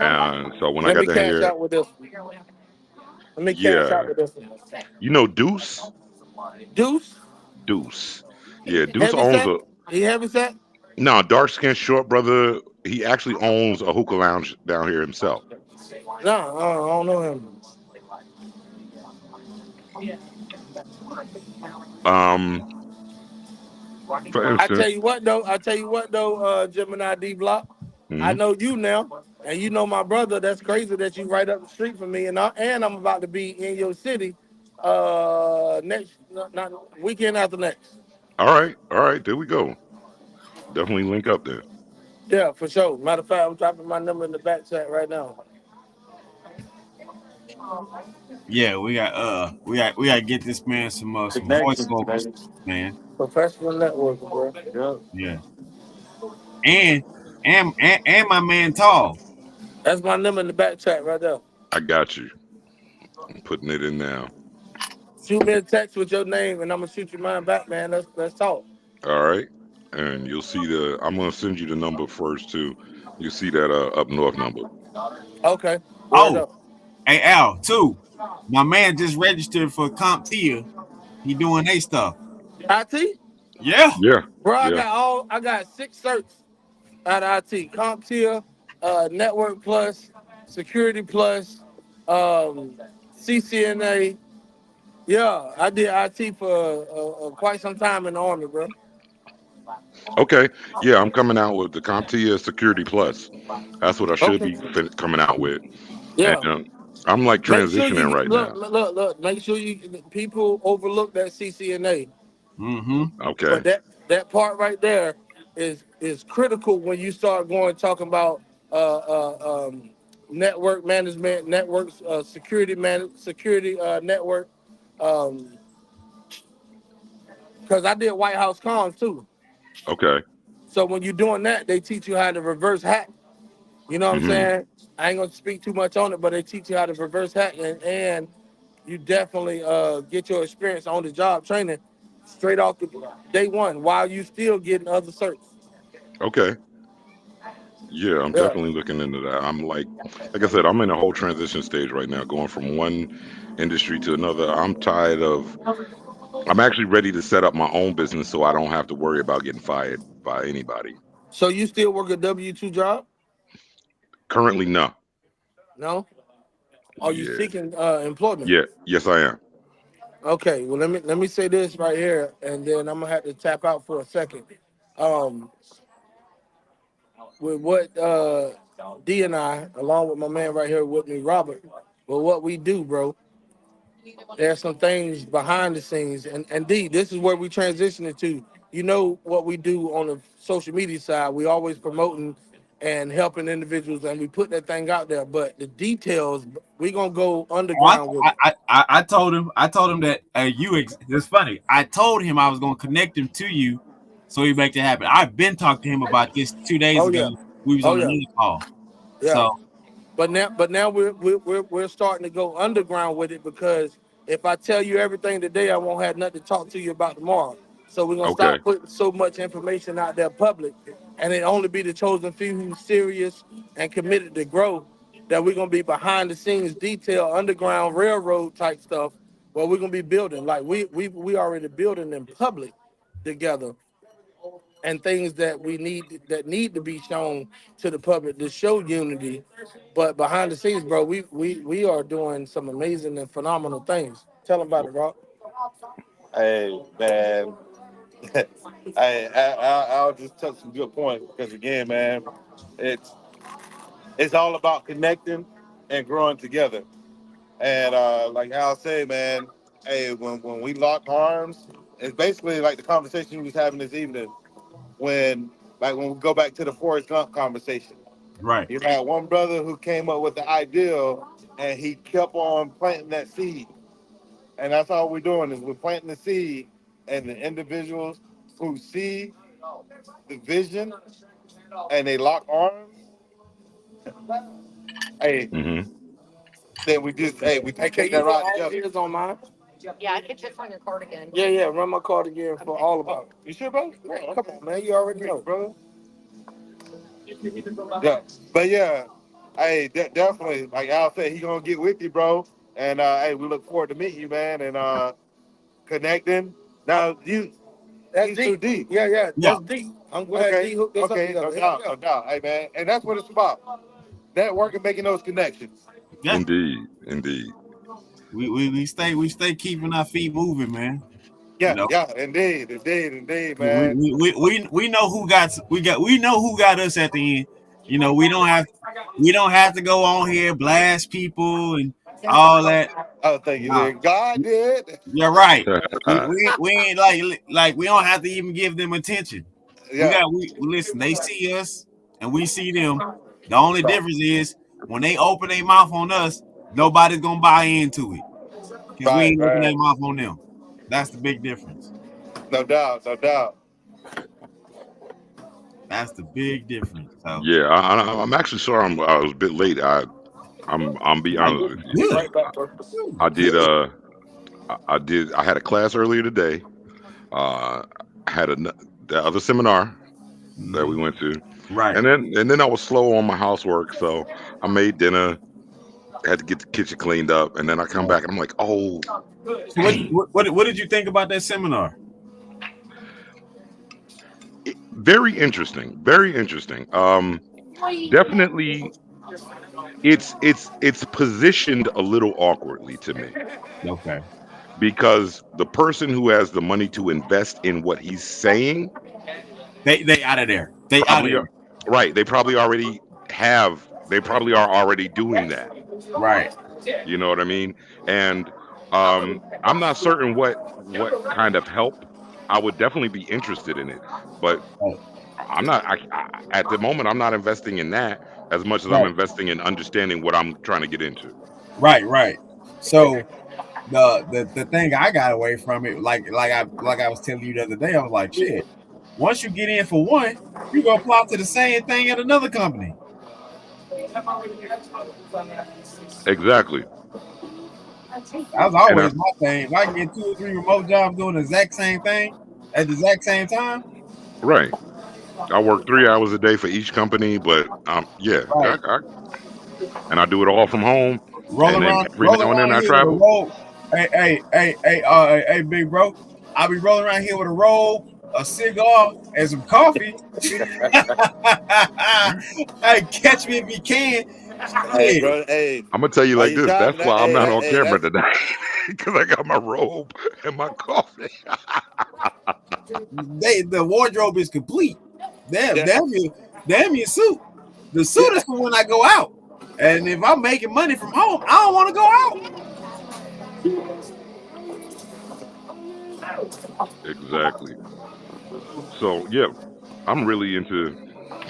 And so when I Let got me down cash here, out with this. Let me cash yeah, out with this. Deuce, Deuce, Deuce, yeah, Deuce heavy owns set. a He heavy set. no dark skinned short brother. He actually owns a hookah lounge down here himself. No, I don't know him. Um, for I instance, tell you what though, Gemini D Block. I mhm. know you now, and you know my brother. That's crazy that you right up the street from me, and I'm about to be in your city, next not weekend after next. All right, there we go. Definitely link up there. Yeah, for sure. Matter of fact, I'm dropping my number in the back chat right now. Yeah, we got to get this man some Connections, voiceover baby. stuff, man. Professional networking, bro. Yeah. Yeah, and and my man Tall. That's my number in the back chat right there. I got you. I'm putting it in now. Shoot me a text with your name, and I'm gonna shoot you mine back, man. Let's talk. All right, and you'll see the. I'm gonna send you the number first too. You see that up north number. Okay. Word Oh, up. hey Al, too. My man just registered for CompTIA. He doing a stuff. IT? Yeah. Yeah, Bro, yeah. I got 6 certs out of IT. CompTIA, Network Plus, Security Plus, CCNA. Yeah, I did IT for quite some time in the Army, bro. Okay, yeah. I'm coming out with the CompTIA Security Plus. That's what I should Okay. be coming out with, and Yeah. I'm like Make sure transitioning you right look, now. look. Make sure people overlook that CCNA. Mm-hmm. Okay, But that part right there is critical when you start talking about network management, networks, security network. Because I did White House comms too. okay. So when you're doing that, they teach you how to reverse hack. You know what I'm Hmm. saying? I ain't gonna speak too much on it, but they teach you how to reverse hack, and you definitely get your experience on the job training straight off the day one while you still getting other certs. Okay. Yeah, I'm Yeah. definitely looking into that. I'm like I said, I'm in a whole transition stage right now, going from one industry to another. I'm actually ready to set up my own business so I don't have to worry about getting fired by anybody. So you still work a W-2 job? Currently, no. No? Are you Yeah. seeking employment? Yeah. Yes, I am. Okay, well let me say this right here, and then I'm gonna have to tap out for a second. Um, with what D and I, along with my man right here with me, Robert, but what we do, bro, there's some things behind the scenes, and D, this is where we transition into. You know what we do on the social media side. We always promoting and helping individuals, and we put that thing out there. But the details, we gonna go underground with it. I told him that it's funny. I told him I was gonna connect him to you so he make it happen. I've been talking to him about this 2 days Oh ago. yeah, We was oh on yeah, another call. yeah. So But now we're starting to go underground with it because if I tell you everything today, I won't have nothing to talk to you about tomorrow. So we're gonna Okay. stop putting so much information out there public, and it only be the chosen few who's serious and committed to grow. That we're gonna be behind the scenes, detail, underground railroad type stuff. Where we're gonna be building like we already building in public together, and things that need to be shown to the public to show unity. But behind the scenes, bro, we are doing some amazing and phenomenal things. Tell them about it, Rock. Hey, man. I'll just touch some good points because again, man, it's it's all about connecting and growing together. And like Al said, man, hey, when we lock arms, it's basically like the conversation we was having this evening. When we go back to the Forrest Gump conversation, right. you had one brother who came up with the ideal, and he kept on planting that seed. And that's all we're doing is we're planting the seed, and the individuals who see the vision and they lock arms, hey, Mm-hmm. then we just we Hey, take can you that put right all together. ears on mine? Yeah, I can just run your card again. Yeah, run my card again for all of us. You sure, bro? Man, come on, man. You already know. Brother. Yeah, but yeah, hey, definitely. Like Al said, he gonna get with you, bro. And hey, we look forward to meeting you, man, and connecting. Now That's he's too deep. deep. Yeah, Yeah. that's deep. I'm glad D hooked us up Okay, together. no Here doubt, we go. no doubt. Hey, man, and that's what it's about. Networking, making those connections. Yeah. Indeed. Indeed. We stay keeping our feet moving, man. You Yeah, know. yeah, indeed, man. We know we know who got us at the end. You know, we don't have to go on here blast people and all that. Oh, thank you, Nah, dear. God did. you're right. We ain't like we don't have to even give them attention. Yeah, We listen. They see us and we see them. The only difference is when they open their mouth on us, nobody's gonna buy into it because we ain't open their right. mouth on them. That's the big difference. No doubt, no doubt. That's the big difference. So Yeah, I'm actually sorry I was a bit late. I'm be no, honest you're with you. Be good. right back, bro. I You're did good. I had a class earlier today. I had the other seminar that we went to, Right. and then I was slow on my housework, so I made dinner. Had to get the kitchen cleaned up, and then I come Right. back and I'm like, oh, So dang. what did you think about that seminar? Very interesting. Very interesting. Definitely, it's positioned a little awkwardly to me Okay. because the person who has the money to invest in what he's saying They out of there. They out of probably are there. right. They probably already have. They probably are already doing that. Right. You know what I mean? And I'm not certain what kind of help. I would definitely be interested in it, but Right. I'm not. At the moment, I'm not investing in that as much as I'm Right. investing in understanding what I'm trying to get into. Right. So the thing I got away from it, like I was telling you the other day, I was like, shit. Once you get in for one, you go apply to the same thing at another company. Exactly. That was And always my thing. If I can get 2 or 3 remote jobs doing the exact same thing at the exact same time, right, I work 3 hours a day for each company, but yeah, right. and I do it all from home. And then every Rolling now and then around I here with a travel. robe. Hey, big bro. I'll be rolling around here with a robe, a cigar, and some coffee. Hey, catch me if you can. Hey, bro. Hey, I'm gonna tell you are like you this. shopping? That's why I'm Hey, not hey, on hey, camera that's tonight because I got my robe and my coffee. The wardrobe is complete. Damn yeah. your suit. The suit is for when I go out. And if I'm making money from home, I don't want to go out. Exactly. So yeah, I'm really into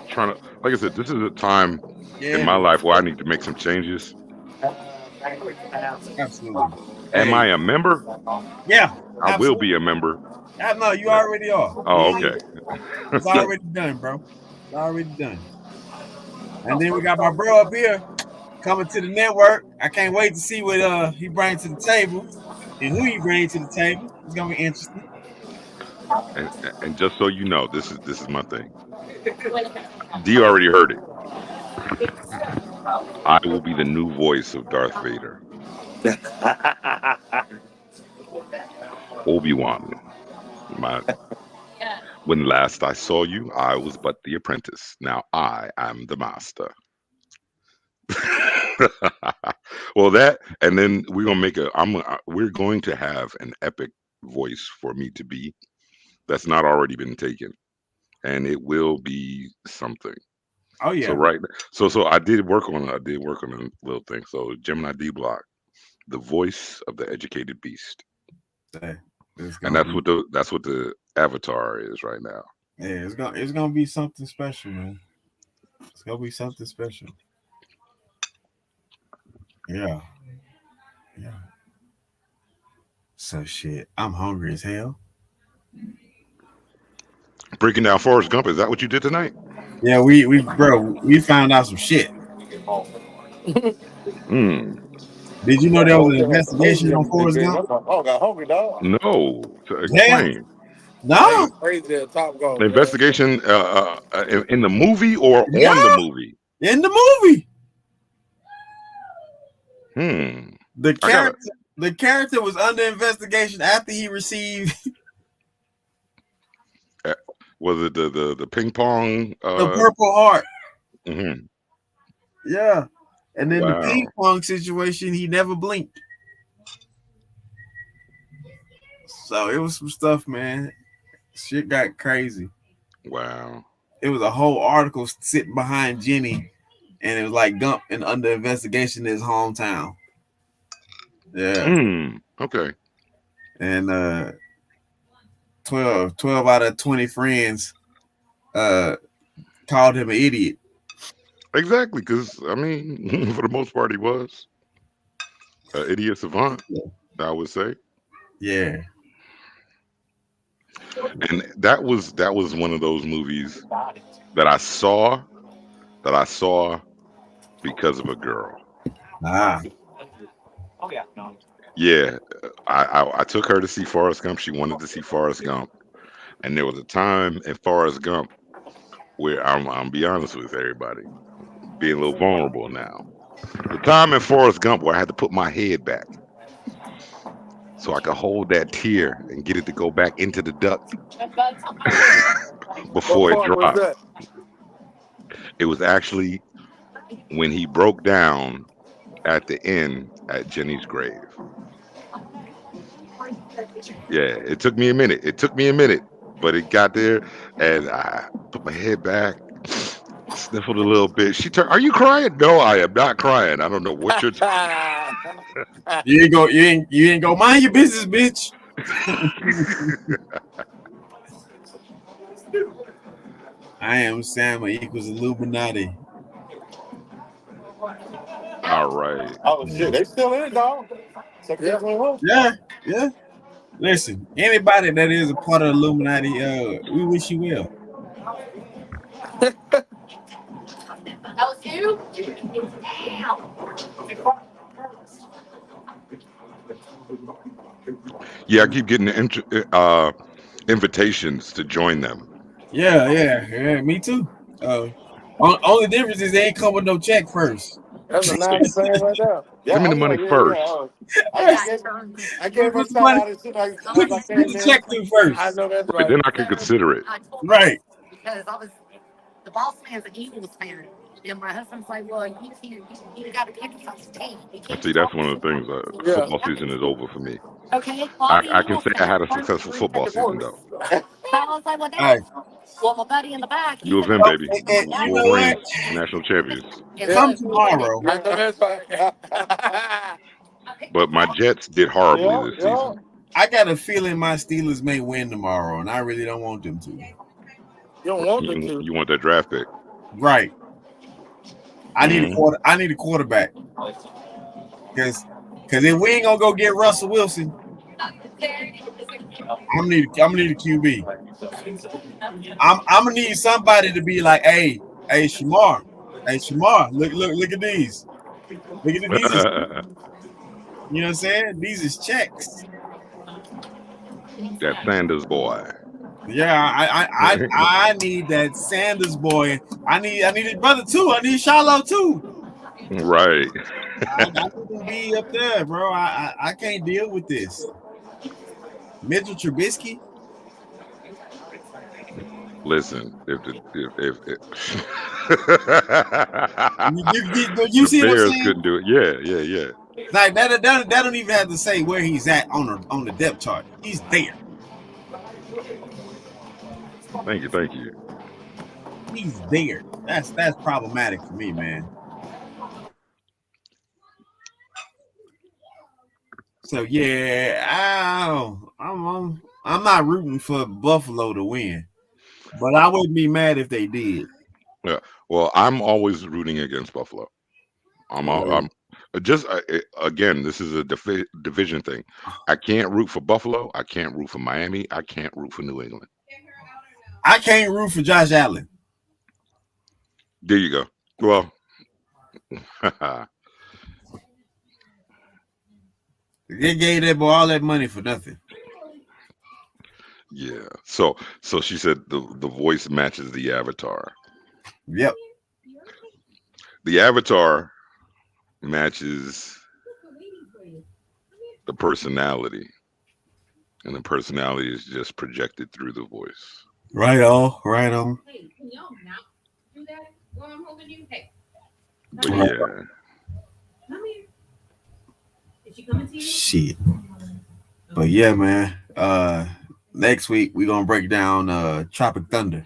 trying to. Like I said, this is a time in Yeah, my man. life where I need to make some changes. Absolutely. Am Hey, I a member? yeah, I will be absolutely. a member. I know you already are. Oh, okay. It's already done, bro. It's already done. And then we got my bro up here coming to the network. I can't wait to see what he brings to the table and who he brings to the table. It's gonna be interesting. And, and just so you know, this is my thing. D already heard it. I will be the new voice of Darth Vader. Obi-Wan. My When last I saw you, I was but the apprentice. Now I am the master. Well, that, and then we're gonna make a. We're going to have an epic voice for me to be that's not already been taken, and it will be something. Oh So yeah. right, so I did work on a little thing. So Gemini D Block, the voice of the educated beast, Yeah, it's and gonna be that's what the avatar is right now. yeah, it's gonna be something special, man. It's gonna be something special. Yeah. Yeah. So shit. I'm hungry as hell. Breaking down Forrest Gump. Is that what you did tonight? Yeah, we found out some shit. Hmm. Did you know there was Oh, an yeah, that's investigation crazy. on Forrest Big. Gump? Oh, got hungry, dog. No. To Yeah. explain. Hey, No. it's crazy at Top Golf, The man. investigation in the movie or Yeah. on the movie? In the movie. Hmm. The I got it. character was under investigation after he received Was it the ping pong? the Purple Heart. Mhm. Yeah. And then the Wow. ping pong situation, he never blinked. So it was some stuff, man. Shit got crazy. Wow. It was a whole article sitting behind Jenny, and it was like Gump and under investigation in his hometown. Yeah. Okay. And 12 out of 20 friends called him an idiot. Exactly, because I mean, for the most part, he was an idiot savant. I would say, Yeah. and that was one of those movies that I saw because of a girl. Ah. Yeah, I took her to see Forrest Gump. She wanted to see Forrest Gump, and there was a time in Forrest Gump where I'm be honest with everybody, being a little vulnerable now. The time in Forrest Gump where I had to put my head back so I could hold that tear and get it to go back into the duct What before it part was dropped. that? It was actually when he broke down at the end at Jenny's grave. Yeah, it took me a minute. It took me a minute, but it got there, and I put my head back, sniffled a little bit. She turned, "Are you crying?" No, I am not crying. I don't know what you're. You ain't go mind your business, bitch. I am Sam equals Illuminati. All right. Oh shit, they still in, dog. Yeah. Yeah, yeah. Listen, anybody that is a part of the Illuminati, we wish you well. That was you? Yeah, I keep getting invitations to join them. Yeah. Me too. Only difference is they ain't come with no check first. That's a 90 fan right there. Send Yeah, me oh the yeah, money yeah, yeah. first. I gave her a What's the shout money? out as soon as Who I the came in. check to I first? know that's Right, right. then I can consider it. Right. Because I was the boss man's an Eagles fan. And my husband's like, well, you got to exercise the team. You can't See, just that's walk one of the things. Yeah. Football season is over for me. Okay, well, I'll be I can honest, say and I I'm had a going successful through a football season divorce. though. So I was like, well, Hey, damn. Well, my buddy in the back, U he's of in M, baby, you four know what? rings, national champions. and Come look, we did it. tomorrow. I know that's right. But my Jets did horribly Yeah, this yeah. season. I got a feeling my Steelers may win tomorrow, and I really don't want them to. You don't want them to. You want that draft pick? Right. I need a Mhm. quarter. I need a quarterback because if we ain't gonna go get Russell Wilson, I'm gonna need a QB. I'm gonna need somebody to be like, hey, Shamar, look at these. Look at these. You know what I'm saying? These is checks. That Sanders boy. Yeah, I need that Sanders boy. I need his brother too. I need Shiloh too. Right. I need to be up there, bro. I can't deal with this. Mitchell Trubisky. Listen, if You the see what I'm Bears saying? couldn't do it, yeah. Like that don't even have to say where he's at on the depth chart. He's there. Thank you. He's there. That's problematic for me, man. So yeah, I'm not rooting for Buffalo to win, but I wouldn't be mad if they did. Yeah. Well, I'm always rooting against Buffalo. I'm just again, this is a division thing. I can't root for Buffalo. I can't root for Miami. I can't root for New England. I can't root for Josh Allen. There you go. Well, they gave that boy all that money for nothing. yeah. So she said the voice matches the avatar. Yep. The avatar matches the personality, and the personality is just projected through the voice. Right on. Hey, can y'all not do that while I'm holding you? Hey. But yeah. Come here. Is she coming to you? Shit. But yeah, man. Next week we're gonna break down Tropic Thunder.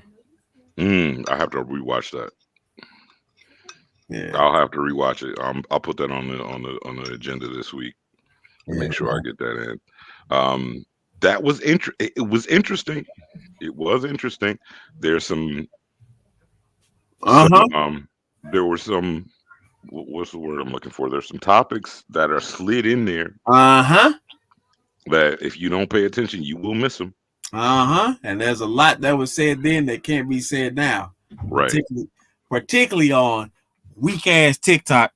I have to rewatch that. Yeah. I'll have to rewatch it. I'll put that on the agenda this week. Make sure I get that in. That was it was interesting. It was interesting. There's some there were some what's the word I'm looking for? There's some topics that are slid in there. That if you don't pay attention, you will miss them. And there's a lot that was said then that can't be said now. Right. Particularly on weak ass TikTok.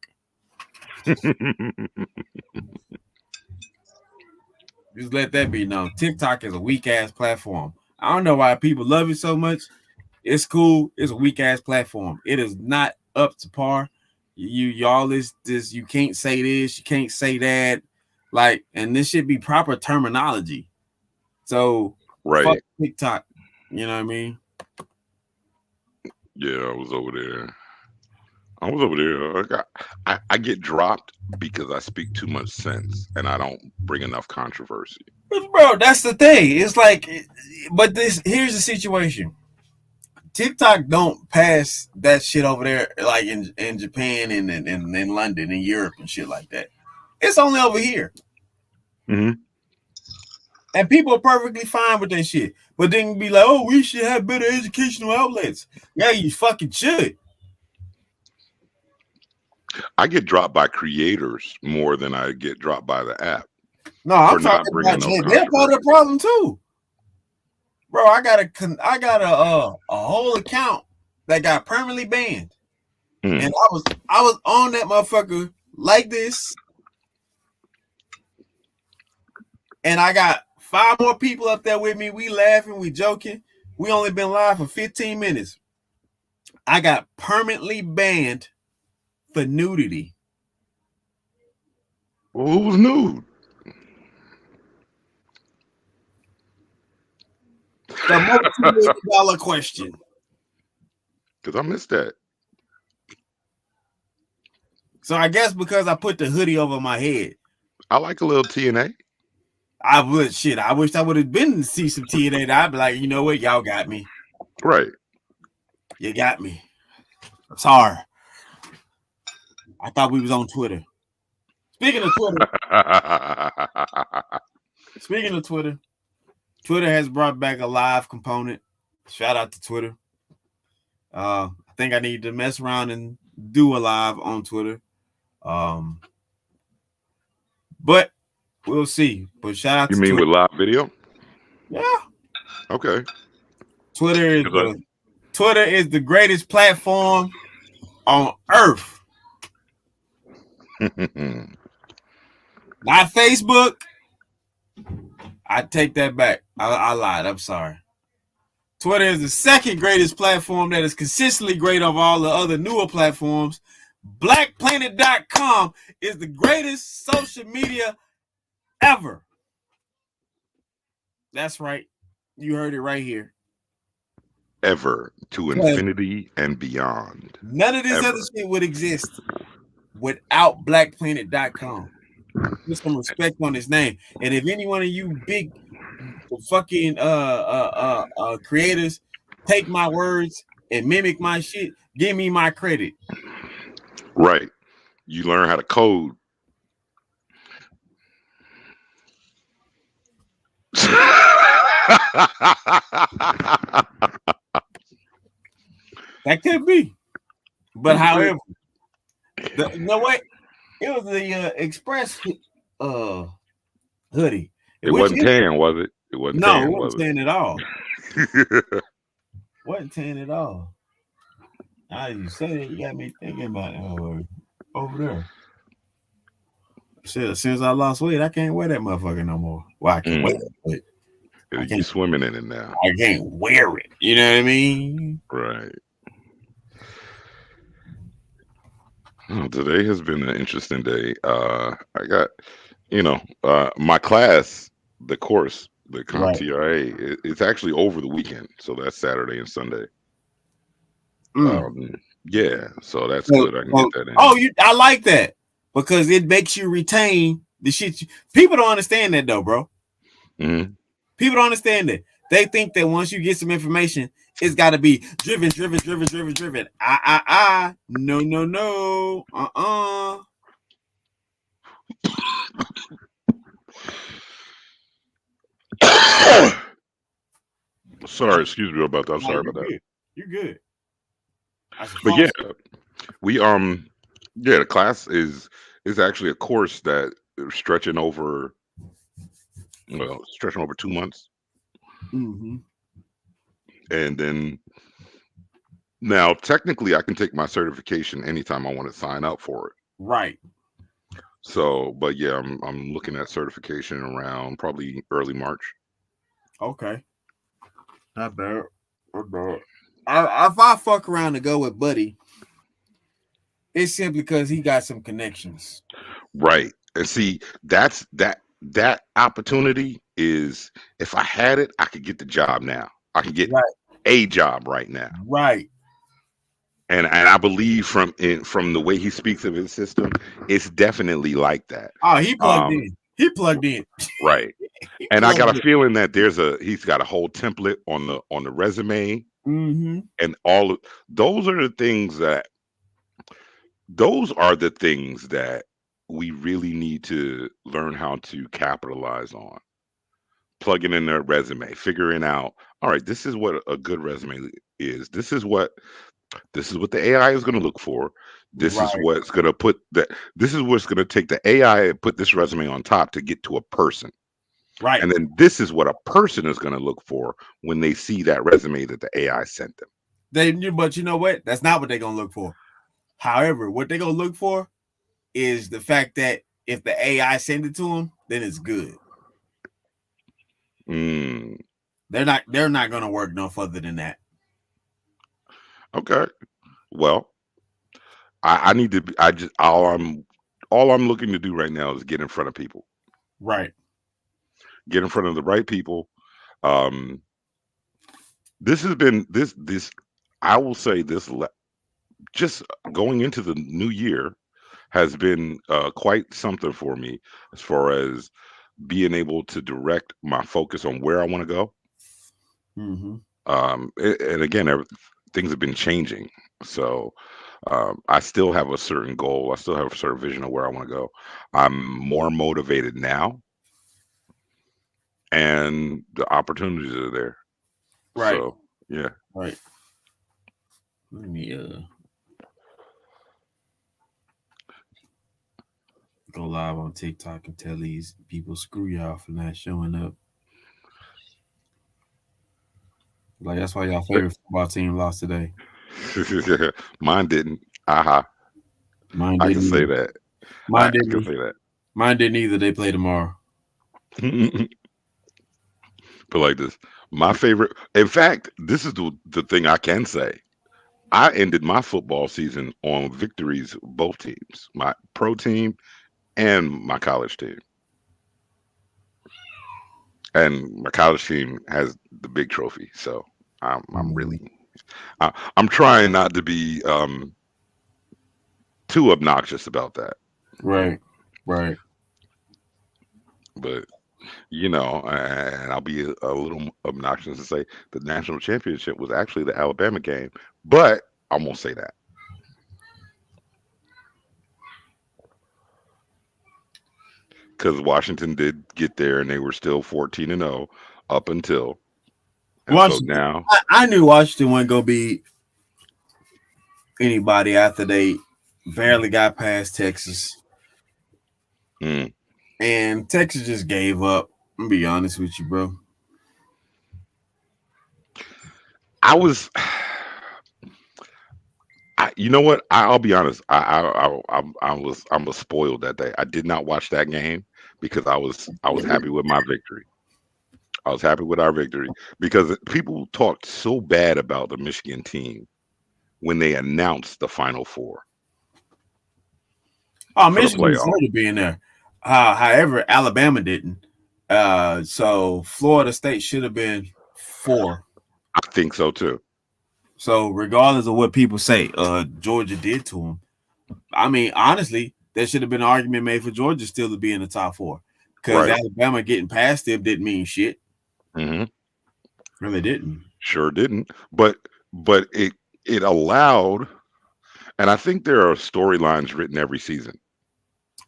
Just let that be known. TikTok is a weak ass platform. I don't know why people love it so much. It's cool. It's a weak ass platform. It is not up to par. Y'all is this. You can't say this. You can't say that. Like, and this should be proper terminology. So, fuck TikTok. You know what I mean? Yeah, I was over there. I get dropped because I speak too much sense and I don't bring enough controversy. But bro, that's the thing. It's like, but here's the situation. TikTok don't pass that shit over there like in Japan and in London and Europe and shit like that. It's only over here. Mm-hmm. And people are perfectly fine with that shit. But then be like, oh, we should have better educational outlets. Yeah, you fucking should. I get dropped by creators more than I get dropped by the app. No, I'm talking about they're part of the problem too. Bro, I got a whole account that got permanently banned. And I was on that motherfucker like this. And I got 5 more people up there with me. We laughing, we joking. We only been live for 15 minutes. I got permanently banned for nudity. Well, who was nude? The multi-million-dollar question. Because I missed that. So I guess because I put the hoodie over my head. I like a little TNA. I would shit. I wish I would have been to see some TNA. I'd be like, you know what, y'all got me. Right. You got me. I'm sorry. I thought we was on Twitter. Speaking of Twitter, Twitter has brought back a live component. Shout out to Twitter. I think I need to mess around and do a live on Twitter. But we'll see. But shout out You to mean Twitter. with live video? Yeah. Okay. Twitter is the greatest platform on earth. Not Facebook. I take that back. I lied. I'm sorry. Twitter is the second greatest platform that is consistently great of all the other newer platforms. BlackPlanet.com is the greatest social media ever. That's right. You heard it right here. Ever to infinity and beyond. None of this other shit would exist without BlackPlanet.com. Put some respect on his name. And if any one of you big fucking creators take my words and mimic my shit, give me my credit. Right. You learn how to code. That could be. But however, you know what? It was the Express hoodie. It wasn't tan, was it? It wasn't tan. No, it wasn't tan at all. Wasn't tan at all. Now you say it, you got me thinking about it over there. Shit, since I lost weight, I can't wear that motherfucker no more. Well, I can wear it, but You're swimming in it now. I can't wear it. You know what I mean? Right. Oh, today has been an interesting day. I got, my class, the course, the CompTIA, it's actually over the weekend. So that's Saturday and Sunday. Yeah, so that's good. I can get that in. Oh, I like that because it makes you retain the shit. People don't understand that though, bro. Mm-hmm. People don't understand that. They think that once you get some information, it's got to be driven. No. Sorry, excuse me about that. I'm sorry about that. You're good. But yeah, the class is actually a course that is stretching over 2 months. Mm-hmm. And then now technically I can take my certification anytime I want to sign up for it. Right. So, but yeah, I'm looking at certification around probably early March. Okay. Not bad. If I fuck around to go with Buddy, it's simply because he got some connections. Right. And see, that opportunity is, if I had it, I could get the job now. I could get a job right now. Right. And I believe from the way he speaks of his system, it's definitely like that. Oh, he plugged in. He plugged in. Right. And I got a feeling that he's got a whole template on the resume. Mm-hmm. And all those are the things that we really need to learn how to capitalize on. Plugging in their resume, figuring out, all right, this is what a good resume is. This is what the AI is going to look for. This is what's going to this is what's going to take the AI and put this resume on top to get to a person. Right. And then this is what a person is going to look for when they see that resume that the AI sent them. But you know what? That's not what they're going to look for. However, what they're going to look for is the fact that if the AI send it to them, then it's good. They're not going to work no further than that. Okay. Well, I need to be, all I'm looking to do right now is get in front of people. Right. Get in front of the right people. This has been this I will say this, just going into the new year has been quite something for me as far as being able to direct my focus on where I want to go. Mm-hmm. And again, things have been changing. So I still have a certain goal. I still have a certain vision of where I want to go. I'm more motivated now, and the opportunities are there. Right. So yeah. Right. Let me go live on TikTok and tell these people screw y'all for not showing up. Like that's why y'all favorite football team lost today. Mine didn't. Aha. Mine I can didn't say either. that. Mine I can didn't. say that. Mine didn't either. They play tomorrow. But like this, my favorite. In fact, this is the thing I can say. I ended my football season on victories of both teams, my pro team and my college team. And my college team has the big trophy, so I'm really I'm trying not to be too obnoxious about that. Right. Right. But and I'll be a little obnoxious and say the national championship was actually the Alabama game, but I won't say that. Because Washington did get there and they were still 14-0 up until, and so Washington. now I knew Washington wasn't gonna be anybody after they barely got past Texas. And Texas just gave up. I'm gonna be honest with you, bro. I was, you know what? I'll be honest. I was spoiled that day. I did not watch that game because I was happy with my victory. I was happy with our victory because people talked so bad about the Michigan team when they announced the Final Four. Oh, for the Michigan playoff. deserved to be in there. However, Alabama didn't. So Florida State should have been 4. I think so too. So regardless of what people say, Georgia did to them. I mean, honestly, there should have been an argument made for Georgia still to be in the top 4 because Right. Alabama getting past them didn't mean shit. Mm-hmm. Really didn't. Sure didn't. But it allowed, and I think there are storylines written every season.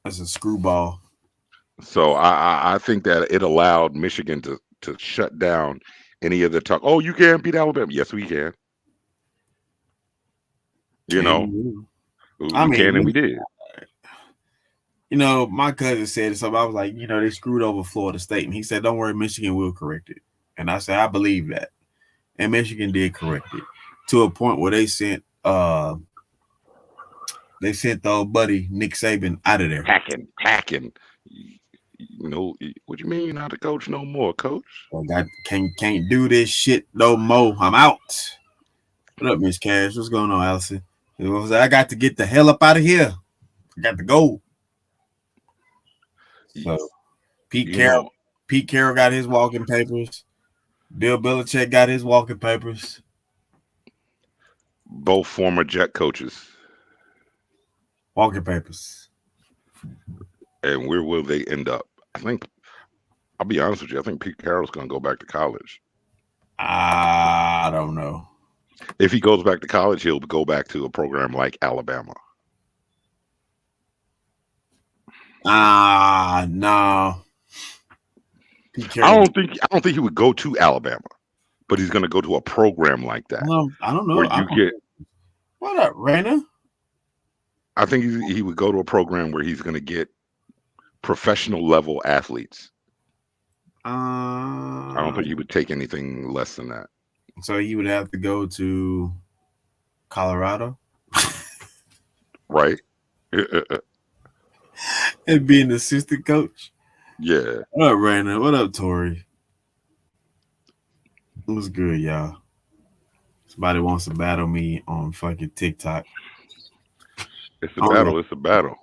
That's a screwball. So I think that it allowed Michigan to shut down any of the talk. Oh, you can't beat Alabama. Yes, we can. You know, we can and we did. You know, my cousin said something. I was like, they screwed over Florida State. And he said, don't worry, Michigan will correct it. And I said, I believe that. And Michigan did correct it to a point where they sent the old buddy Nick Saban out of there. Packing. You know, what you mean you're not the coach no more, coach? I can't do this shit no more. I'm out. What up, Miss Cash? What's going on, Allison? I got to get the hell up out of here. I got to go. So Pete Carroll got his walking papers. Bill Belichick got his walking papers. Both former Jet coaches. Walking papers. And where will they end up? I think, I'll be honest with you, I think Pete Carroll's going to go back to college. I don't know. If he goes back to college, he'll go back to a program like Alabama. No. I don't think he would go to Alabama, but he's going to go to a program like that. No, I don't know. Where you get. What up, Raina? I think he would go to a program where he's going to get professional level athletes. I don't think he would take anything less than that. So he would have to go to Colorado, right? And be an assistant coach. Yeah. What up, Raina? What up, Tori? What's good, y'all? Somebody wants to battle me on fucking TikTok. It's a battle. It's a battle.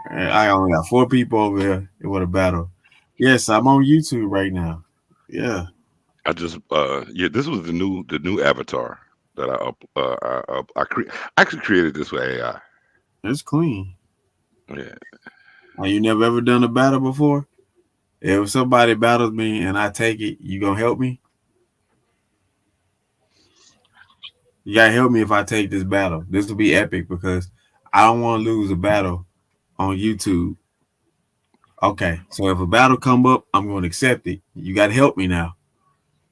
I only got 4 people over here. It want to battle. Yes, I'm on YouTube right now. Yeah. I just this was the new avatar that I actually created this with AI. It's clean. Yeah. Oh, you never ever done a battle before? If somebody battles me and I take it, you gonna help me? You gotta help me if I take this battle. This will be epic because I don't want to lose a battle on YouTube. Okay, so if a battle come up, I'm going to accept it. You got to help me now.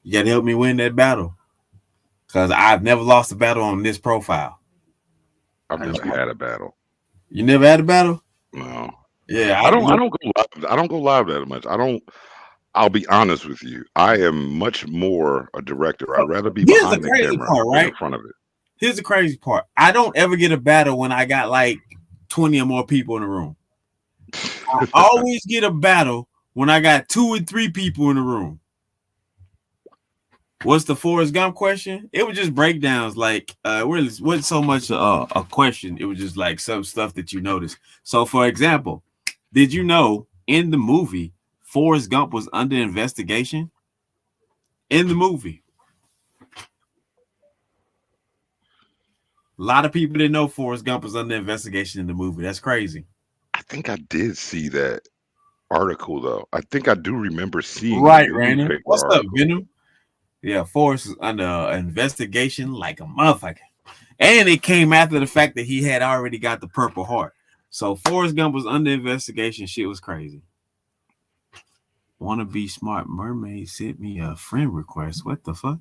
You got to help me win that battle because I've never lost a battle on this profile. I've never had a battle. You never had a battle? No. Yeah, I don't go live. I don't go live that much. I'll be honest with you. I am much more a director. I'd rather be Here's the behind the crazy camera part, than in right? front of it. Here's the crazy part. I don't ever get a battle when I got like 20 or more people in the room. I always get a battle when I got 2 or 3 people in the room. What's the Forrest Gump question? It was just breakdowns, like wasn't so much a question. It was just like some stuff that you noticed. So, for example, did you know in the movie Forrest Gump was under investigation? In the movie, a lot of people didn't know Forrest Gump was under investigation in the movie. That's crazy. I think I did see that article though. I think I do remember seeing the Right, Rainer. newspaper What's up, article. Venom? Yeah, Forrest is under investigation like a motherfucker. And it came after the fact that he had already got the Purple Heart. So Forrest Gump was under investigation. Shit was crazy. Wanna be smart mermaid sent me a friend request. What the fuck?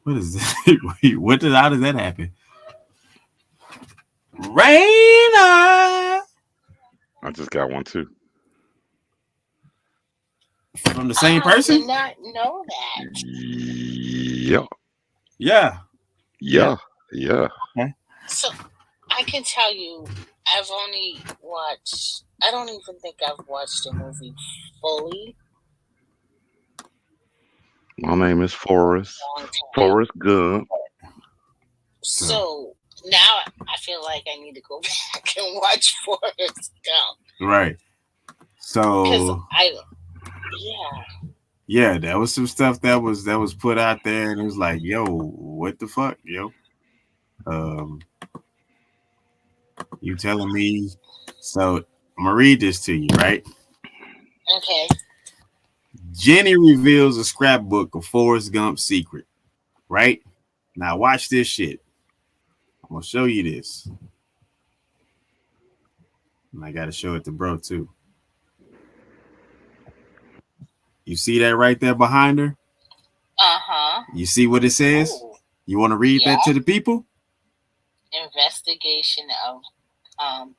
What is this? How does that happen? Raina I just got one too. from the same person? I did not know that. Yeah. Yeah. Yeah. Yeah. Okay. So I can tell you, I've only watched. I don't even think I've watched the movie fully. My name is Forrest. Forrest Gump. So now I feel like I need to go back and watch Forrest Gump. Right. So yeah, that was some stuff that was put out there, and it was like, yo, what the fuck, yo? You telling me? So I'm gonna read this to you, right? Okay. Jenny reveals a scrapbook of Forrest Gump's secret. Right now, watch this shit. I'm gonna show you this, and I gotta show it to bro too. You see that right there behind her? You see what it says? Ooh. You want to read that to the people? Investigation of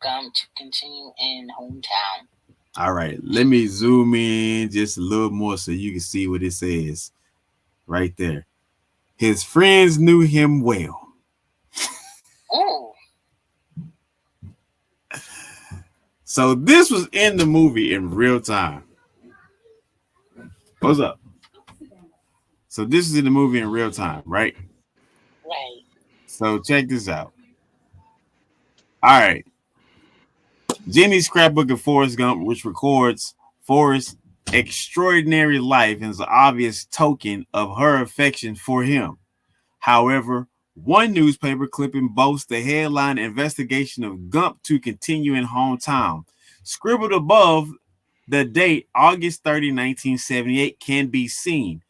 Gump to continue in hometown. All right, let me zoom in just a little more so you can see what it says right there. His friends knew him well. Oh. So this was in the movie in real time. What's up? So this is in the movie in real time, right? Right. So check this out. All right. Jenny's scrapbook of Forrest Gump, which records Forrest's extraordinary life, and is an obvious token of her affection for him. However, one newspaper clipping boasts the headline investigation of Gump to continue in hometown. Scribbled above the date August 30, 1978 can be seen,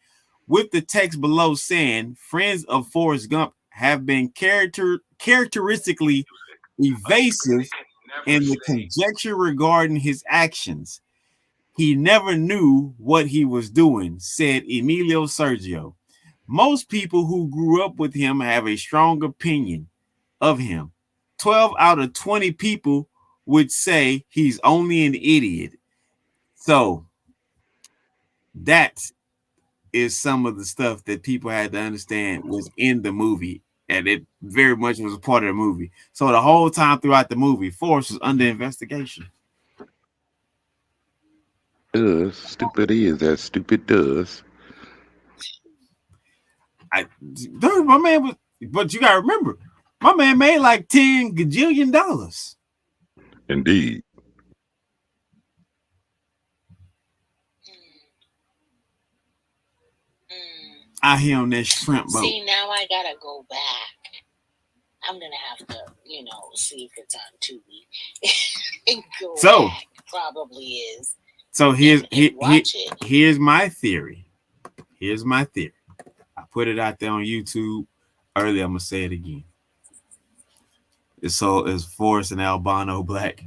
with the text below saying friends of Forrest Gump have been characteristically evasive in the conjecture regarding his actions. He never knew what he was doing, said Emilio Sergio. Most people who grew up with him have a strong opinion of him. 12 out of 20 people would say he's only an idiot. So that is some of the stuff that people had to understand was in the movie, and it very much was a part of the movie. So the whole time throughout the movie, Forrest was under investigation. Stupid is as stupid does. My man was, but you gotta remember, my man made like $10 gajillion. Indeed. Out here on that shrimp boat. See, now I gotta go back. I'm gonna have to see if it's on Tubi. Go So, back, probably is. so Watch it. here's my theory. Here's my theory. I put it out there on YouTube earlier. I'm gonna say it again. It's Forrest and Albano black.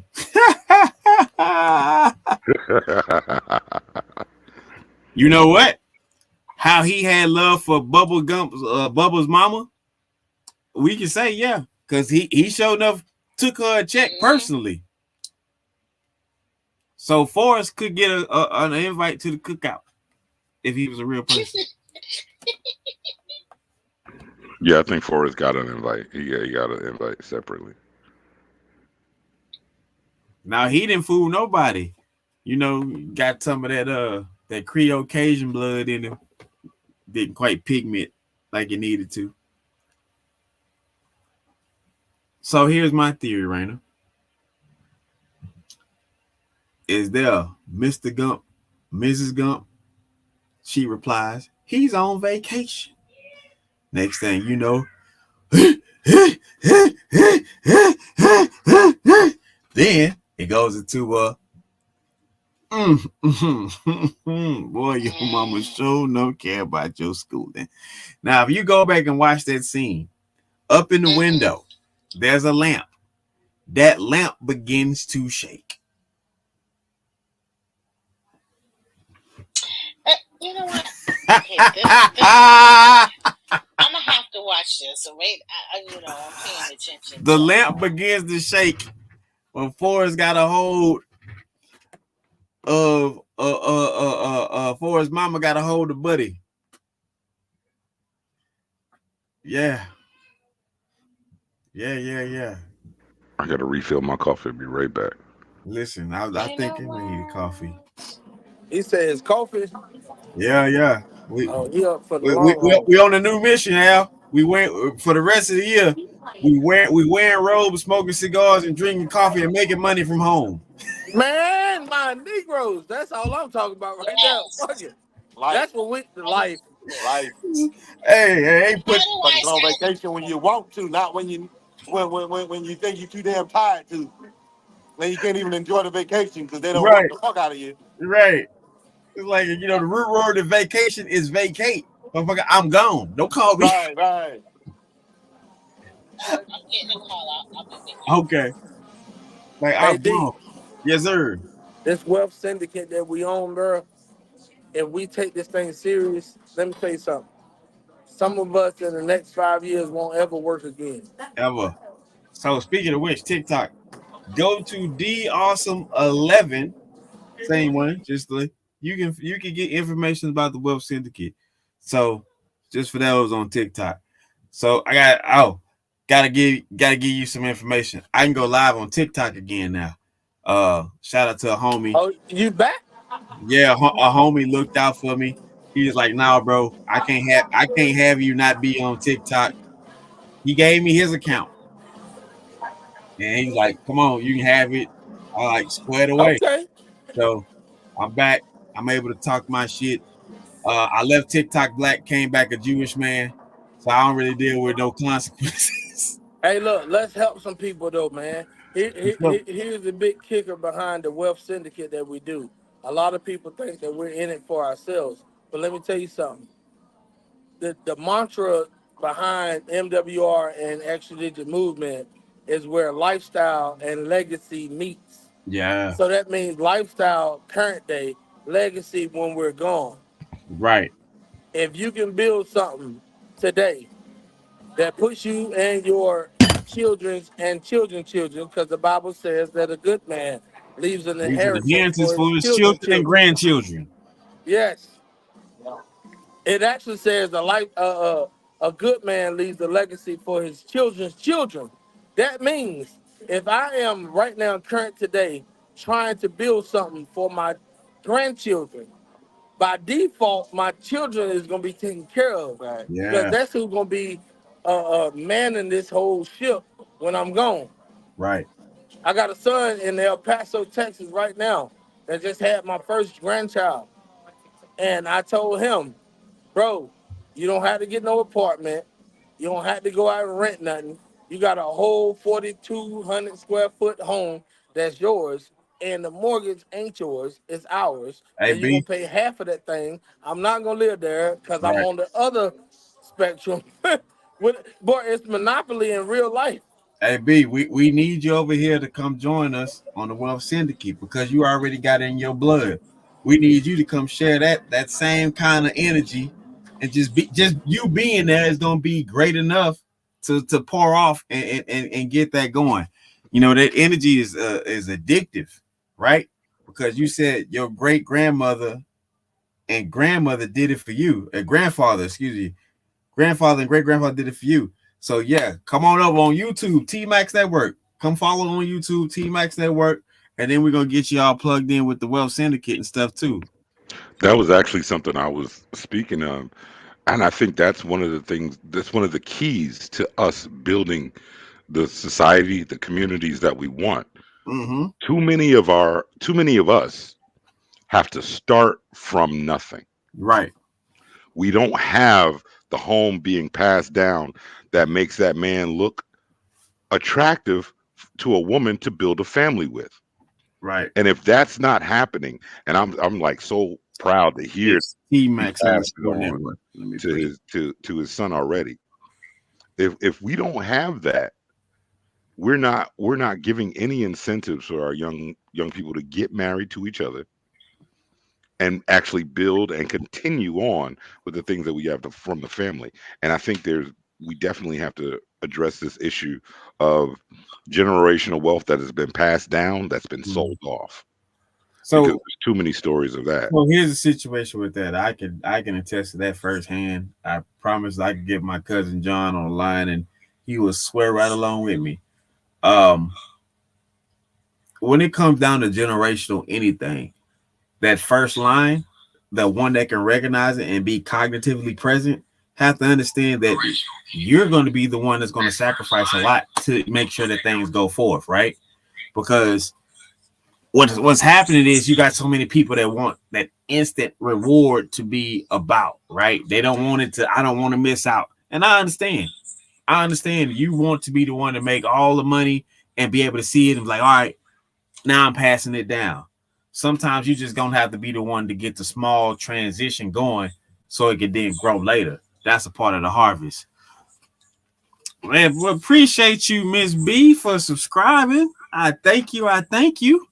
You know what? How he had love for Bubba's mama. We can say yeah, because he showed enough took her a check personally. So Forrest could get an invite to the cookout if he was a real person. Yeah, I think Forrest got an invite. He got an invite separately. Now he didn't fool nobody. Got some of that Creole Cajun blood in him. Didn't quite pigment like it needed to. So here's my theory, Raina. Is there Mr. Gump, Mrs. Gump? She replies, he's on vacation. Next thing you know, then it goes into boy, your mama sure no care about your schooling. Now, if you go back and watch that scene, up in the window, there's a lamp. That lamp begins to shake. You know what? Okay, I'm gonna have to watch this. So wait, I'm paying attention. The lamp begins to shake when Forrest got a hold of Forrest's mama got a hold of Buddy. Yeah. I gotta refill my coffee. Be right back. Listen, I think we need coffee. He said his coffee. Yeah. He up for the We long haul. on a new mission, Al. We went for the rest of the year. We wearing robes, smoking cigars, and drinking coffee and making money from home. Man, my Negroes. That's all I'm talking about right now. Fuck it. That's what we life. Life. Hey, but go on vacation when you want to, not when you think you're too damn tired to. Then you can't even enjoy the vacation because they don't work the fuck out of you. Right. It's like the root word of vacation is vacate. Motherfucker, I'm gone. Don't call me. Right. I'm getting a call out. I'll be back. Okay. Like Hey, I'm gone. Yes, sir. This wealth syndicate that we own, bro. If we take this thing serious, let me tell you something. Some of us in the next 5 years won't ever work again. Ever. So speaking of which, TikTok, go to DAwesome11. Same one. Just like you can get information about the Wealth Syndicate. So just for those on TikTok. So gotta give you some information. I can go live on TikTok again now. Shout out to a homie. Oh, you back? Yeah, a homie looked out for me. He was like, "Nah, bro, I can't have you not be on TikTok." He gave me his account, and he's like, "Come on, you can have it." I like squared away. Okay. So I'm back. I'm able to talk my shit. I left TikTok black, came back a Jewish man, so I don't really deal with no consequences. Hey, look, let's help some people though, man. Here's the big kicker behind the wealth syndicate that we do. A lot of people think that we're in it for ourselves, but let me tell you something. The mantra behind MWR and Extradition Movement is where lifestyle and legacy meets. Yeah. So that means lifestyle current day, legacy when we're gone. Right. If you can build something today that puts you and your children's and children's children, because the Bible says that a good man leaves an inheritance for his children and grandchildren. Yes. It actually says a good man leaves a legacy for his children's children. That means if I am right now, current today, trying to build something for my grandchildren, by default, my children is going to be taken care of. Right? Yeah. Because that's who's going to be manning this whole ship when I'm gone. Right. I got a son in El Paso, Texas right now that just had my first grandchild. And I told him, bro, you don't have to get no apartment. You don't have to go out and rent nothing. You got a whole 4,200 square foot home that's yours, and the mortgage ain't yours, it's ours. Hey, And you're gonna B. pay half of that thing. I'm not gonna live there because I'm Right. on the other spectrum. Boy, it's monopoly in real life. Hey, B, we need you over here to come join us on the Wealth Syndicate because you already got it in your blood. We need you to come share that same kind of energy, and just you being there is gonna be great enough to pour off and get that going. You know that energy is addictive, right? Because you said your great grandmother and grandmother did it for you, and grandfather, excuse me, grandfather and great grandfather did it for you. So yeah, come on over on YouTube, T Max Network. Come follow on YouTube, T Max Network, and then we're gonna get you all plugged in with the Wealth Syndicate and stuff too. That was actually something I was speaking of. And I think that's one of the things, that's one of the keys to us building the society, the communities that we want. Mm-hmm. Too many of us have to start from nothing. Right. We don't have the home being passed down that makes that man look attractive to a woman to build a family with. Right. And if that's not happening, and I'm like so proud to hear It's T he's Max passed it underscore on network. Let me to put it. his son already. If we don't have that, we're not giving any incentives for our young people to get married to each other and actually build and continue on with the things that we have from the family. And I think we definitely have to address this issue of generational wealth that has been passed down, that's been sold off, because So there's too many stories of that. well, here's the situation with that. I can attest to that firsthand. I promise I could get my cousin John on the line and he will swear right along with me. Um, when it comes down to generational anything, that first line, the one that can recognize it and be cognitively present, have to understand that you're going to be the one that's going to sacrifice a lot to make sure that things go forth, right? Because what's happening is you got so many people that want that instant reward to be about, right? They don't want it to, I don't want to miss out. And I understand. I understand you want to be the one to make all the money and be able to see it and be like, all right, now I'm passing it down. Sometimes you just gonna have to be the one to get the small transition going so it can then grow later. That's a part of the harvest. Man, we appreciate you, Miss B, for subscribing. I thank you. I thank you. Man,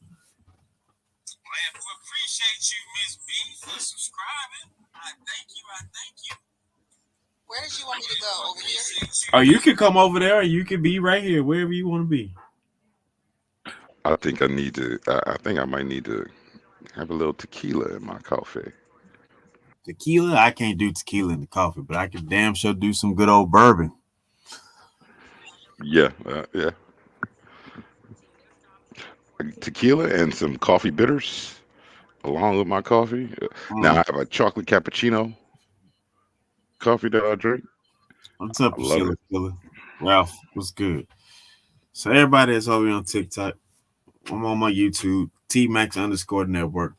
we appreciate you, Miss B, for subscribing. I thank you. I thank you. Where did you want me to go? Over here? Oh, you can come over there, or you can be right here, wherever you want to be. I think I might need to have a little tequila in my coffee. Tequila? I can't do tequila in the coffee, but I can damn sure do some good old bourbon. Yeah, yeah. Tequila and some coffee bitters along with my coffee. Now I have a chocolate cappuccino coffee that I drink. What's up, I love Priscilla? it. Ralph, what's good? So everybody that's over on TikTok, I'm on my YouTube, T Max underscore network.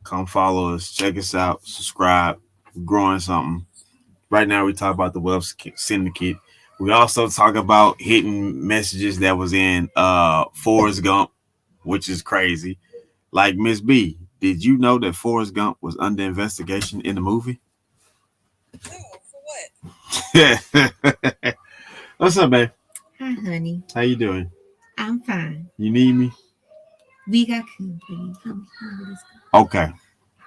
Come follow us, check us out, subscribe. We're growing something. Right now, we talk about the Wealth Syndicate. We also talk about hitting messages that was in Forrest Gump, which is crazy. Like Miss B, did you know that Forrest Gump was under investigation in the movie? Yeah. What's up, babe? Hi, honey. How you doing? I'm fine. You need me? We got company. Come with us. Okay.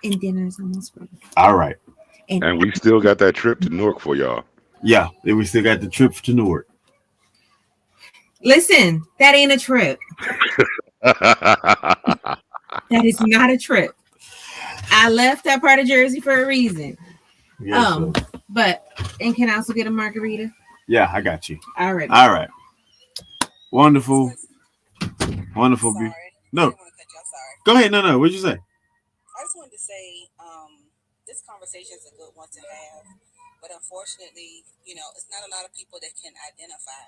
And dinner's almost ready. All right. And we still got that trip to Newark for y'all. Yeah, we still got the trip to Newark. Listen, that ain't a trip. That is not a trip. I left that part of Jersey for a reason. Yes, And can I also get a margarita? Yeah, I got you. All right. All right. Wonderful. Wonderful. No. Go ahead. No. What'd you say? I just wanted to say this conversation is a good one to have, but unfortunately, it's not a lot of people that can identify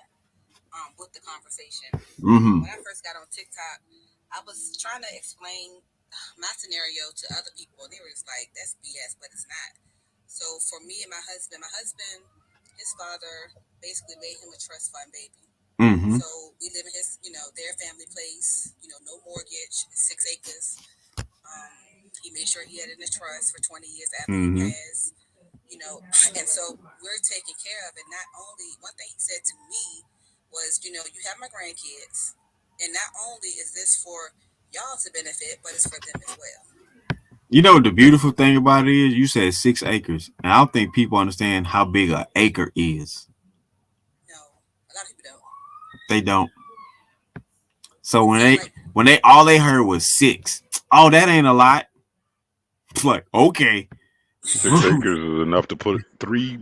with the conversation. Mm-hmm. When I first got on TikTok, I was trying to explain my scenario to other people, and they were just like, "That's BS," but it's not. So for me and my husband, his father basically made him a trust fund baby. Mm-hmm. So we live in his, their family place. No mortgage, 6 acres. He made sure he had it in the trust for 20 years after he Mm-hmm. passed. And so we're taking care of it. Not only one thing he said to me was, you have my grandkids, and not only is this for y'all to benefit, but it's for them as well. You know the beautiful thing about it is you said 6 acres, and I don't think people understand how big an acre is. No, a lot of people don't. They don't. So when they all they heard was 6, oh, that ain't a lot. It's like, okay. 6 acres is enough to put three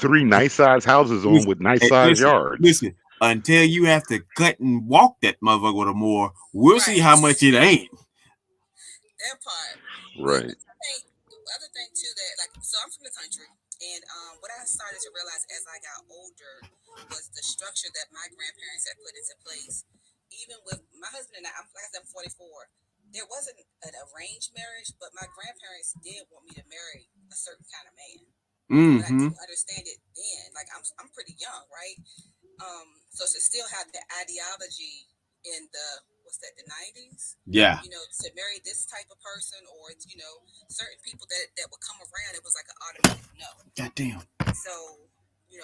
nice size houses on with nice size yards. Listen, until you have to cut and walk that motherfucker with a more, we'll see how much it ain't. That part. Right. The other thing too so I'm from the country, and what I started to realize as I got older was the structure that my grandparents had put into place. Even with my husband and I, like I said, I'm 44. There wasn't an arranged marriage, but my grandparents did want me to marry a certain kind of man. Mm-hmm. But I didn't understand it then. Like I'm pretty young, right? So to still have the ideology in the 90s, yeah, to marry this type of person, or certain people that would come around, it was like an automatic no. Goddamn. So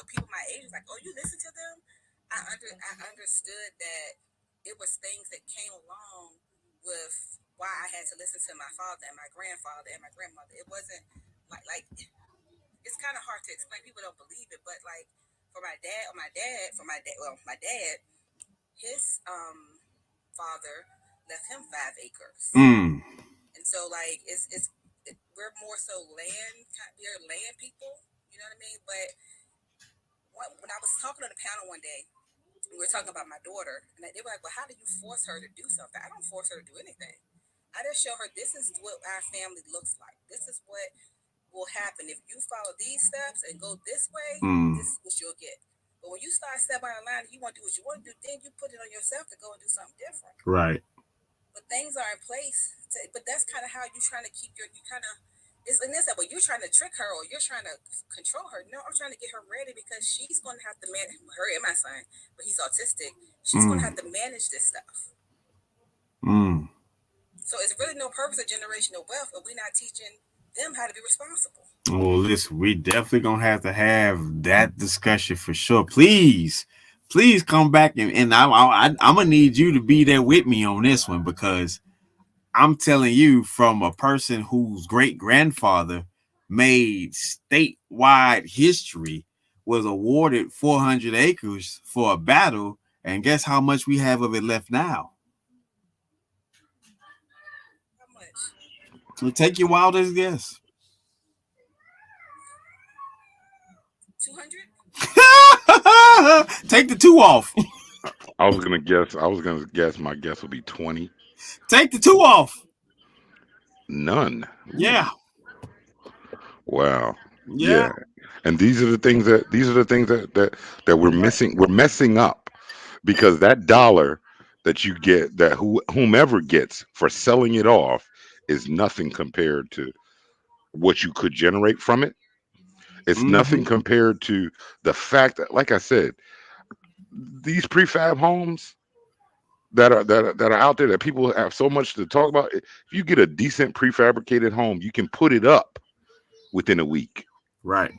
people my age was like, oh, you listen to them. I understood that it was things that came along with why I had to listen to my father and my grandfather and my grandmother. It wasn't like it's kind of hard to explain. People don't believe it, but like my dad, his father left him 5 acres. And so we're more so we're land people, you know what I mean? But when I was talking on the panel one day, we were talking about my daughter, and they were like, well, how do you force her to do something? I don't force her to do anything. I just show her this is what our family looks like. This is what will happen if you follow these steps and go this way. This is what you'll get. But when you start stepping out of line and you want to do what you want to do, then you put it on yourself to go and do something different. Right. But things are in place. But that's kind of how you're trying to keep it's in this way, you're trying to trick her or you're trying to control her. No, I'm trying to get her ready because she's going to have to manage her and my son, but he's autistic. She's going to have to manage this stuff. So it's really no purpose of generational wealth if we're not teaching them how to be responsible. Well, listen, we definitely gonna have to have that discussion for sure. Please come back and I'm gonna need you to be there with me on this one, because I'm telling you, from a person whose great grandfather made statewide history, was awarded 400 acres for a battle, and guess how much we have of it left now? How much? So take your wildest guess. 200? Take the 2 off. I was gonna guess. My guess would be 20. Take the 2 off. None. Yeah. Wow. Yeah. And these are the things that we're missing. We're messing up because that dollar that you get, that whomever gets for selling it off, is nothing compared to what you could generate from it. It's nothing compared to the fact that, like I said, these prefab homes that are out there that people have so much to talk about. If you get a decent prefabricated home, you can put it up within a week, right,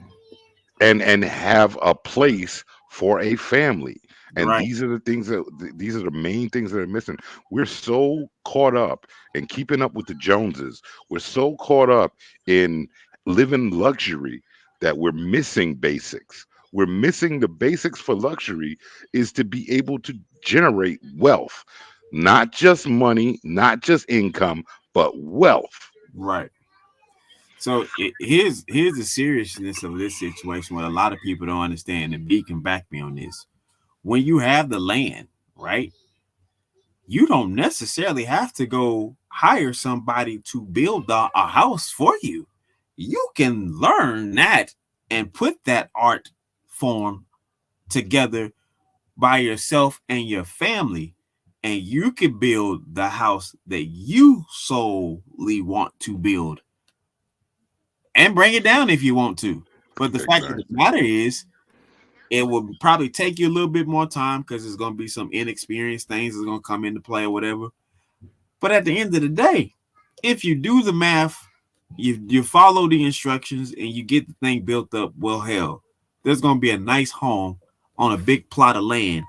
and have a place for a family. And right. these are the main things that are missing. We're so caught up in keeping up with the Joneses. We're so caught up in living luxury that we're missing basics. We're missing the basics for luxury is to be able to generate wealth, not just money, not just income, but wealth. Right. So here's the seriousness of this situation. What a lot of people don't understand, and B can back me on this. When you have the land, right, you don't necessarily have to go hire somebody to build a house for you. You can learn that and put that art form together by yourself and your family, and you can build the house that you solely want to build and bring it down if you want to. But the fact of the matter is, It will probably take you a little bit more time because there's going to be some inexperienced things that's going to come into play or whatever. But at the end of the day, if you do the math, you follow the instructions, and you get the thing built up, well, hell, there's going to be a nice home on a big plot of land.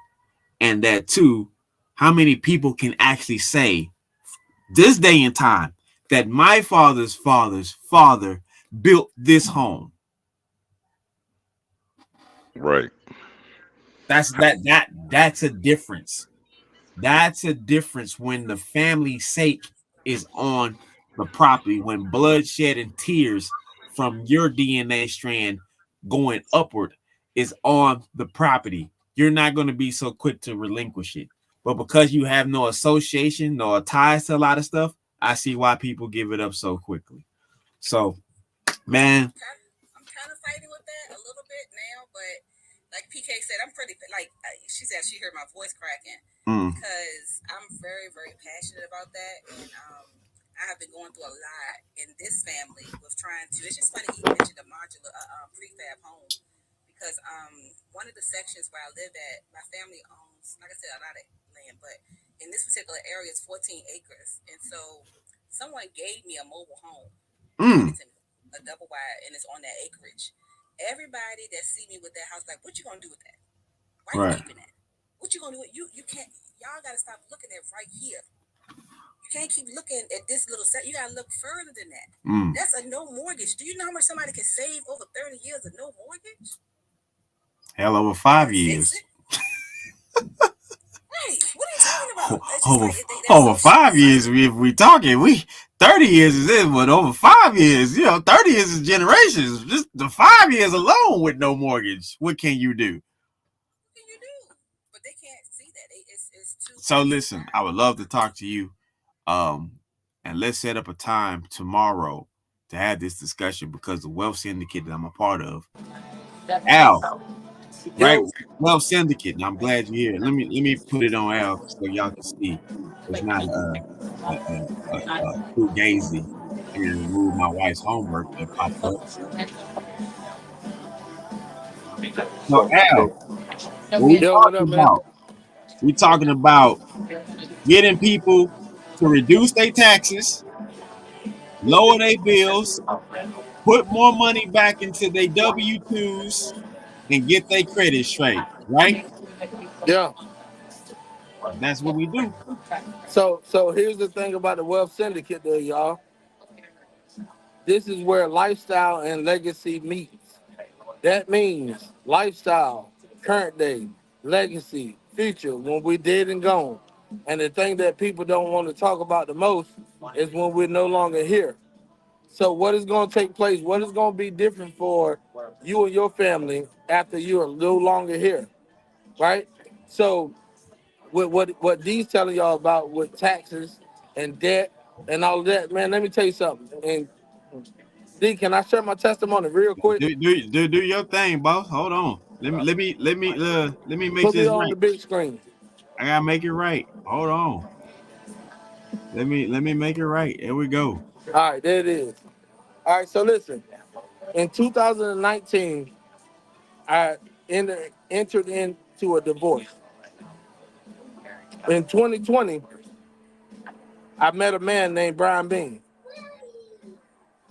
And that too, how many people can actually say this day and time that my father's father's father built this home? Right. That's a difference. That's a difference when the family sake is on the property, when bloodshed and tears from your DNA strand going upward is on the property. You're not going to be so quick to relinquish it. But because you have no association, no ties to a lot of stuff, I see why people give it up so quickly. So, man. I'm kind of fighting with that a little bit now, but like PK said, I'm pretty like she said she heard my voice cracking because I'm very, very passionate about that, and I have been going through a lot in this family with trying to. It's just funny he mentioned a modular prefab home because one of the sections where I live at, my family owns, like I said, a lot of land, but in this particular area, it's 14 acres, and so someone gave me a mobile home, a double wide, and it's on that acreage. Everybody that see me with that house, like, what you gonna do with that? Why you keeping that? What you gonna do? You can't. Y'all gotta stop looking at right here. You can't keep looking at this little set. You gotta look further than that. That's a no mortgage. Do you know how much somebody can save over 30 years of no mortgage? Hell, over 5 years. Right. What are you talking about? Over 5 years, if we talking, 30 years is it, but over 5 years, 30 years is generations. Just the 5 years alone with no mortgage. What can you do? But they can't see that. It's too. So listen, I would love to talk to you. And let's set up a time tomorrow to have this discussion because the Wealth Syndicate that I'm a part of, Al, right? Wealth Syndicate. And I'm glad you're here. Let me put it on Al so y'all can see. It's not too gazy and remove my wife's homework that popped up. So Al, what we talking about? We talking about getting people to reduce their taxes, lower their bills, put more money back into their W-2s, and get their credit straight, right? Yeah. That's what we do. So here's the thing about the Wealth Syndicate there, y'all. This is where lifestyle and legacy meets. That means lifestyle, current day, legacy, future, when we're dead and gone. And the thing that people don't want to talk about the most is when we're no longer here. So what is going to take place? What is going to be different for you and your family after you are no longer here, right? So with what Dee's telling y'all about with taxes and debt and all of that, man, let me tell you something. And D, can I share my testimony real quick? Do your thing, boss. Hold on. Let me make Put me this on right. the big screen. I gotta make it right. Hold on. Let me make it right. Here we go. All right, there it is. All right, so listen. In 2019, I entered into a divorce. In 2020, I met a man named Brian Bean.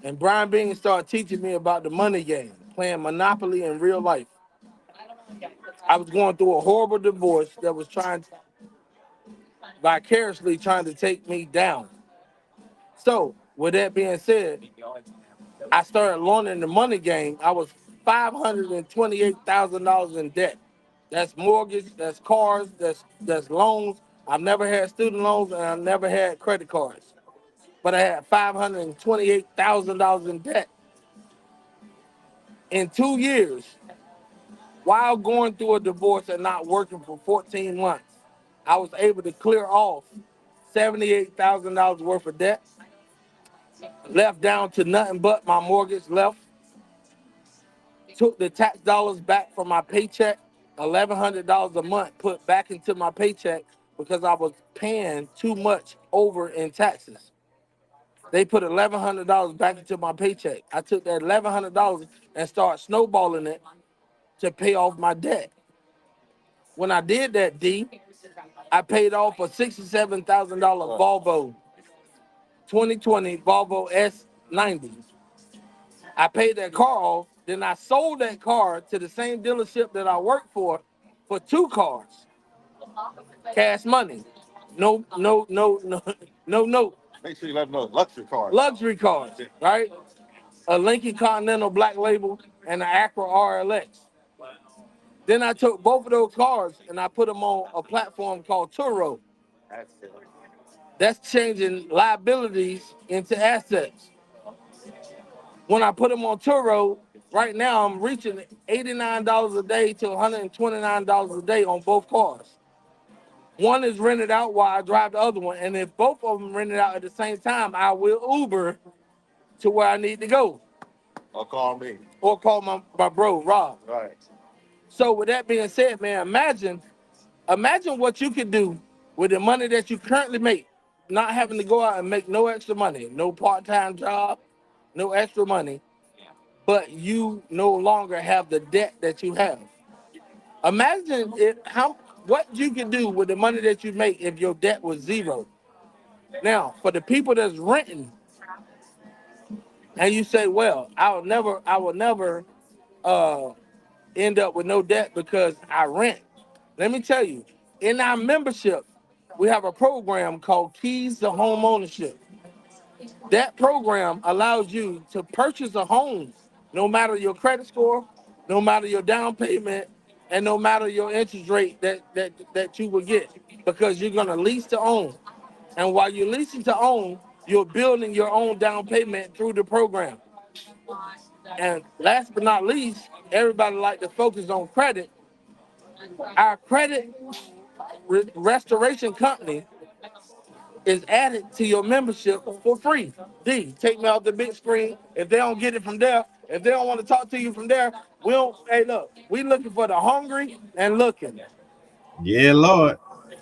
And Brian Bean started teaching me about the money game, playing Monopoly in real life. I was going through a horrible divorce that was vicariously trying to take me down. So, with that being said, I started learning the money game. I was $528,000 in debt. That's mortgage, that's cars, that's loans. I've never had student loans and I've never had credit cards. But I had $528,000 in debt. In 2 years, while going through a divorce and not working for 14 months, I was able to clear off $78,000 worth of debt, left down to nothing but my mortgage left, took the tax dollars back from my paycheck, $1,100 a month put back into my paycheck because I was paying too much over in taxes. They put $1,100 back into my paycheck. I took that $1,100 and started snowballing it to pay off my debt. When I did that, D, I paid off a $67,000 Volvo 2020 Volvo S90. I paid that car off, then I sold that car to the same dealership that I worked for 2 cars. Cash money. No. Make sure you let them know luxury cars. Luxury cars, right? A Lincoln Continental Black Label and an Acura RLX. Then I took both of those cars and I put them on a platform called Turo. That's changing liabilities into assets. When I put them on Turo, right now I'm reaching $89 a day to $129 a day on both cars. One is rented out while I drive the other one, and if both of them rented out at the same time, I will Uber to where I need to go. Or call me. Or call my bro, Rob. Right. So with that being said, man, imagine what you could do with the money that you currently make, not having to go out and make no extra money, no part-time job, no extra money, but you no longer have the debt that you have. Imagine what you could do with the money that you make if your debt was zero. Now, for the people that's renting, and you say, well, I will never end up with no debt because I rent. Let me tell you, in our membership, we have a program called Keys to Home Ownership. That program allows you to purchase a home, no matter your credit score, no matter your down payment, and no matter your interest rate that you will get, because you're gonna lease to own. And while you're leasing to own, you're building your own down payment through the program. And last but not least, everybody like to focus on credit. Our credit restoration company is added to your membership for free. D, take me off the big screen. If they don't get it from there, if they don't want to talk to you from there, hey, look, we looking for the hungry and looking. Yeah, Lord.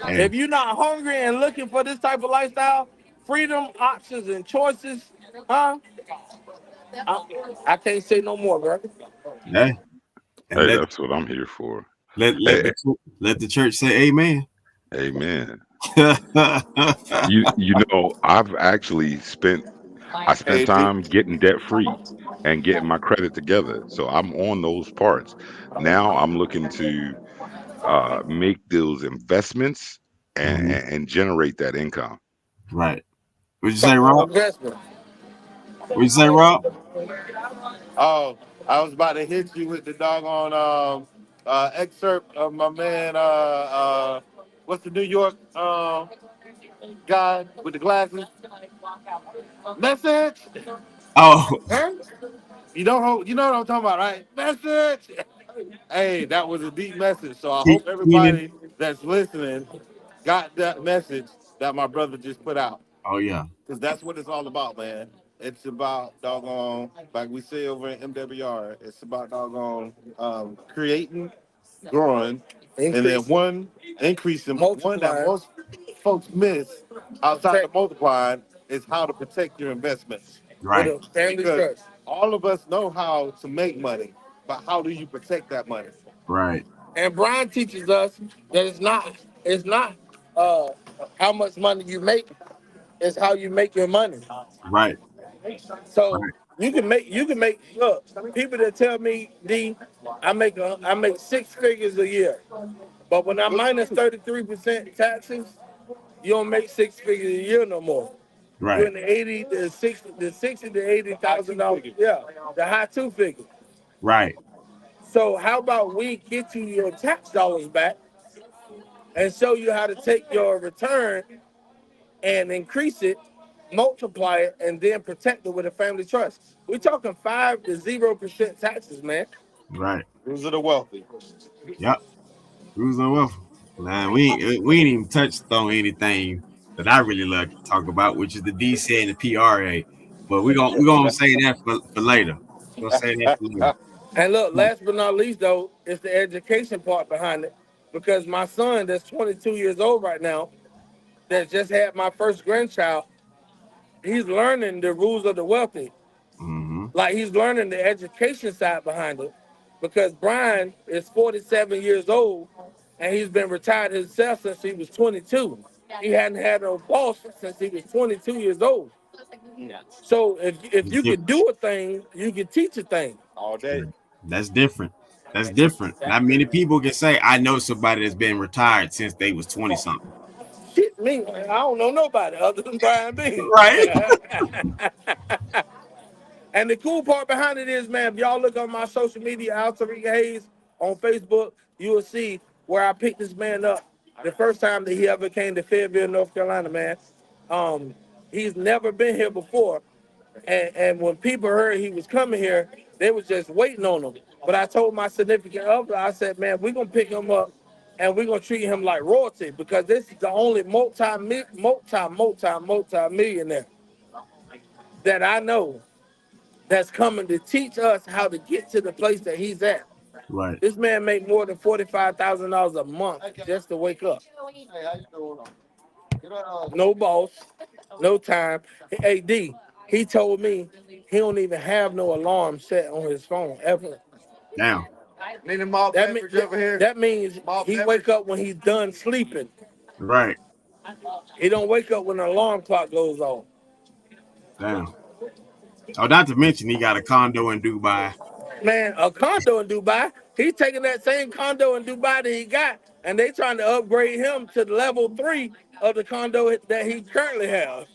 Hey. If you're not hungry and looking for this type of lifestyle, freedom, options, and choices, I can't say no more, bro. Hey, Hey, that's what I'm here for. Let the church say amen. Amen. You know, I spent time getting debt free and getting my credit together. So I'm on those parts. Now I'm looking to make those investments and generate that income. Right. What'd you say, Rob? What'd you say, Rob? Oh, I was about to hit you with the doggone excerpt of my man. What's the New York guy with the glasses? Message. Oh, Huh? You know what I'm talking about, right? Message. Hey, that was a deep message. So I hope Keenan. everybody that's listening got that message that my brother just put out. Oh yeah. Because that's what it's all about, man. It's about doggone, like we say over in MWR, it's about doggone creating, growing, and then one increasing. One that most folks miss outside of multiplying is how to protect your investments. Right. Because all of us know how to make money, but how do you protect that money? Right. And Brian teaches us that it's not how much money you make, it's how you make your money. Right. So you can make look, people that tell me, D, I make 6 figures a year. But when I minus 33% taxes, you don't make 6 figures a year no more. Right. You're in the 80 to 60 to $80,000. Yeah, the high 2 figures. Right. So how about we get you your tax dollars back and show you how to take your return and increase it, multiply it, and then protect it with a family trust. We're talking 5 to 0% taxes, man. Right. Those are the wealthy. Yep. Who's the wealth? Man, we ain't even touched on anything that I really love to talk about, which is the DC and the PRA. But we're gonna say that for later. We're gonna say that for later. And look, last but not least, though, it's the education part behind it. Because my son, that's 22 years old right now, that just had my first grandchild, he's learning the rules of the wealthy. Mm-hmm. Like he's learning the education side behind it. because Brian is 47 years old, and he's been retired himself since he was 22. He hadn't had no boss since he was 22 years old. So if you can do a thing, you can teach a thing. All day. That's different. That's different. Not many people can say, I know somebody that's been retired since they was 20 something. Shit, me, I don't know nobody other than Brian B. Right. And the cool part behind it is, man, if y'all look on my social media, Al Tariq Hayes on Facebook, you will see where I picked this man up the first time that he ever came to Fayetteville, North Carolina, man. He's never been here before. And when people heard he was coming here, they was just waiting on him. But I told my significant other, I said, man, we're going to pick him up and we're going to treat him like royalty because this is the only multi-millionaire that I know that's coming to teach us how to get to the place that he's at. Right. This man make more than $45,000 a month just to wake up. No boss, no time. Hey, D, he told me he don't even have no alarm set on his phone ever. Damn. That means he wake up when he's done sleeping. Right. He don't wake up when the alarm clock goes off. Damn. Oh, not to mention he got a condo in Dubai. Man, a condo in Dubai. He's taking that same condo in Dubai that he got, and they trying to upgrade him to level 3 of the condo that he currently has.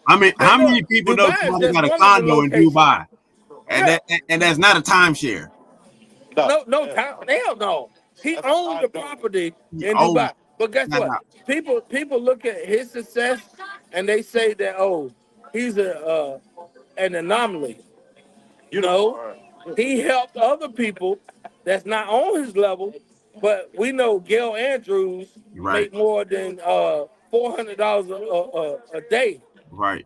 I mean, how many people know Dubai is somebody just got a one of the condo in locations. Dubai? And that's not a timeshare. No, hell no. He owns the property in Dubai. But guess what? People look at his success and they say that, oh, he's an anomaly. You know, he helped other people that's not on his level, but we know Gail Andrews make more than $400 a day. Right.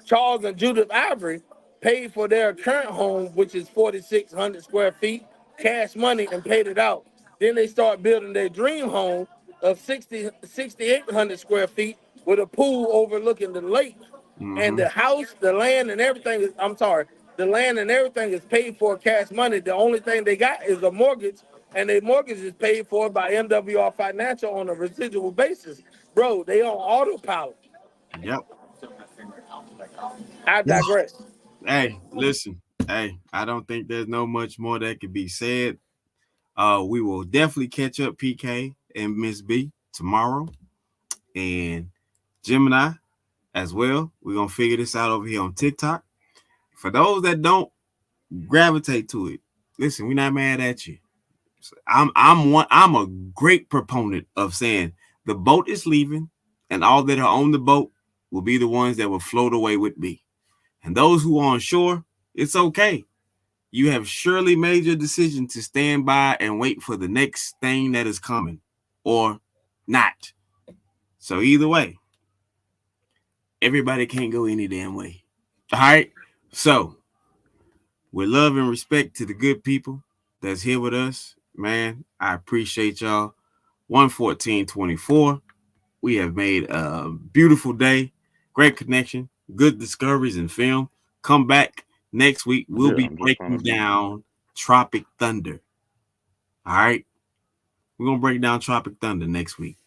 Charles and Judith Ivory paid for their current home, which is 4,600 square feet, cash money, and paid it out. Then they start building their dream home of 6,800 square feet with a pool overlooking the lake. And the house, the land, and everything is, the land and everything is paid for cash money. The only thing they got is a mortgage, and their mortgage is paid for by MWR Financial on a residual basis. Bro, they on autopilot. Yep. I digress. Hey, listen. Hey, I don't think there's no much more that could be said. We will definitely catch up, PK and Miss B, tomorrow. And Gemini as well. We're gonna figure this out over here on TikTok. For those that don't gravitate to it, listen, we're not mad at you. I'm a great proponent of saying the boat is leaving, and all that are on the boat will be the ones that will float away with me. And those who are on shore, it's okay. You have surely made your decision to stand by and wait for the next thing that is coming, or not. So either way, everybody can't go any damn way. All right. So with love and respect to the good people that's here with us, man, I appreciate y'all. 114.24. We have made a beautiful day. Great connection. Good discoveries in film. Come back next week. We'll be breaking down Tropic Thunder. All right. We're going to break down Tropic Thunder next week.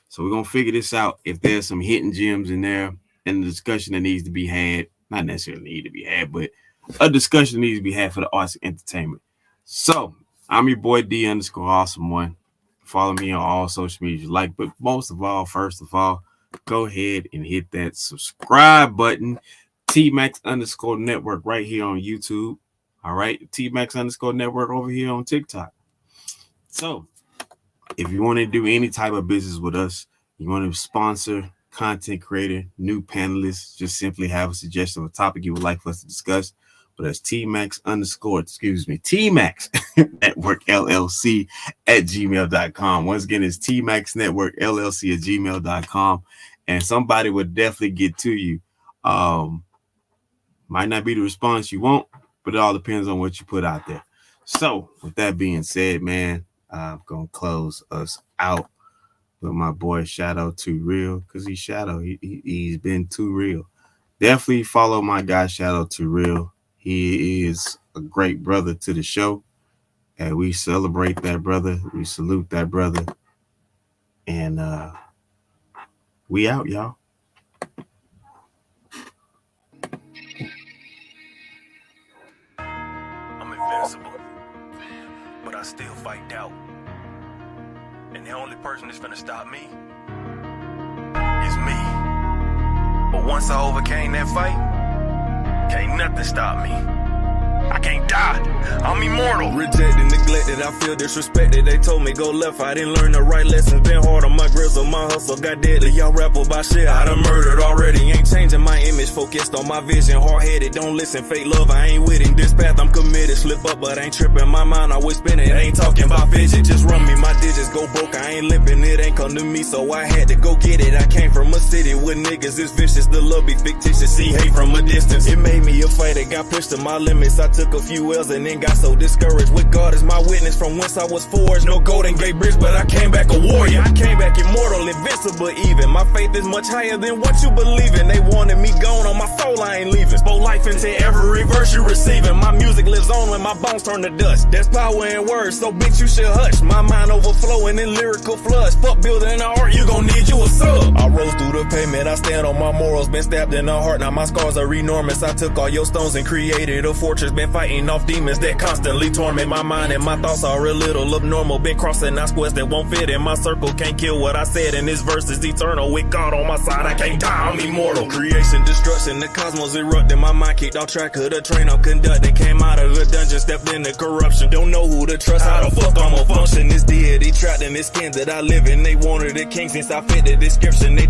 So we're going to figure this out. If there's some hidden gems in there and the discussion that needs to be had, not necessarily need to be had, but a discussion needs to be had for the arts and entertainment. So I'm your boy D _ awesome one. Follow me on all social media you like, but most of all, first of all, go ahead and hit that subscribe button. TMAX _ network right here on YouTube. All right. TMAX _ network over here on TikTok. So if you want to do any type of business with us, you want to sponsor, content creator, new panelists, just simply have a suggestion of a topic you would like for us to discuss. But that's TMAX Network LLC at gmail.com. Once again, it's TMAX Network LLC at gmail.com. And somebody would definitely get to you. Might not be the response you want, but it all depends on what you put out there. So with that being said, man, I'm going to close us out with my boy Shadow Too Real, because he's Shadow. He's been too real. Definitely follow my guy Shadow Too Real. He is a great brother to the show. And we celebrate that brother. We salute that brother. And we out, y'all. I'm invincible, but I still fight doubt. And the only person that's finna stop me is me. But once I overcame that fight, can't nothing stop me. I can't die. I'm immortal. Rejected, neglected, I feel disrespected. They told me go left, I didn't learn the right lessons. Been hard on my grizzle, my hustle got deadly. Y'all rap about shit I done murdered already. Ain't changing my image, focused on my vision. Hard-headed, don't listen, fake love, I ain't with it. This path I'm committed, slip up but ain't tripping. My mind always spinning, ain't talking about fidget. Just run me, my digits go broke, I ain't limping. It ain't come to me, so I had to go get it. I came from a city where niggas is vicious. The love be fictitious, see hate from a distance. It made me a fighter, got pushed to my limits. I took a few L's and then got so discouraged. With God as my witness, from whence I was forged. No golden gate bridge, but I came back a warrior. I came back immortal, invincible even. My faith is much higher than what you believe in. They wanted me gone on my soul, I ain't leaving. Spoke life into every verse you receiving. My music lives on when my bones turn to dust. There's power in words, so bitch you should hush. My mind overflowing in lyrical floods. Fuck building an art, you gon' need you a sub. I rose through the pavement, I stand on my morals. Been stabbed in the heart, now my scars are enormous. I took all your stones and created a fortress. Been fighting off demons that constantly torment my mind, and my thoughts are a little abnormal. Been crossing out squares that won't fit in my circle. Can't kill what I said, and this verse is eternal. With God on my side, I can't die, I'm immortal. Creation, destruction, the cosmos erupting. My mind kicked off track of the train I'm conducting. Came out of the dungeon, stepped into corruption. Don't know who to trust, how the fuck I'ma function. This deity trapped in this skin that I live in. They wanted a king since I fit the description. They